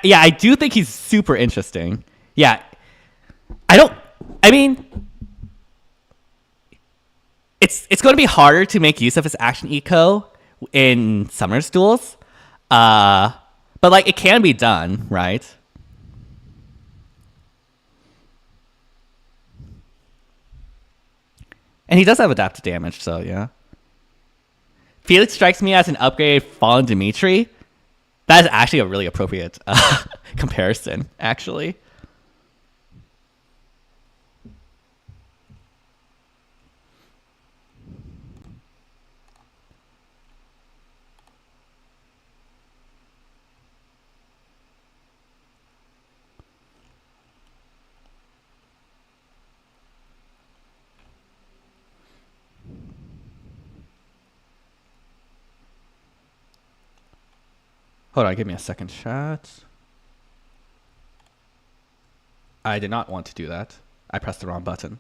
Yeah, I do think he's super interesting. Yeah. It's going to be harder to make use of his action eco in Summoner's Duels. But like it can be done, right? And he does have adaptive damage, so yeah. Felix strikes me as an upgraded Fallen Dimitri. That is actually a really appropriate comparison, actually. Hold on, give me a second, chat. I did not want to do that. I pressed the wrong button.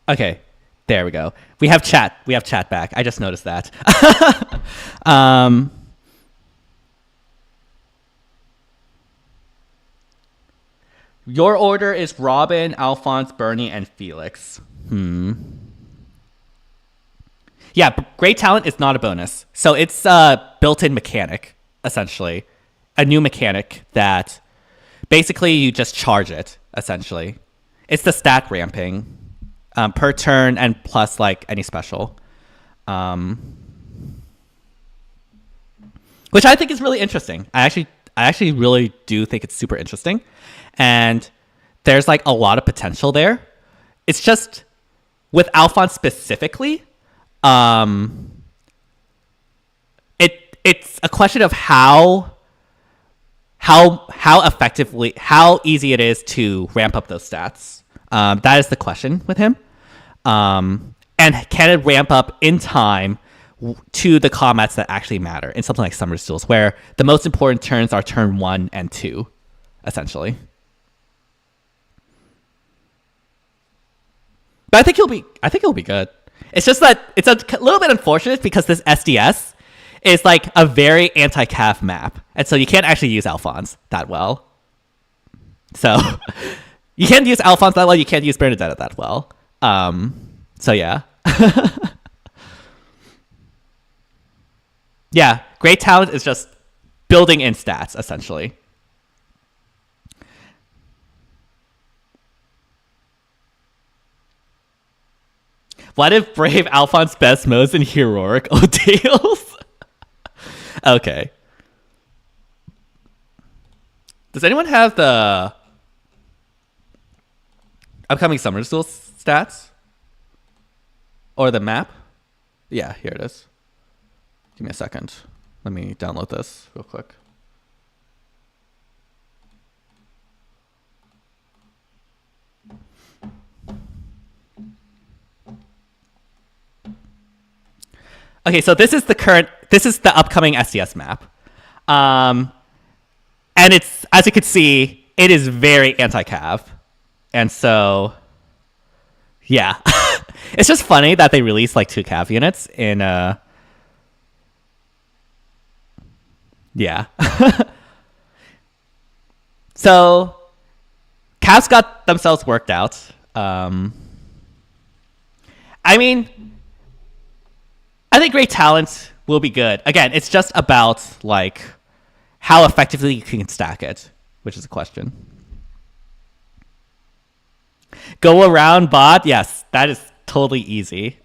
Okay, there we go. We have chat. We have chat back. I just noticed that. Your order is Robin, Alphonse, Bernie, and Felix. Yeah, great talent is not a bonus. So it's a built-in mechanic, essentially. A new mechanic that basically you just charge it, essentially. It's the stat ramping per turn and plus like any special. Which I think is really interesting. I actually really do think it's super interesting. And there's like a lot of potential there. It's just with Alphonse specifically, it's a question of how effectively, how easy it is to ramp up those stats. That is the question with him. And can it ramp up in time to the combats that actually matter in something like Summer's Duels, where the most important turns are turn 1 and 2, essentially. But I think he'll be good. It's just that it's a little bit unfortunate because this SDS is like a very anti-cav map, and so you can't actually use Alphonse that well. So you can't use Alphonse that well. You can't use Bernadetta that well. So yeah. Yeah, great talent is just building in stats, essentially. What if Brave Alphonse best modes in Heroic O'Dale's? Okay. Does anyone have the upcoming Summer's Duels stats? Or the map? Yeah, here it is. Give me a second. Let me download this real quick. Okay, so this is the upcoming SDS map. And it's, as you can see, it is very anti-cav. And so, yeah. It's just funny that they released like 2 cav units in yeah. So Cavs got themselves worked out. I mean, I think great talent will be good. Again, it's just about like how effectively you can stack it, which is a question. Go around bot? Yes, that is totally easy.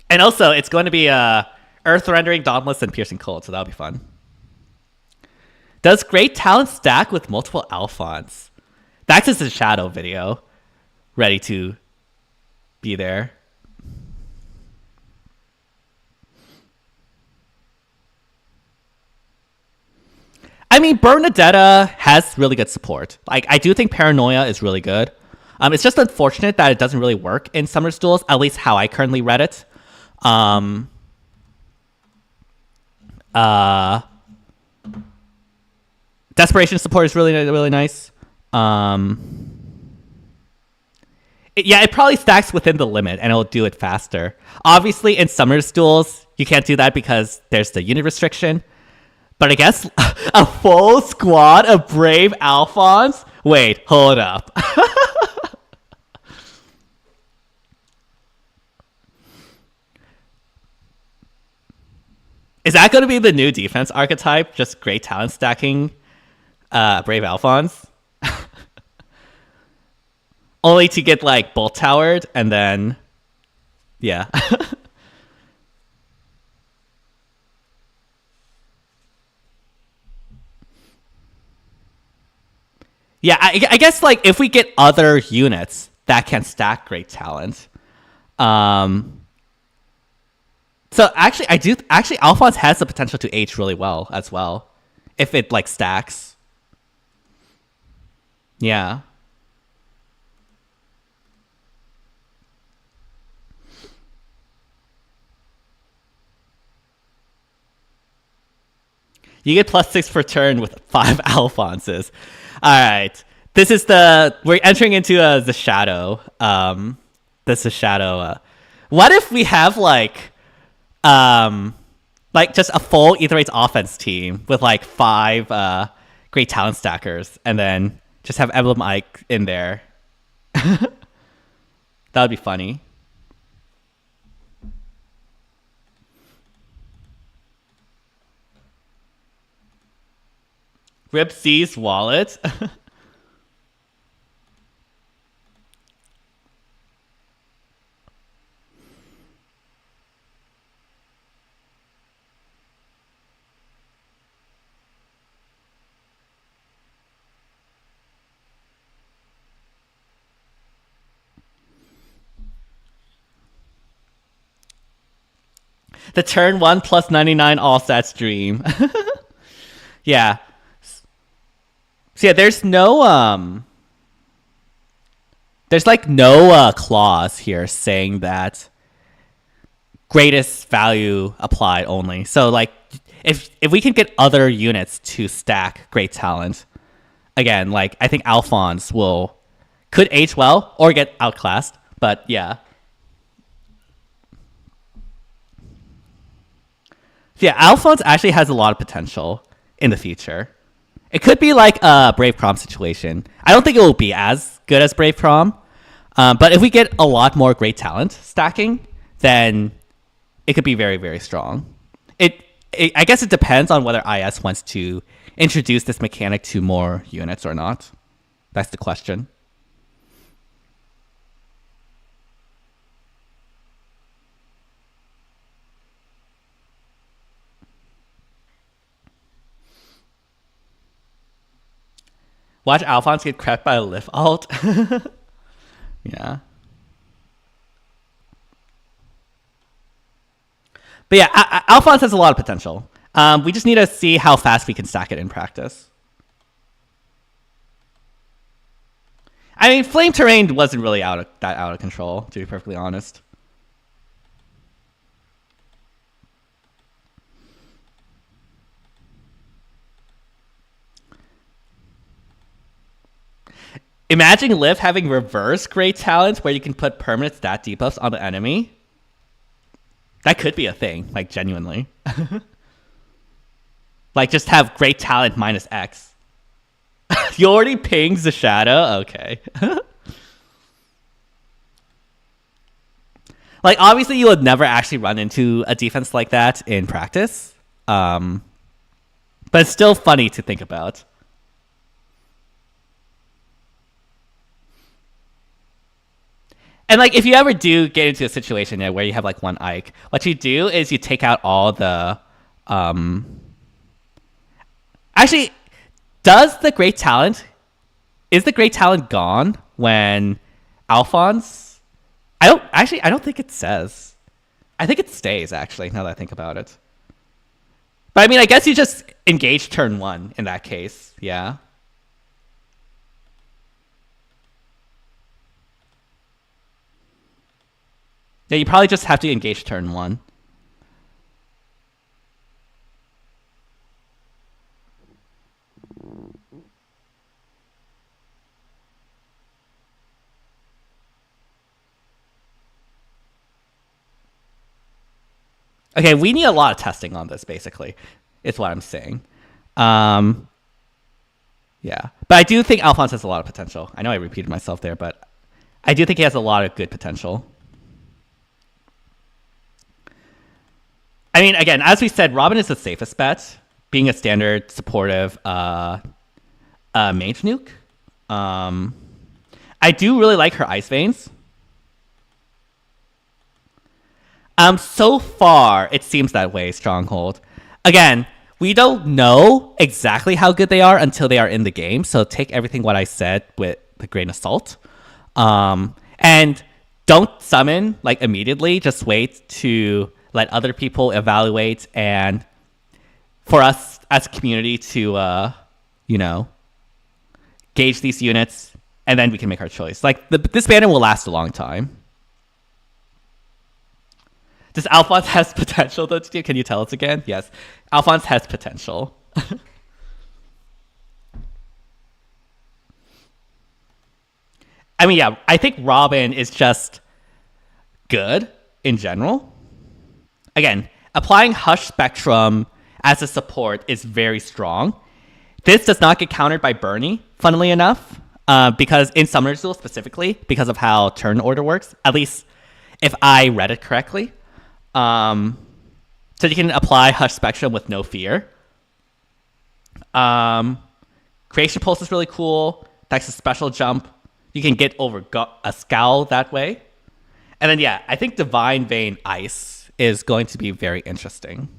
And also, it's going to be Earth Rendering, Dauntless, and Piercing Cold, so that'll be fun. Does great talent stack with multiple Alphonse? That's just a shadow video. Ready to be there. I mean, Bernadetta has really good support. Like, I do think Paranoia is really good. It's just unfortunate that it doesn't really work in Summer's Duels, at least how I currently read it. Desperation support is really nice. It probably stacks within the limit and it'll do it faster. Obviously, in Summer's duels, you can't do that because there's the unit restriction. But I guess a full squad of Brave Alphons? Wait, hold up. Is that going to be the new defense archetype? Just great talent stacking Brave Alphons? Only to get like bolt towered and then yeah. Yeah, I guess like if we get other units that can stack great talent. So actually Alphonse has the potential to age really well as well. If it like stacks. Yeah. You get +6 per turn with 5 Alphonses. Alright. We're entering into the shadow. This is shadow. What if we have like just a full Ether Rates offense team with like 5 great talent stackers and then just have Emblem Ike in there? That would be funny. Rip C's wallet. The turn 1 plus 99 all stats dream. Yeah. So yeah, there's no clause here saying that greatest value applied only. So like if we can get other units to stack great talent, again, like I think Alphonse could age well or get outclassed, but yeah. So yeah, Alphonse actually has a lot of potential in the future. It could be like a Brave Prom situation. I don't think it will be as good as Brave Prom, but if we get a lot more great talent stacking, then it could be very, very strong. I guess it depends on whether IS wants to introduce this mechanic to more units or not. That's the question. Watch Alphonse get crept by a lift alt. Yeah. But yeah, Alphonse has a lot of potential. We just need to see how fast we can stack it in practice. I mean, Flame Terrain wasn't really out of control, to be perfectly honest. Imagine Liv having reverse great talent where you can put permanent stat debuffs on the enemy. That could be a thing, like genuinely. Like just have great talent minus X. You already pings the shadow? Okay. Like obviously you would never actually run into a defense like that in practice. But it's still funny to think about. And like, if you ever do get into a situation where you have like one Ike, what you do is you take out all the, actually, is the great talent gone when Alphonse? I don't think it says. I think it stays actually, now that I think about it. But I mean, I guess you just engage turn 1 in that case, yeah. Yeah, you probably just have to engage turn 1. Okay, we need a lot of testing on this, basically, is what I'm saying. Yeah. But I do think Alphonse has a lot of potential. I know I repeated myself there, but I do think he has a lot of good potential. I mean, again, as we said, Robin is the safest bet, being a standard supportive mage nuke. I do really like her Ice Veins. So far, it seems that way, Stronghold. Again, we don't know exactly how good they are until they are in the game, so take everything what I said with a grain of salt. And don't summon like immediately, just wait to let other people evaluate and for us as a community to, you know, gauge these units, and then we can make our choice. Like, this banner will last a long time. Does Alphonse has potential, though, Steve? Can you tell us again? Yes. Alphonse has potential. I mean, yeah, I think Robin is just good in general. Again, applying Hush Spectrum as a support is very strong. This does not get countered by Bernie, funnily enough, because in Summoner's Duel specifically, because of how turn order works, at least if I read it correctly. So you can apply Hush Spectrum with no fear. Creation Pulse is really cool. That's a special jump. You can get over a Scowl that way. And then, yeah, I think Divine Vein Ice is going to be very interesting.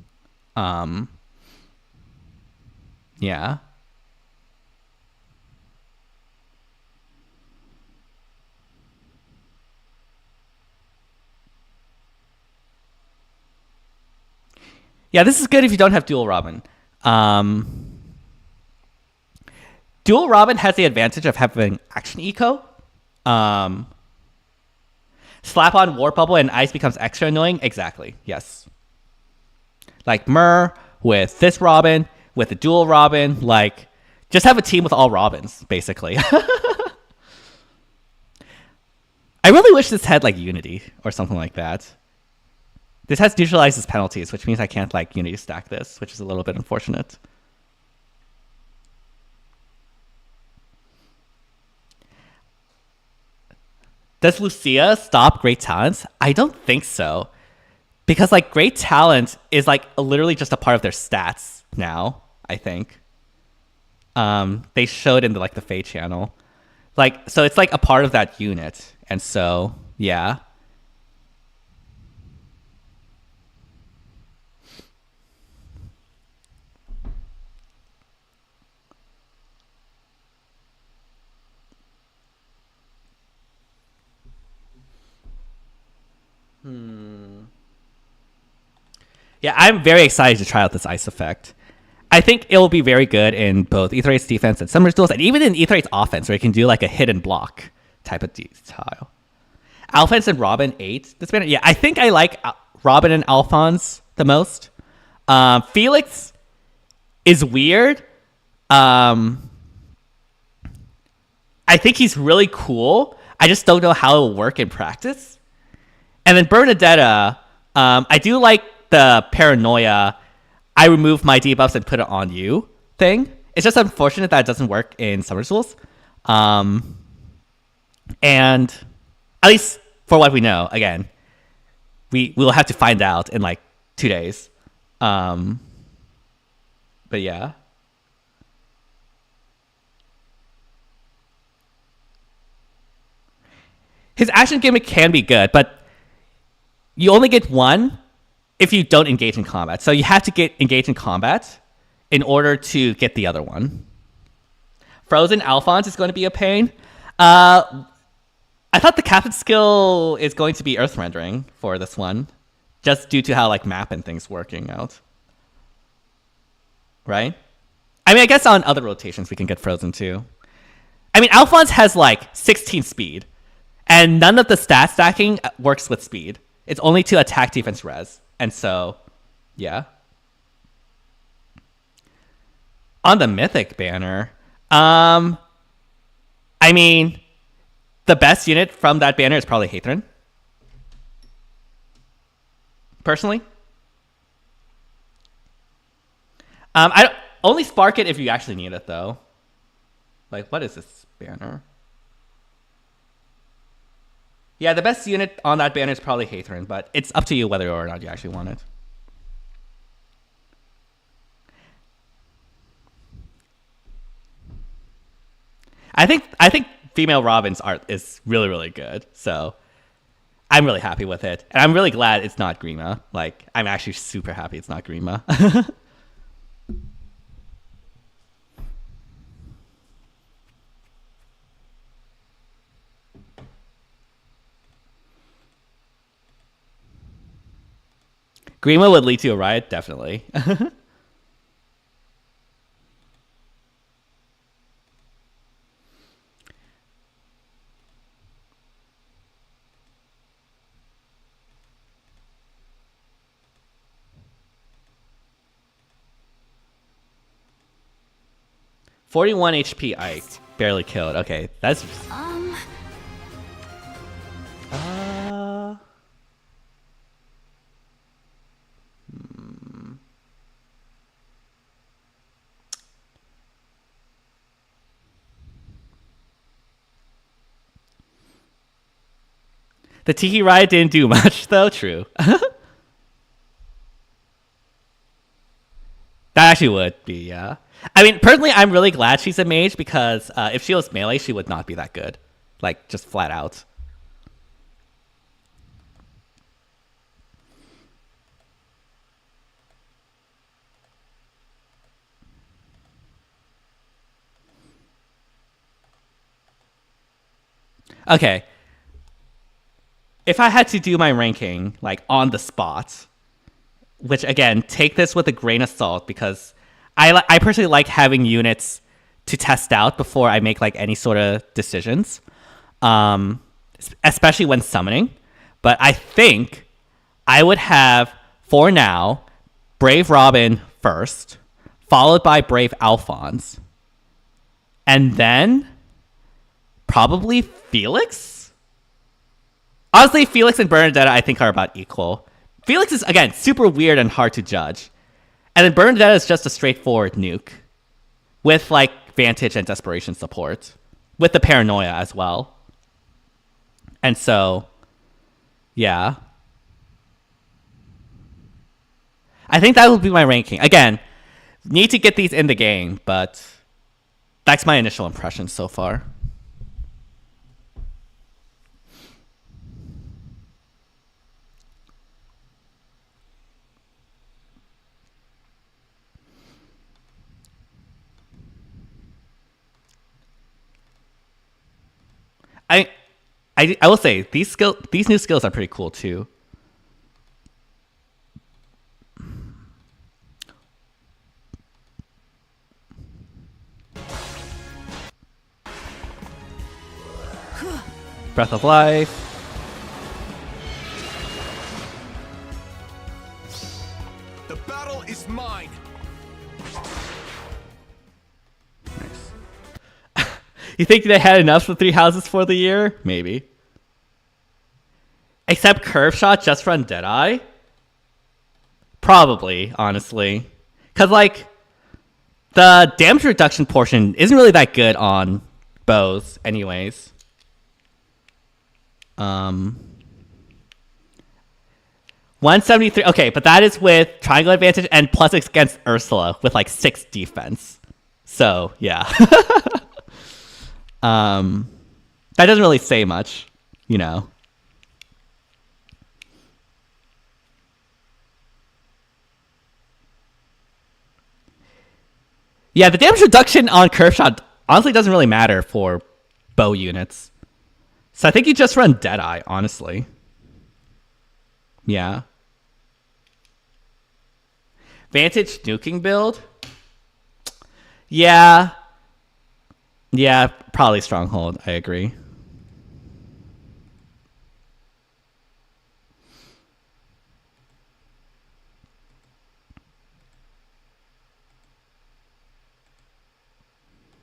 Yeah. Yeah, this is good if you don't have Dual Robin. Dual Robin has the advantage of having Action Eco. Slap on Warp Bubble and Ice becomes extra annoying. Exactly, yes. Like Myrrh with this Robin, with the Dual Robin. Like, just have a team with all Robins, basically. I really wish this had, like, Unity or something like that. This has neutralizes penalties, which means I can't, like, Unity stack this, which is a little bit unfortunate. Does Lucia stop Great Talents? I don't think so. Because, like, Great Talent is, like, literally just a part of their stats now, I think. They showed in, the FEH channel. Like, so it's, like, a part of that unit. And so, yeah. Yeah, I'm very excited to try out this Ice effect. I think it will be very good in both Aetherite's defense and Summoner's Duels, and even in Aetherite's offense, where you can do like a hidden block type of style. Alphonse and Robin 8. This banner, yeah, I think I like Robin and Alphonse the most. Felix is weird. I think he's really cool. I just don't know how it will work in practice. And then Bernadetta, I do like the paranoia, I remove my debuffs and put it on you thing. It's just unfortunate that it doesn't work in Summer Duels. And at least for what we know, again, we will have to find out in like 2 days. But yeah. His action gimmick can be good, but you only get one if you don't engage in combat. So you have to get engaged in combat in order to get the other one. Frozen Alphonse is going to be a pain. I thought the captain skill is going to be Earth Rendering for this one, just due to how like map and things working out. Right? I mean, I guess on other rotations we can get Frozen too. I mean, Alphonse has like 16 speed, and none of the stat stacking works with speed. It's only to attack, defense, res. And so, yeah. On the Mythic banner, I mean, the best unit from that banner is probably Hathran. Personally. I don't, only spark it if you actually need it, though. Like, what is this banner? Yeah, the best unit on that banner is probably Hathorn, but it's up to you whether or not you actually want it. I think female Robin's art is really, really good, so I'm really happy with it. And I'm really glad it's not Grima. Like, I'm actually super happy it's not Grima. Grima would lead to a riot, definitely. 41 HP Ike. Barely killed. Okay, that's... The Tiki Riot didn't do much, though. True. That actually would be, yeah. I mean, personally, I'm really glad she's a mage because if she was melee, she would not be that good. Like, just flat out. Okay. If I had to do my ranking, like, on the spot, which, again, take this with a grain of salt because I personally like having units to test out before I make, like, any sort of decisions, especially when summoning. But I think I would have, for now, Brave Robin first, followed by Brave Alphonse, and then probably Felix? Honestly, Felix and Bernadetta, I think, are about equal. Felix is, again, super weird and hard to judge. And then Bernadetta is just a straightforward nuke. With, like, Vantage and Desperation support. With the Paranoia as well. And so, yeah. I think that would be my ranking. Again, need to get these in the game, but that's my initial impression so far. I will say these new skills are pretty cool too. Breath of Life.
The battle is mine.
Nice. You think they had enough for 3 houses for the year? Maybe. Except Curve Shot just run Deadeye? Probably, honestly. Because, like, the damage reduction portion isn't really that good on bows, anyways. 173. Okay, but that is with Triangle Advantage and plus against Ursula with, like, 6 defense. So, yeah. That doesn't really say much, you know. Yeah, the damage reduction on Curve Shot honestly doesn't really matter for bow units. So I think you just run Deadeye, honestly. Yeah. Vantage nuking build? Yeah. Yeah, probably Stronghold, I agree.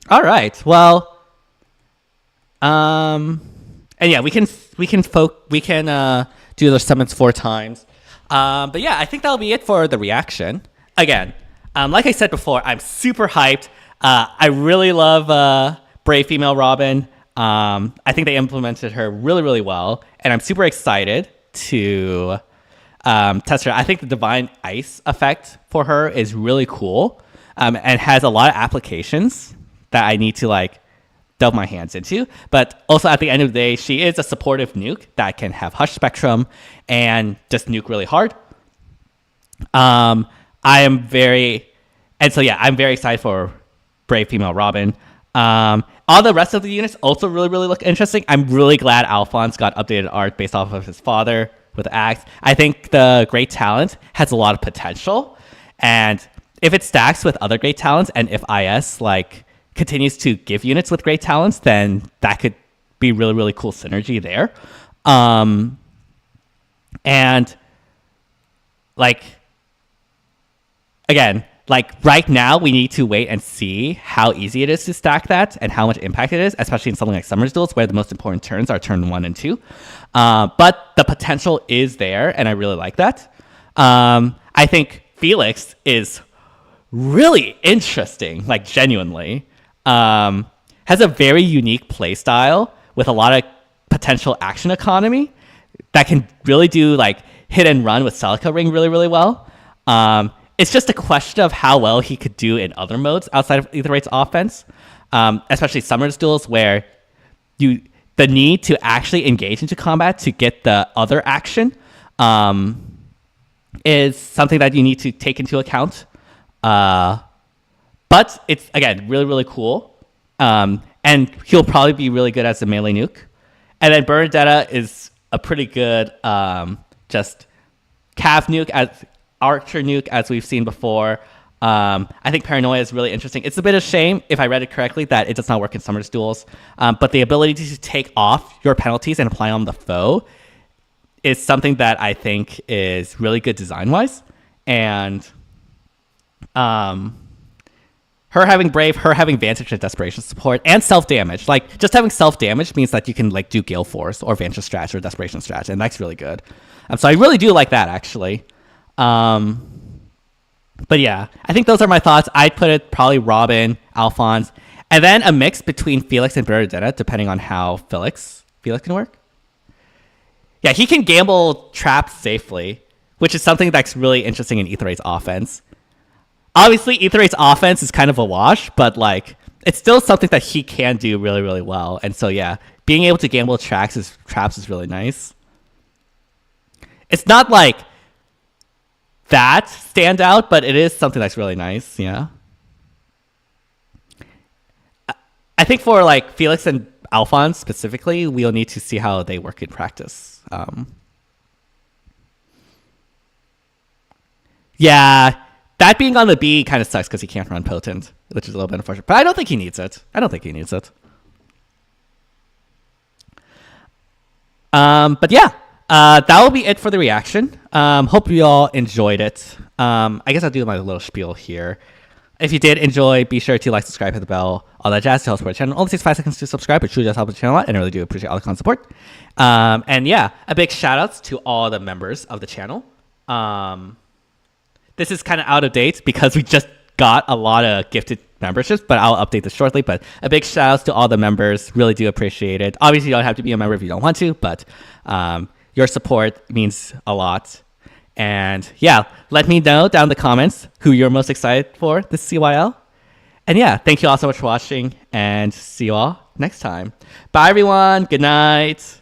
All right. Well, and yeah, we can do the summons 4 times. But yeah, I think that'll be it for the reaction. Again, Like I said before, I'm super hyped. I really love Brave Female Robin. I think they implemented her really, really well, and I'm super excited to test her. I think the Divine Ice effect for her is really cool, and has a lot of applications that I need to like delve my hands into. But also at the end of the day, she is a supportive nuke that can have Hush Spectrum and just nuke really hard. I'm very excited for Brave Female Robin. All the rest of the units also really, really look interesting. I'm really glad Alphonse got updated art based off of his father with Axe. I think the Great Talent has a lot of potential, and if it stacks with other Great Talents, and if IS like continues to give units with Great Talents, then that could be really, really cool synergy there. And like again, like right now, we need to wait and see how easy it is to stack that and how much impact it is, especially in something like Summer's Duels, where the most important turns are turn 1 and 2. But the potential is there, and I really like that. I think Felix is really interesting, like genuinely. Has a very unique play style with a lot of potential action economy that can really do like hit and run with Celica Ring really, really well. It's just a question of how well he could do in other modes outside of Ether Rate's offense, especially Summer's Duels, where the need to actually engage into combat to get the other action is something that you need to take into account. But it's, again, really, really cool. And he'll probably be really good as a melee nuke. And then Bernadetta is a pretty good just cav nuke as Archer nuke, as we've seen before. I think Paranoia is really interesting. It's a bit of a shame, if I read it correctly, that it does not work in Summer's Duels. But the ability to take off your penalties and apply on the foe is something that I think is really good design-wise. And her having Brave, her having Vantage and Desperation support, and self-damage. Like, just having self-damage means that you can like do Gale Force or Vantage Strat or Desperation Strat, and that's really good. So I really do like that, actually. But yeah, I think those are my thoughts. I'd put it probably Robin, Alphonse, and then a mix between Felix and Bernadetta, depending on how Felix can work. Yeah, he can gamble traps safely, which is something that's really interesting in Ether Rate's offense. Obviously, Ether Rate's offense is kind of a wash, but like it's still something that he can do really, really well. And so yeah, being able to gamble traps is really nice. It's not like that stand out, but it is something that's really nice. Yeah. I think for like Felix and Alphonse specifically, we'll need to see how they work in practice. Yeah, that being on the B kind of sucks because he can't run Potent, which is a little bit unfortunate. But I don't think he needs it. But yeah. That will be it for the reaction. Hope you all enjoyed it. I guess I'll do my little spiel here. If you did enjoy, be sure to like, subscribe, hit the bell, all that jazz to help support the channel. It only takes 5 seconds to subscribe. It truly does help the channel a lot, and I really do appreciate all the constant support. And yeah, a big shout outs to all the members of the channel. This is kind of out of date because we just got a lot of gifted memberships, but I'll update this shortly. But a big shout outs to all the members. Really do appreciate it. Obviously, you don't have to be a member if you don't want to, but your support means a lot. And yeah, let me know down in the comments who you're most excited for this CYL. And yeah, thank you all so much for watching, and see you all next time. Bye, everyone. Good night.